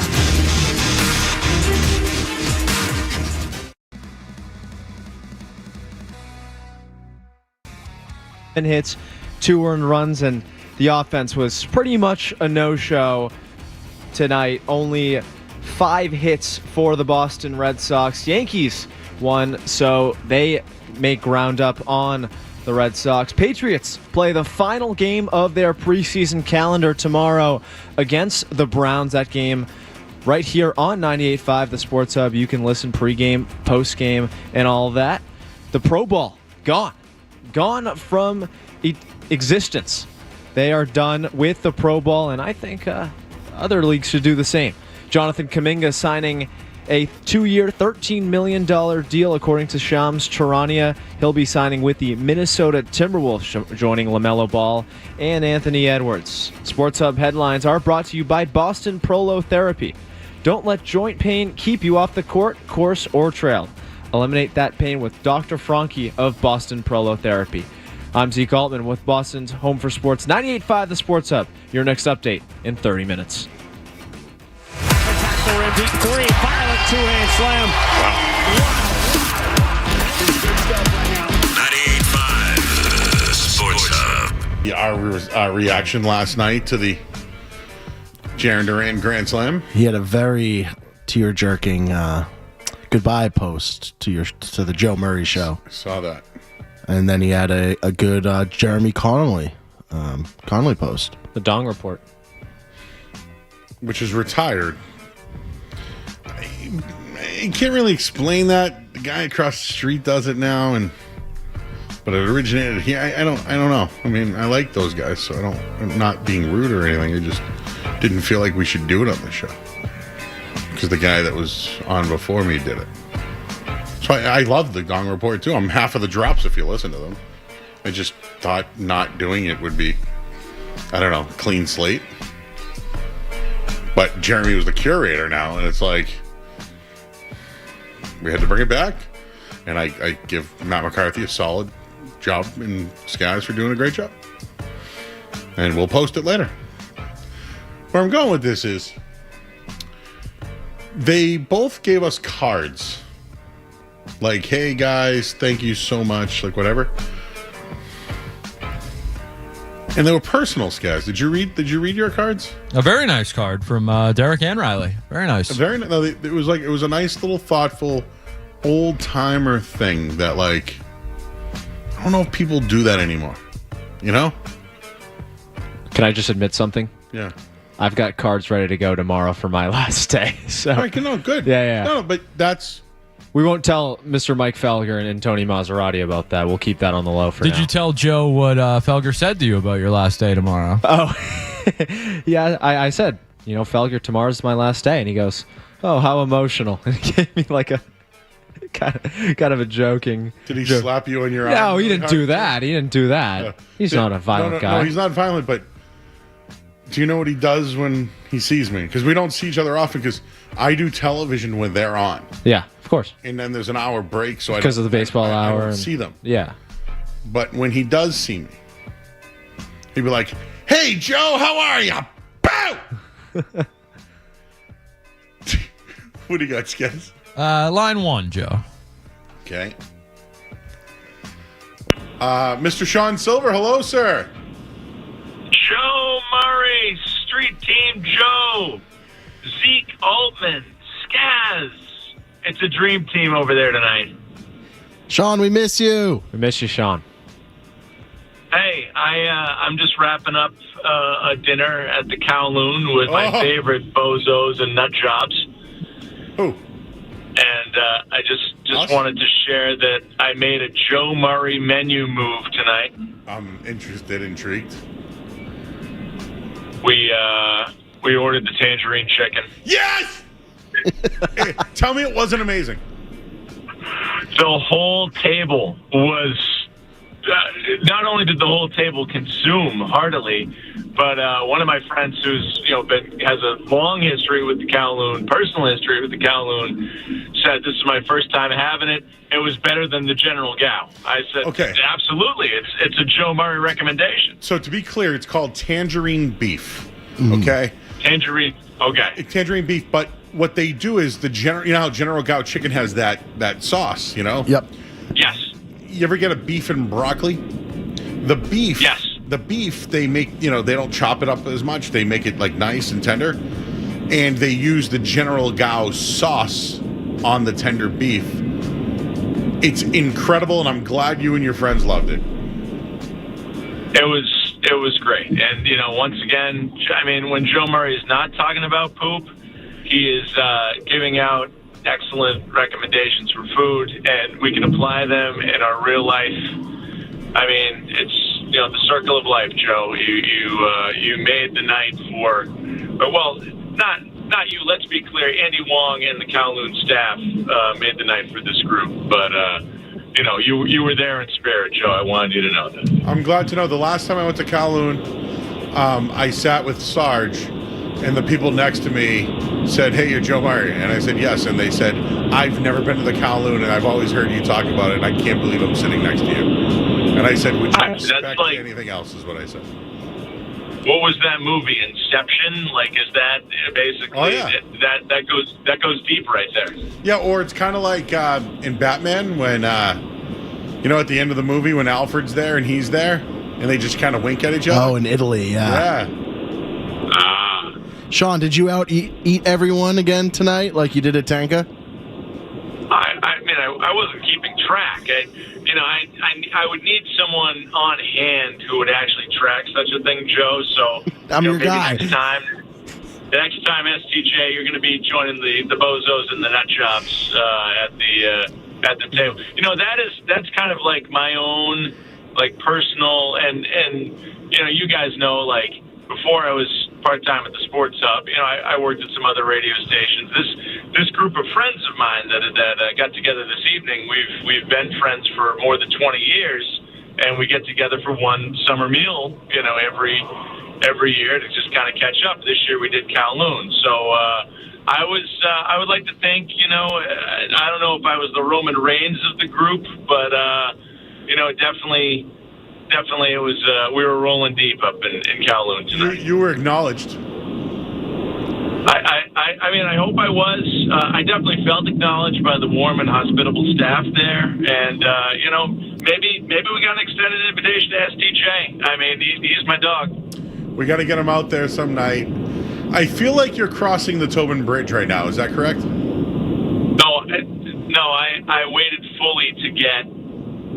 Hits, 2 earned runs, and the offense was pretty much a no-show tonight. Only 5 hits for the Boston Red Sox. Yankees won, so they make ground up on the Red Sox. Patriots play the final game of their preseason calendar tomorrow against the Browns. That game right here on 98.5 The Sports Hub. You can listen pregame, postgame, and all of that. The Pro Bowl, gone from existence. They are done with the Pro Bowl, and I think other leagues should do the same. Jonathan Kuminga signing a 2-year, $13 million deal, according to Shams Charania. He'll be signing with the Minnesota Timberwolves, joining LaMelo Ball and Anthony Edwards. Sports Hub headlines are brought to you by Boston Prolotherapy. Don't let joint pain keep you off the court, course, or trail. Eliminate that pain with Dr. Franke of Boston Prolotherapy. I'm Zeke Altman with Boston's Home for Sports 98.5 The Sports Hub. Your next update in 30 minutes. For a deep three, violent two-hand slam. 98.5 The Sports Hub. Our reaction last night to the Jaren Duran Grand Slam. He had a very tear-jerking goodbye post to the Joe Murray show. I saw that. And then he had a good Jeremy Connolly post. The Dong Report. Which is retired. I can't really explain that. The guy across the street does it now, but it originated here. I don't know. I mean, I like those guys, so I'm not being rude or anything. I just didn't feel like we should do it on the show because the guy that was on before me did it. So I love the Dong Report too. I'm half of the drops if you listen to them. I just thought not doing it would be, I don't know, clean slate. But Jeremy was the curator now, and it's like we had to bring it back. And I give Matt McCarthy a solid job and Skies for doing a great job. And we'll post it later. Where I'm going with this is they both gave us cards. Like, hey guys, thank you so much, like whatever. And they were personal, Skies. Did you read your cards? A very nice card from Derek and Riley. Very nice. It was a nice little thoughtful old timer thing that, like, I don't know if people do that anymore. You know? Can I just admit something? Yeah. I've got cards ready to go tomorrow for my last day. So all right, no, good. Yeah. No, but that's. We won't tell Mr. Mike Felger and Tony Maserati about that. We'll keep that on the low for now. Did you tell Joe what Felger said to you about your last day tomorrow? Oh, yeah. I said, Felger, tomorrow's my last day. And he goes, oh, how emotional. And he gave me like a kind of a joking. Did he slap you on your arm? No, he didn't do that. He's not a violent guy. No, he's not violent, but do you know what he does when he sees me? Because we don't see each other often because I do television when they're on. Yeah, of course. And then there's an hour break, so because of the baseball hour. I don't see them. Yeah. But when he does see me, he'd be like, hey, Joe, how are you? Bow! What do you got, Skins? Line 1, Joe. Okay. Mr. Sean Silver, hello, sir. Joe Murray, Street Team Joe, Zeke Altman, Skaz. It's a dream team over there tonight. Sean, we miss you. We miss you, Sean. Hey, I'm just wrapping up a dinner at the Kowloon with my favorite bozos and nut jobs. Oh. And I just awesome. wanted to share that I made a Joe Murray menu move tonight. I'm intrigued. We ordered the tangerine chicken. Yes! Hey, tell me it wasn't amazing. The whole table was... not only did the whole table consume heartily, but one of my friends who's has a long history with the Kowloon, personal history with the Kowloon, said this is my first time having it. It was better than the General Gow. I said, okay, absolutely. It's a Joe Murray recommendation. So to be clear, it's called tangerine beef. Okay, tangerine. Okay, tangerine beef. But what they do is how General Gow chicken has that sauce. Yep. Yes. You ever get a beef and broccoli? The beef. Yes. The beef, they make, they don't chop it up as much. They make it like nice and tender. And they use the General Gow sauce on the tender beef. It's incredible, and I'm glad you and your friends loved it. It was great. And, once again, I mean, when Joe Murray is not talking about poop, he is giving out excellent recommendations for food, and we can apply them in our real life. I mean, the circle of life, Joe. You made the night for, well, not you. Let's be clear. Andy Wong and the Kowloon staff made the night for this group, but you were there in spirit, Joe. I wanted you to know that. I'm glad to know. The last time I went to Kowloon, I sat with Sarge, and the people next to me said, "Hey, you're Joe Murray," and I said, "Yes," and they said, "I've never been to the Kowloon, and I've always heard you talk about it, and I can't believe I'm sitting next to you." And I said, "Would you expect anything else?" Is what I said. What was that movie? Inception? Like, is that basically? Oh, yeah. That goes deep right there. Yeah, or it's kind of like in Batman when at the end of the movie when Alfred's there and he's there, and they just kind of wink at each other. Oh, in Italy, yeah. Yeah. Sean, did you eat everyone again tonight like you did at Tanka? I wasn't keeping track. I would need someone on hand who would actually track such a thing, Joe. So I'm your maybe guy. Next time, STJ, you're going to be joining the bozos and the nut jobs at the table. That's kind of like my own personal and you guys know before I was part-time at the Sports Hub, I worked at some other radio stations. This group of friends of mine that got together this evening, we've been friends for more than 20 years, and we get together for one summer meal, every year to just kind of catch up. This year we did Kowloon, so I would like to think, I don't know if I was the Roman Reigns of the group, but definitely it was we were rolling deep up in Kowloon tonight. You were acknowledged. I hope I was. I definitely felt acknowledged by the warm and hospitable staff there, and maybe we got an extended invitation to STJ. He's my dog. We got to get him out there some night. I feel like you're crossing the Tobin Bridge right now. Is that correct? No, I waited fully to get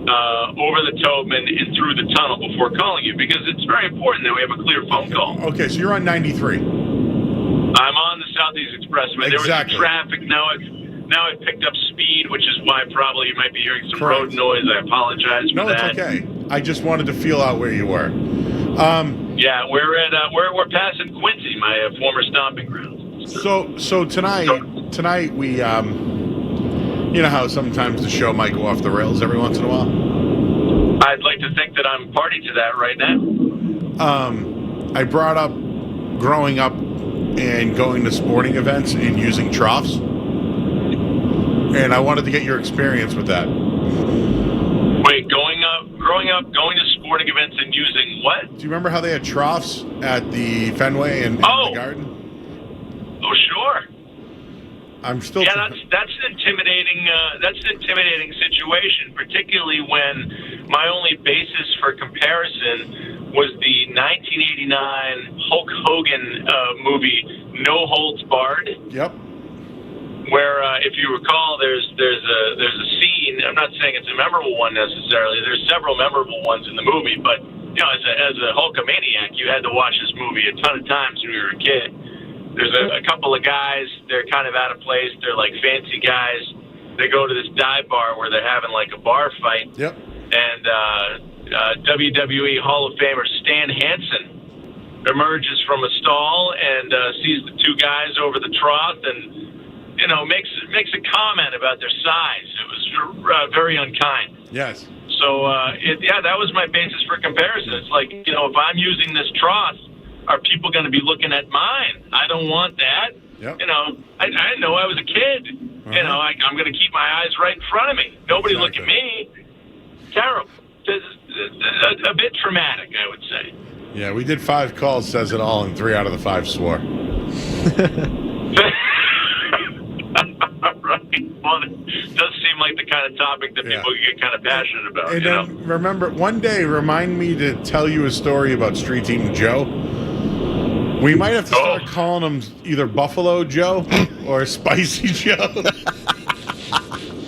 over the Tobin and through the tunnel before calling you, because it's very important that we have a clear phone call. Okay, so you're on 93. I'm on the Southeast Expressway. There was some traffic. Now I've picked up speed, which is why probably you might be hearing some road noise. I apologize for that. No, it's okay. I just wanted to feel out where you were. Yeah, we're passing Quincy, my former stomping ground. So tonight we you know how sometimes the show might go off the rails every once in a while? I'd like to think that I'm party to that right now. I brought up growing up and going to sporting events and using troughs. And I wanted to get your experience with that. Wait, growing up, going to sporting events and using what? Do you remember how they had troughs at the Fenway and the Garden? Oh, sure. I'm still. Yeah, that's an intimidating situation, particularly when my only basis for comparison was the 1989 Hulk Hogan movie No Holds Barred. Yep. Where, if you recall, there's a scene. I'm not saying it's a memorable one necessarily. There's several memorable ones in the movie, but as a Hulkamaniac, you had to watch this movie a ton of times when you were a kid. There's a couple of guys, they're kind of out of place. They're like fancy guys. They go to this dive bar where they're having like a bar fight. Yep. And WWE Hall of Famer Stan Hansen emerges from a stall and sees the two guys over the trough and, makes a comment about their size. It was very unkind. Yes. So, that was my basis for comparison. It's like, if I'm using this trough, are people going to be looking at mine? I don't want that. Yep. I didn't know I was a kid. Uh-huh. I'm going to keep my eyes right in front of me. Nobody look at me. Terrible. A bit traumatic, I would say. Yeah, we did 5 calls, says it all, and 3 out of the 5 swore. Right. Well, it does seem like the kind of topic that people get kind of passionate about. And then remember, one day, remind me to tell you a story about Street Team Joe. We might have to start calling him either Buffalo Joe or Spicy Joe.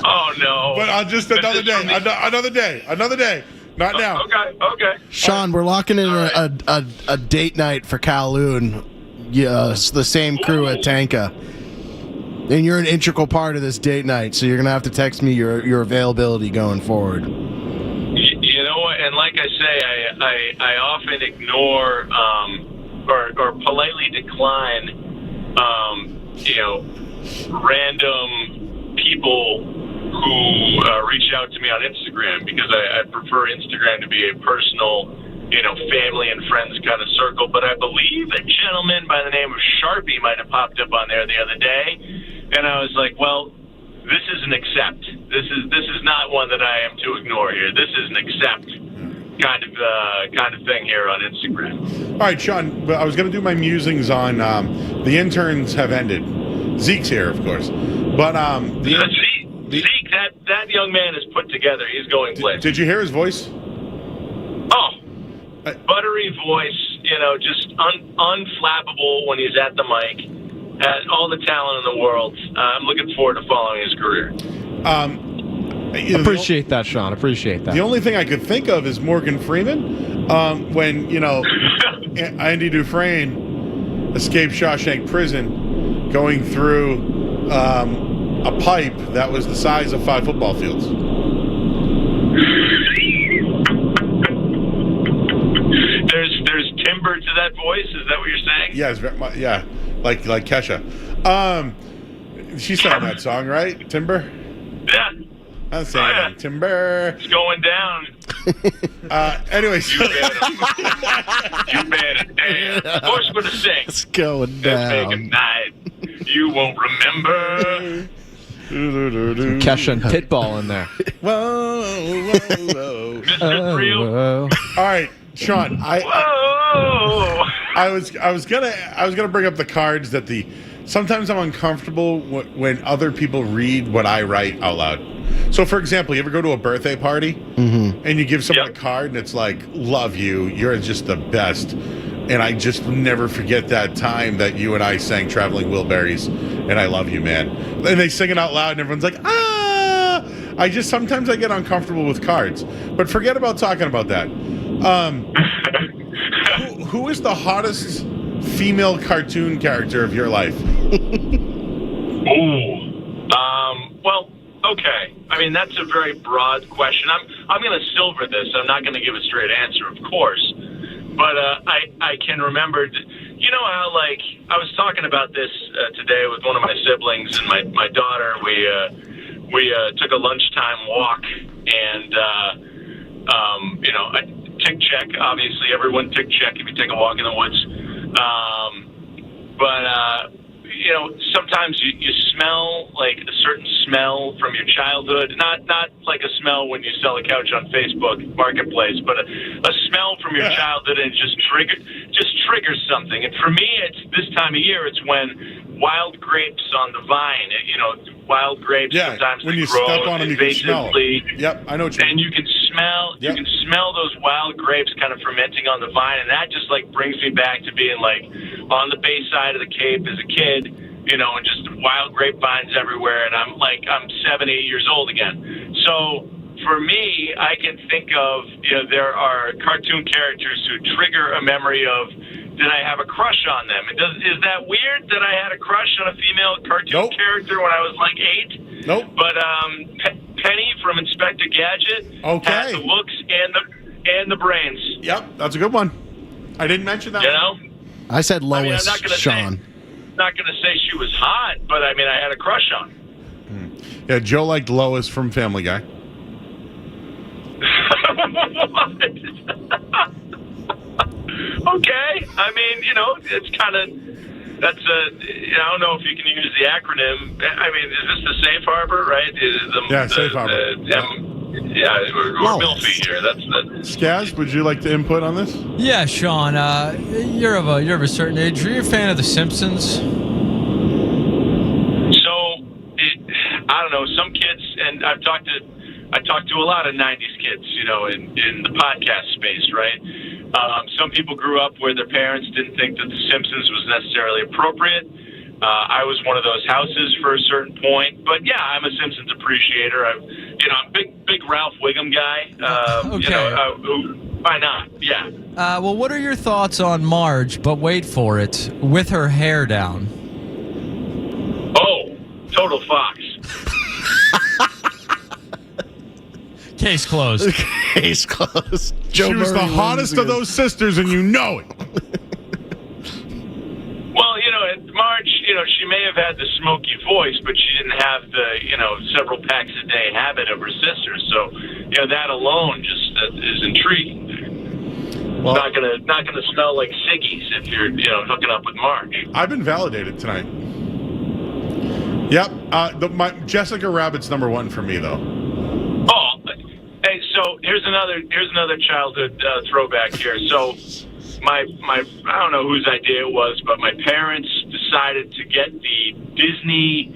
Oh, no. But on just another day. Another day. Not now. Okay. Sean, we're locking in a date night for Kowloon. Yeah, it's the same crew at Tanka. And you're an integral part of this date night, so you're going to have to text me your availability going forward. You know what? and like I say, I often ignore or politely decline, random people who reach out to me on Instagram because I prefer Instagram to be a personal, family and friends kind of circle. But I believe a gentleman by the name of Sharpie might have popped up on there the other day, and I was like, well, this is an accept. This is not one that I am to ignore here. This is an accept kind of thing here on Instagram. All right, Sean, but I was going to do my musings on the interns have ended. Zeke's here, of course. But Zeke, that young man is put together. He's going places. Did you hear his voice? Oh, buttery voice, just unflappable when he's at the mic. Has all the talent in the world. I'm looking forward to following his career. Appreciate that, Sean. Appreciate that. The only thing I could think of is Morgan Freeman when, Andy Dufresne escaped Shawshank Prison going through a pipe that was the size of 5 football fields. There's timbre to that voice. Is that what you're saying? Yeah, it's yeah, like Kesha. She sang that song, right? Timber. Yeah. I'm saying Timber. It's going down. Anyways. You better dance. Of course, we're going to sing. It's going Let's down. make a night you won't remember. Kesha and Pitbull in there. Whoa. Mr. Creel. All right, Sean. I was gonna bring up the cards that sometimes I'm uncomfortable when other people read what I write out loud. So, for example, you ever go to a birthday party and you give someone a card and it's like, "Love you, you're just the best," and I just never forget that time that you and I sang "Traveling Wilburys" and "I love you, man," and they sing it out loud and everyone's like, "Ah!" Sometimes I get uncomfortable with cards, but forget about talking about that. Who is the hottest female cartoon character of your life? Well, okay. I mean, that's a very broad question. I'm going to silver this. I'm not going to give a straight answer, of course. But I can remember, how, I was talking about this today with one of my siblings and my daughter. We took a lunchtime walk and, I tick check. Obviously, everyone tick check if you take a walk in the woods. Sometimes you smell like a certain smell from your childhood. Not like a smell when you sell a couch on Facebook Marketplace, but a smell from your childhood, and it just triggers something. And for me, it's this time of year. It's when wild grapes on the vine. Wild grapes. Sometimes when they you grow step on them, you can smell. Yep, I know what you mean. And you can smell. Yep. You can smell those wild grapes kind of fermenting on the vine, and that just brings me back to being on the bay side of the Cape as a kid. And just wild grapevines everywhere, and I'm 7, 8 years old again. So for me, I can think of, there are cartoon characters who trigger a memory of, did I have a crush on them? Is that weird that I had a crush on a female cartoon character when I was 8? Nope. But Penny from Inspector Gadget had the looks and the brains. Yep, that's a good one. I didn't mention that. I said Lois, I'm not gonna Sean. Not going to say she was hot, but I had a crush on her. Yeah, Joe liked Lois from Family Guy. Okay. It's kind of, that's I don't know if you can use the acronym. Is this the safe harbor, right? Safe harbor. We're Milfy here. That's Skaz, would you like to input on this? Yeah, Sean. You're of a certain age. Are you a fan of The Simpsons? So, I don't know. Some kids, and I talked to a lot of '90s kids, in the podcast space, right? Some people grew up where their parents didn't think that The Simpsons was necessarily appropriate. I was one of those houses for a certain point, but yeah, I'm a Simpsons appreciator. I'm a big Ralph Wiggum guy. Why not? Yeah. Well, what are your thoughts on Marge? But wait for it, with her hair down. Oh, total fox. Case closed. Case closed. She was the hottest of those sisters, and you know it. Well, Marge, she may have had the smoky voice, but she didn't have the, several packs a day habit of her sisters. So, that alone just is intriguing. Well, not gonna smell like ciggies if you're, hooking up with Marge. I've been validated tonight. Yep. My Jessica Rabbit's number one for me, though. Oh, hey, so here's another childhood throwback here. So. My I don't know whose idea it was, but my parents decided to get the Disney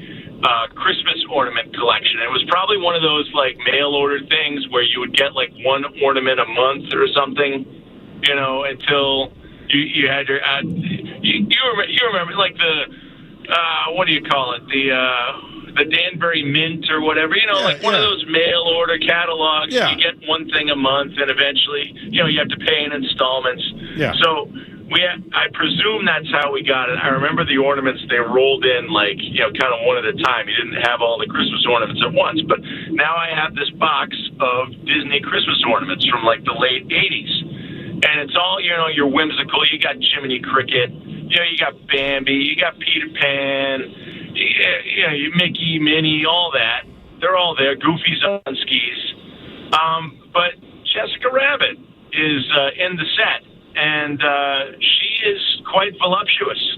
Christmas ornament collection. It was probably one of those like mail order things where you would get like one ornament a month or something, until you had your you remember like the what do you call it, the Danbury Mint or whatever, one of those mail order catalogs. Yeah. You get one thing a month, and eventually, you have to pay in installments. Yeah. So I presume that's how we got it. I remember the ornaments, they rolled in like, kind of one at a time. You didn't have all the Christmas ornaments at once. But now I have this box of Disney Christmas ornaments from like the late 80s. And it's all, you're whimsical. You got Jiminy Cricket. You got Bambi. You got Peter Pan. You Mickey, Minnie, all that. They're all there. Goofy's on skis. But Jessica Rabbit is in the set, and she is quite voluptuous.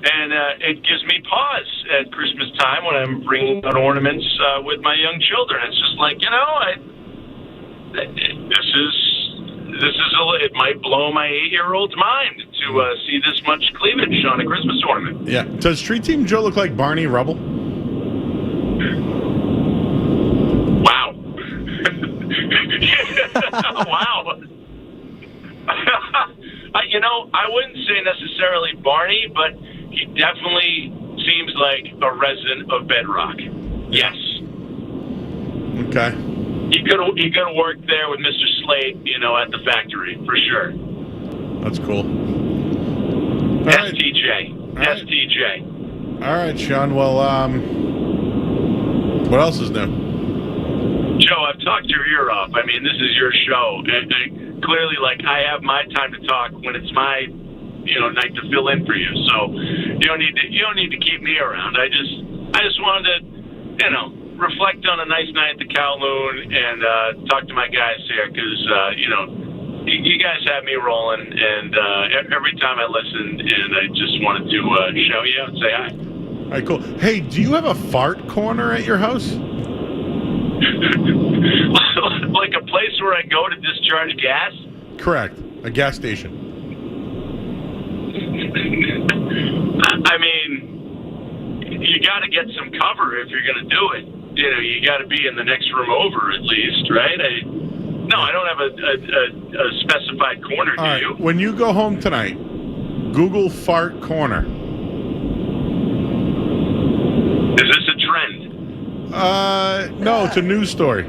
And it gives me pause at Christmas time when I'm bringing out ornaments with my young children. It's just like, it might blow my 8-year-old's mind to see this much cleavage on a Christmas ornament. Yeah. Does Street Team Joe look like Barney Rubble? Wow. Wow. I wouldn't say necessarily Barney, but he definitely seems like a resident of Bedrock. Yes. Okay. He could have worked there with Mr. Slate, at the factory for sure. That's cool. STJ. STJ. All right, Sean. Well, what else is new? Joe, I've talked your ear off. I mean, this is your show, and clearly, I have my time to talk when it's my, night to fill in for you. So you don't need to keep me around. I just wanted to, reflect on a nice night at the Kowloon and talk to my guys here because, you guys have me rolling, and every time I listen, and I just wanted to show you and say hi. All right, cool. Hey, do you have a fart corner at your house? Like a place where I go to discharge gas? Correct. A gas station. I mean, you got to get some cover if you're going to do it. You got to be in the next room over at least, right? I don't have a specified corner, do you? When you go home tonight, Google fart corner. Is this a trend? No, it's a news story.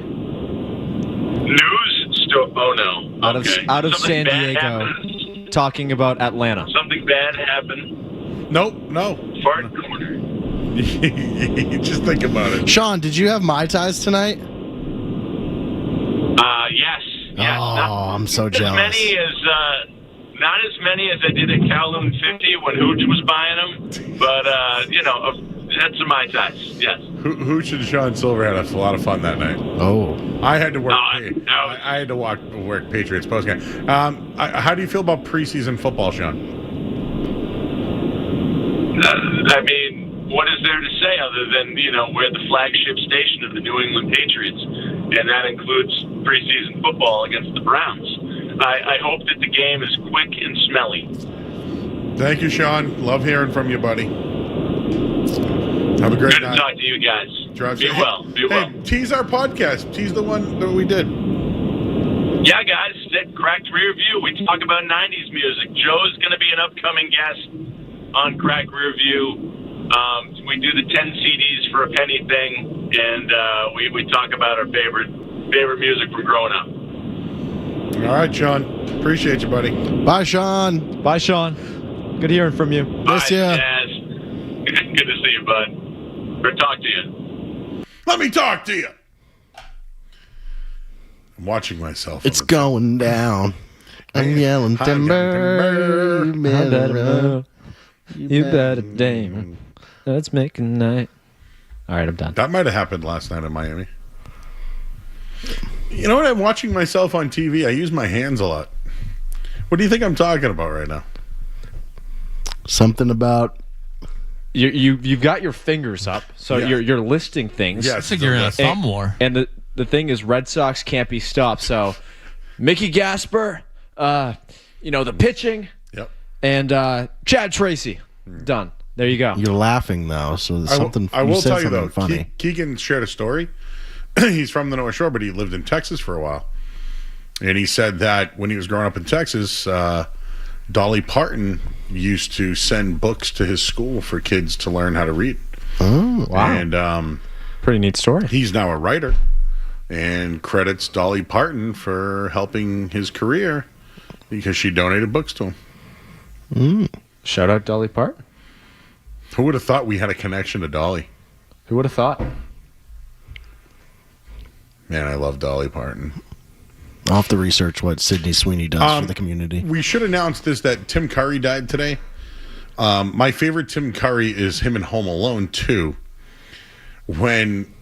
News story? Oh, no. Out of Something San bad Diego, happened? talking about Atlanta. Something bad happened? Nope, no. Fart corner. Just think about it. Sean, did you have Mai Tais tonight? Yes. Oh, I'm so jealous. Not as many as I did at Kowloon 50 when Hooch was buying them, but that's some Mai Tais. Yes. Hooch and Sean Silver had a lot of fun that night. Oh, I had to work. I had to work Patriots postgame. How do you feel about preseason football, Sean? I mean, what is there to say other than, we're the flagship station of the New England Patriots, and that includes preseason football against the Browns. I hope that the game is quick and smelly. Thank you, Sean. Love hearing from you, buddy. Have a great Good night. to talk to you guys. Be well. Hey, tease our podcast. Tease the one that we did. Yeah, guys. Cracked Rear View. We talk about 90s music. Joe's going to be an upcoming guest on Cracked Rear View. We do the 10 CDs for a penny thing, and we talk about our favorite music from growing up. All right, Sean. Appreciate you, buddy. Bye, Sean. Bye, Sean. Good hearing from you. Miss ya. Jazz. Good to see you, bud. Or talk to you. Let me talk to you. I'm watching myself. It's going down. I'm yelling timber. You better run. You better damn. Let's make a night. All right, I'm done. That might have happened last night in Miami. You know what? I'm watching myself on TV. I use my hands a lot. What do you think I'm talking about right now? Something about you've got your fingers up, so you're listing things. Yeah, I think you're in a thumb war. And the thing is, Red Sox can't be stopped. So, Mickey Gasper, the pitching. Yep. And Chad Tracy, done. There you go. You're laughing though, so there's something. I will tell you something though, funny. Keegan shared a story. He's from the North Shore, but he lived in Texas for a while, and he said that when he was growing up in Texas, Dolly Parton used to send books to his school for kids to learn how to read. Oh, wow! And pretty neat story. He's now a writer, and credits Dolly Parton for helping his career because she donated books to him. Shout out Dolly Parton. Who would have thought we had a connection to Dolly? Who would have thought? Man, I love Dolly Parton. I'll have to research what Sydney Sweeney does for the community. We should announce this, that Tim Curry died today. My favorite Tim Curry is him in Home Alone 2. When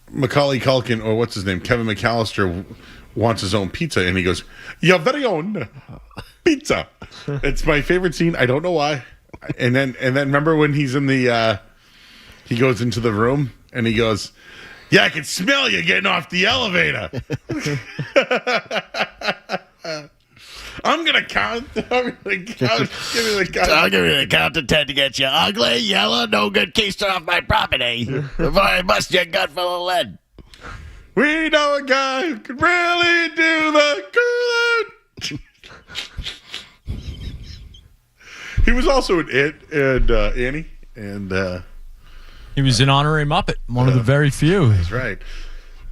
Macaulay Culkin, or what's his name, Kevin McAllister, wants his own pizza, and he goes, "Your very own pizza." It's my favorite scene. I don't know why. And then remember when he's in the, he goes into the room, and he goes, "Yeah, I can smell you getting off the elevator." I'm gonna count. Give me the count. I'll give you the count to 10 to get you ugly, yellow, no good keister off my property. Before I bust your gut full of lead. We know a guy who can really do the cooling. He was also in It and Annie, and he was an honorary Muppet, one of the very few. That's right.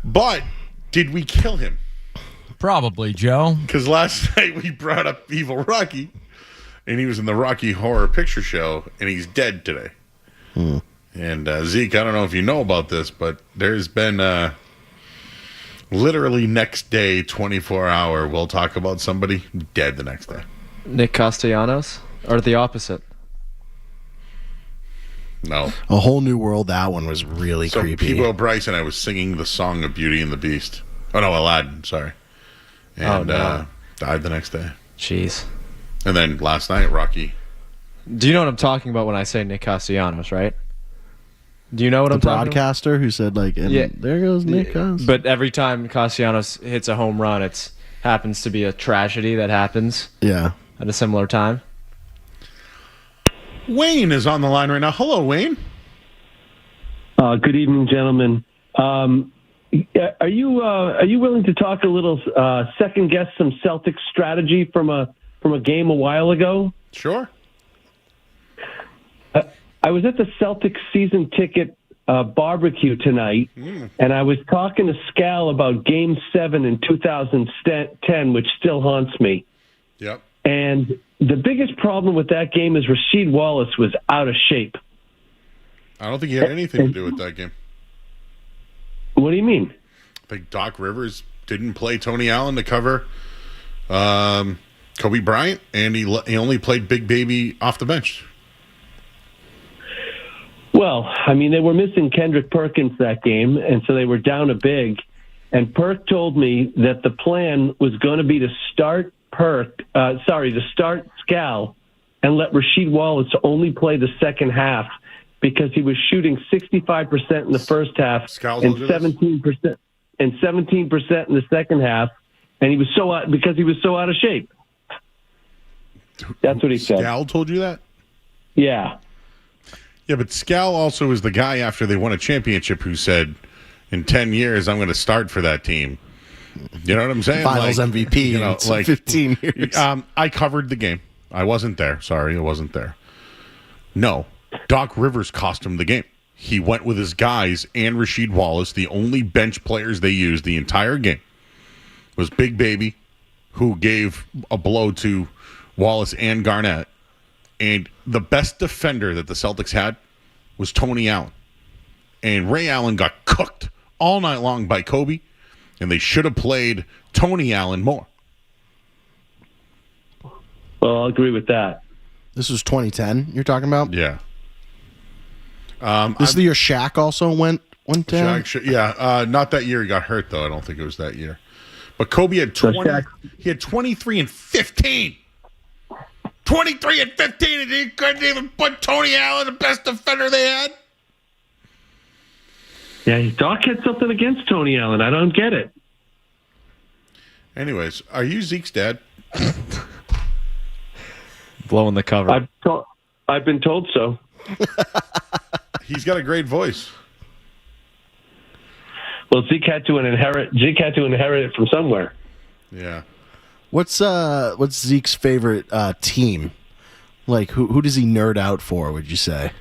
But did we kill him? Probably, Joe. Because last night we brought up Evil Rocky, and he was in the Rocky Horror Picture Show, and he's dead today. And Zeke, I don't know if you know about this, but there's been literally next day, 24-hour, we'll talk about somebody dead the next day. Nick Castellanos, or the opposite? No. A Whole New World, that one was really So creepy. Peebo Bryce and I was singing the song of Beauty and the Beast. Oh, no, Aladdin, sorry. And died the next day. Jeez. And then last night, Rocky. Do you know what I'm talking about when I say Nick Castellanos, right? Do you know what the I'm talking about? broadcaster who said, like, and there goes Nick Castellanos. But every time Castellanos hits a home run, it happens to be a tragedy that happens Yeah. at a similar time. Wayne is on the line right now. Hello, Wayne. Good evening, gentlemen. Are you willing to talk a little second guess some Celtics strategy from a game a while ago? Sure. I was at the Celtics season ticket barbecue tonight, and I was talking to Scal about Game 7 in 2010, which still haunts me. Yep. And the biggest problem with that game is Rasheed Wallace was out of shape. I don't think he had anything to do with that game. What do you mean? I think Doc Rivers didn't play Tony Allen to cover Kobe Bryant, and he only played Big Baby off the bench. Well, I mean, they were missing Kendrick Perkins that game, and so they were down a big. And Perk told me that the plan was going to be to start start Scal and let Rasheed Wallace only play the second half because he was shooting 65% in the first half and 17% in the second half, and he was because he was so out of shape. That's what he said. Scal told you that? Yeah. Yeah, but Scal also is the guy after they won a championship who said, in 10 years, I'm going to start for that team. You know what I'm saying? Finals MVP. You know, in 15 years. I covered the game. I wasn't there. Sorry, I wasn't there. No, Doc Rivers cost him the game. He went with his guys and Rasheed Wallace. The only bench players they used the entire game was Big Baby, who gave a blow to Wallace and Garnett. And the best defender that the Celtics had was Tony Allen. And Ray Allen got cooked all night long by Kobe, and they should have played Tony Allen more. Well, I'll agree with that. This was 2010 you're talking about? Yeah. This is the year Shaq also went down? Not that year he got hurt, though. I don't think it was that year. But Kobe had 20. He had 23 and 15. 23 and 15, and he couldn't even put Tony Allen, the best defender they had. Yeah, Doc had something against Tony Allen. I don't get it. Anyways, are you Zeke's dad? Blowing the cover. I've been told so. He's got a great voice. Well, Zeke had to inherit it from somewhere. Yeah. What's Zeke's favorite team? Like who does he nerd out for, would you say?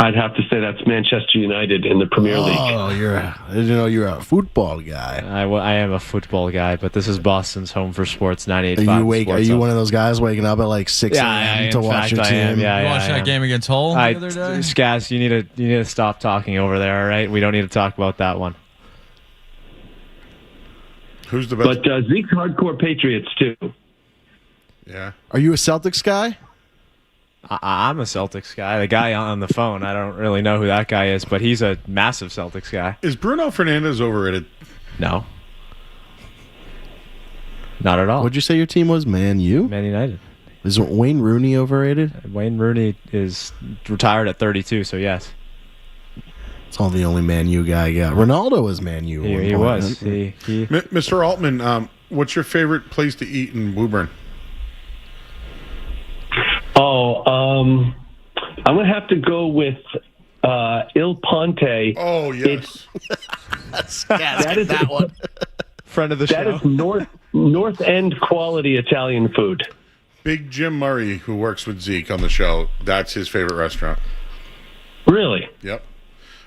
I'd have to say that's Manchester United in the Premier League. Oh, I didn't know you're a football guy. I am a football guy, but this is Boston's home for sports, 98.5. Are you one of those guys waking up at like 6 a.m. to watch your team? You watched that game against Hull the other day? Skaz, you need to stop talking over there, all right? We don't need to talk about that one. Who's the best? But Zeke's hardcore Patriots, too. Yeah. Are you a Celtics guy? I'm a Celtics guy. The guy on the phone, I don't really know who that guy is, but he's a massive Celtics guy. Is Bruno Fernandes overrated? No. Not at all. What'd you say your team was? Man U? Man United. Is Wayne Rooney overrated? Wayne Rooney is retired at 32, so yes. It's all the only Man U guy I got. Ronaldo was Man U. He was. Mr. Altman, what's your favorite place to eat in Woburn? I'm going to have to go with Il Ponte. Oh, yes. That one. Friend of the show. That is North End quality Italian food. Big Jim Murray, who works with Zeke on the show, that's his favorite restaurant. Really? Yep.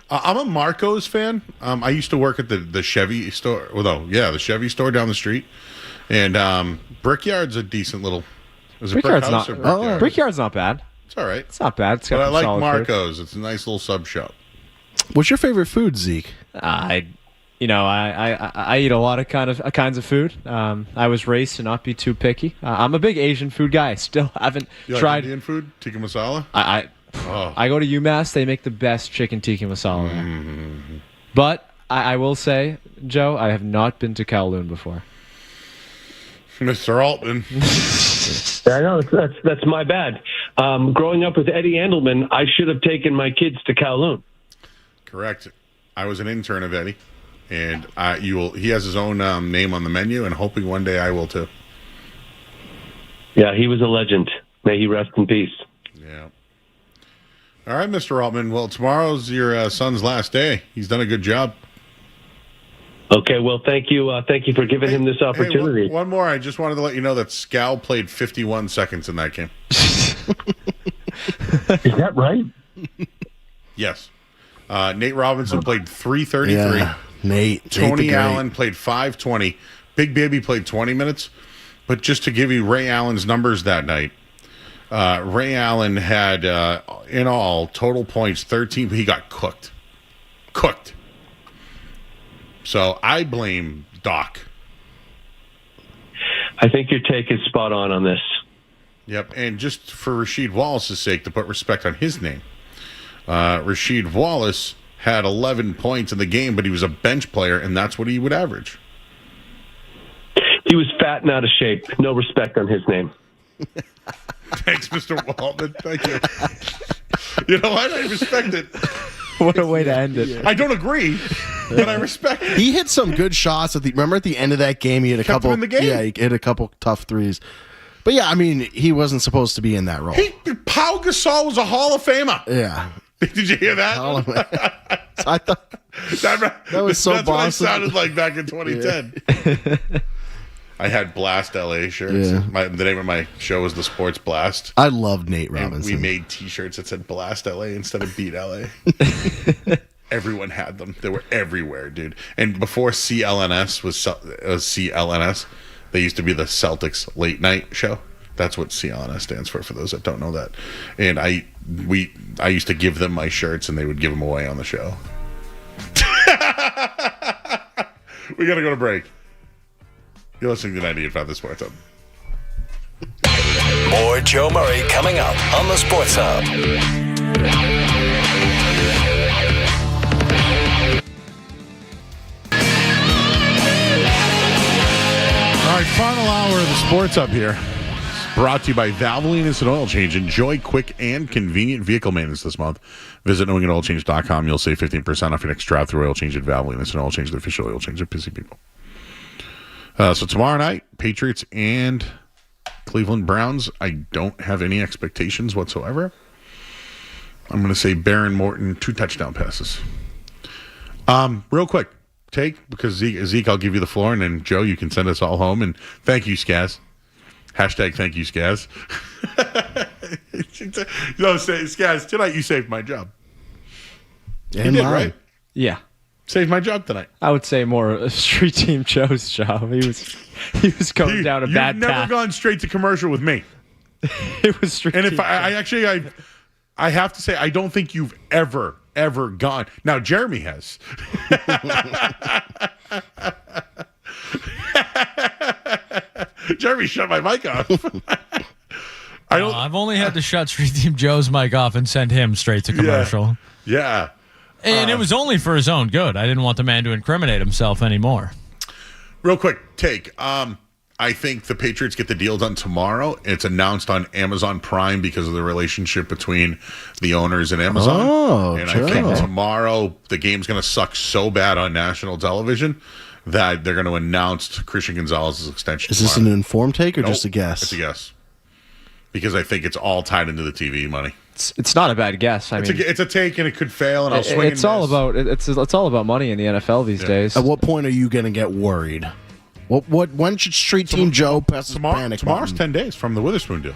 I'm a Marco's fan. I used to work at the Chevy store. The Chevy store down the street. And Brickyard's a decent little... Is it Brickyard's Brick House not. or Brickyard? Brickyard's not bad. It's all right. It's not bad. It's got But I some like solid Marco's. It's a nice little sub shop. What's your favorite food, Zeke? I eat a lot of kinds of food. I was raised to not be too picky. I'm a big Asian food guy. I still haven't You like tried Indian food? Tikka masala? I go to UMass. They make the best chicken tikka masala there. But I will say, Joe, I have not been to Kowloon before. Mr. Altman. I know that's my bad. Growing up with Eddie Andelman, I should have taken my kids to Kowloon. Correct. I was an intern of Eddie, and he has his own name on the menu, and hoping one day I will too. Yeah, he was a legend. May he rest in peace. Yeah. All right, Mr. Altman. Well, tomorrow's your son's last day. He's done a good job. Okay, well, thank you. Thank you for giving him this opportunity. One more. I just wanted to let you know that Scal played 51 seconds in that game. Is that right? Yes. Nate Robinson played 3:33. Yeah, Nate. Tony Allen played 5:20. Big Baby played 20 minutes. But just to give you Ray Allen's numbers that night, Ray Allen had, in all, total points 13. He got cooked. Cooked. So I blame Doc. I think your take is spot on this. Yep, and just for Rasheed Wallace's sake, to put respect on his name, Rasheed Wallace had 11 points in the game, but he was a bench player, and that's what he would average. He was fat and out of shape. No respect on his name. Thanks, Mr. Waltman. Thank you. You know what? I respect it. What a way to end it. I don't agree, but I respect it. He hit some good shots remember at the end of that game, he hit a Kept couple. him in the game. Yeah, he hit a couple tough threes. But yeah, I mean, he wasn't supposed to be in that role. Pau Gasol was a Hall of Famer. Yeah. Did you hear that? I thought that was so That's Boston. what I sounded like back in 2010. I had Blast LA shirts. Yeah. The name of my show was The Sports Blast. I loved Nate Robinson. And we made T-shirts that said Blast LA instead of Beat LA. Everyone had them. They were everywhere, dude. And before CLNS was CLNS, they used to be the Celtics late night show. That's what CLNS stands for those that don't know that. And I used to give them my shirts, and they would give them away on the show. We got to go to break. You're listening to 98.5 The Sports Hub. More Joe Murray coming up on the Sports Hub. All right, final hour of the Sports Hub here. Brought to you by Valvoline Instant Oil Change. Enjoy quick and convenient vehicle maintenance this month. Visit knowinganoilchange.com. You'll save 15% off your next drive-through oil change at Valvoline Instant Oil Change, the official oil change of pissy people. So tomorrow night, Patriots and Cleveland Browns. I don't have any expectations whatsoever. I'm going to say Baron Morton, 2 touchdown passes. Real quick, take, because Zeke, I'll give you the floor, and then Joe, you can send us all home. And thank you, Skaz. Hashtag thank you, Skaz. No, say, Skaz, tonight you saved my job. And you did, mine. right? Yeah. Saved my job tonight. I would say more Street Team Joe's job. He was going down a bad You've never path. gone straight to commercial with me. It was Street And Team if I have to say, I don't think you've ever gone. Now, Jeremy has. Jeremy shut my mic off. I've only had to shut Street Team Joe's mic off and send him straight to commercial. Yeah. And it was only for his own good. I didn't want the man to incriminate himself anymore. Real quick take. I think the Patriots get the deal done tomorrow. It's announced on Amazon Prime because of the relationship between the owners and Amazon. Oh, and sure. I think tomorrow the game's going to suck so bad on national television that they're going to announce Christian Gonzalez's extension. Is this an informed take or just a guess? It's a guess. Because I think it's all tied into the TV money. It's not a bad guess. It's a take, and it could fail, and I'll swing. It's all about money in the NFL these days. At what point are you going to get worried? When should Street Team Joe press his panic Tomorrow's button? 10 days from the Witherspoon deal.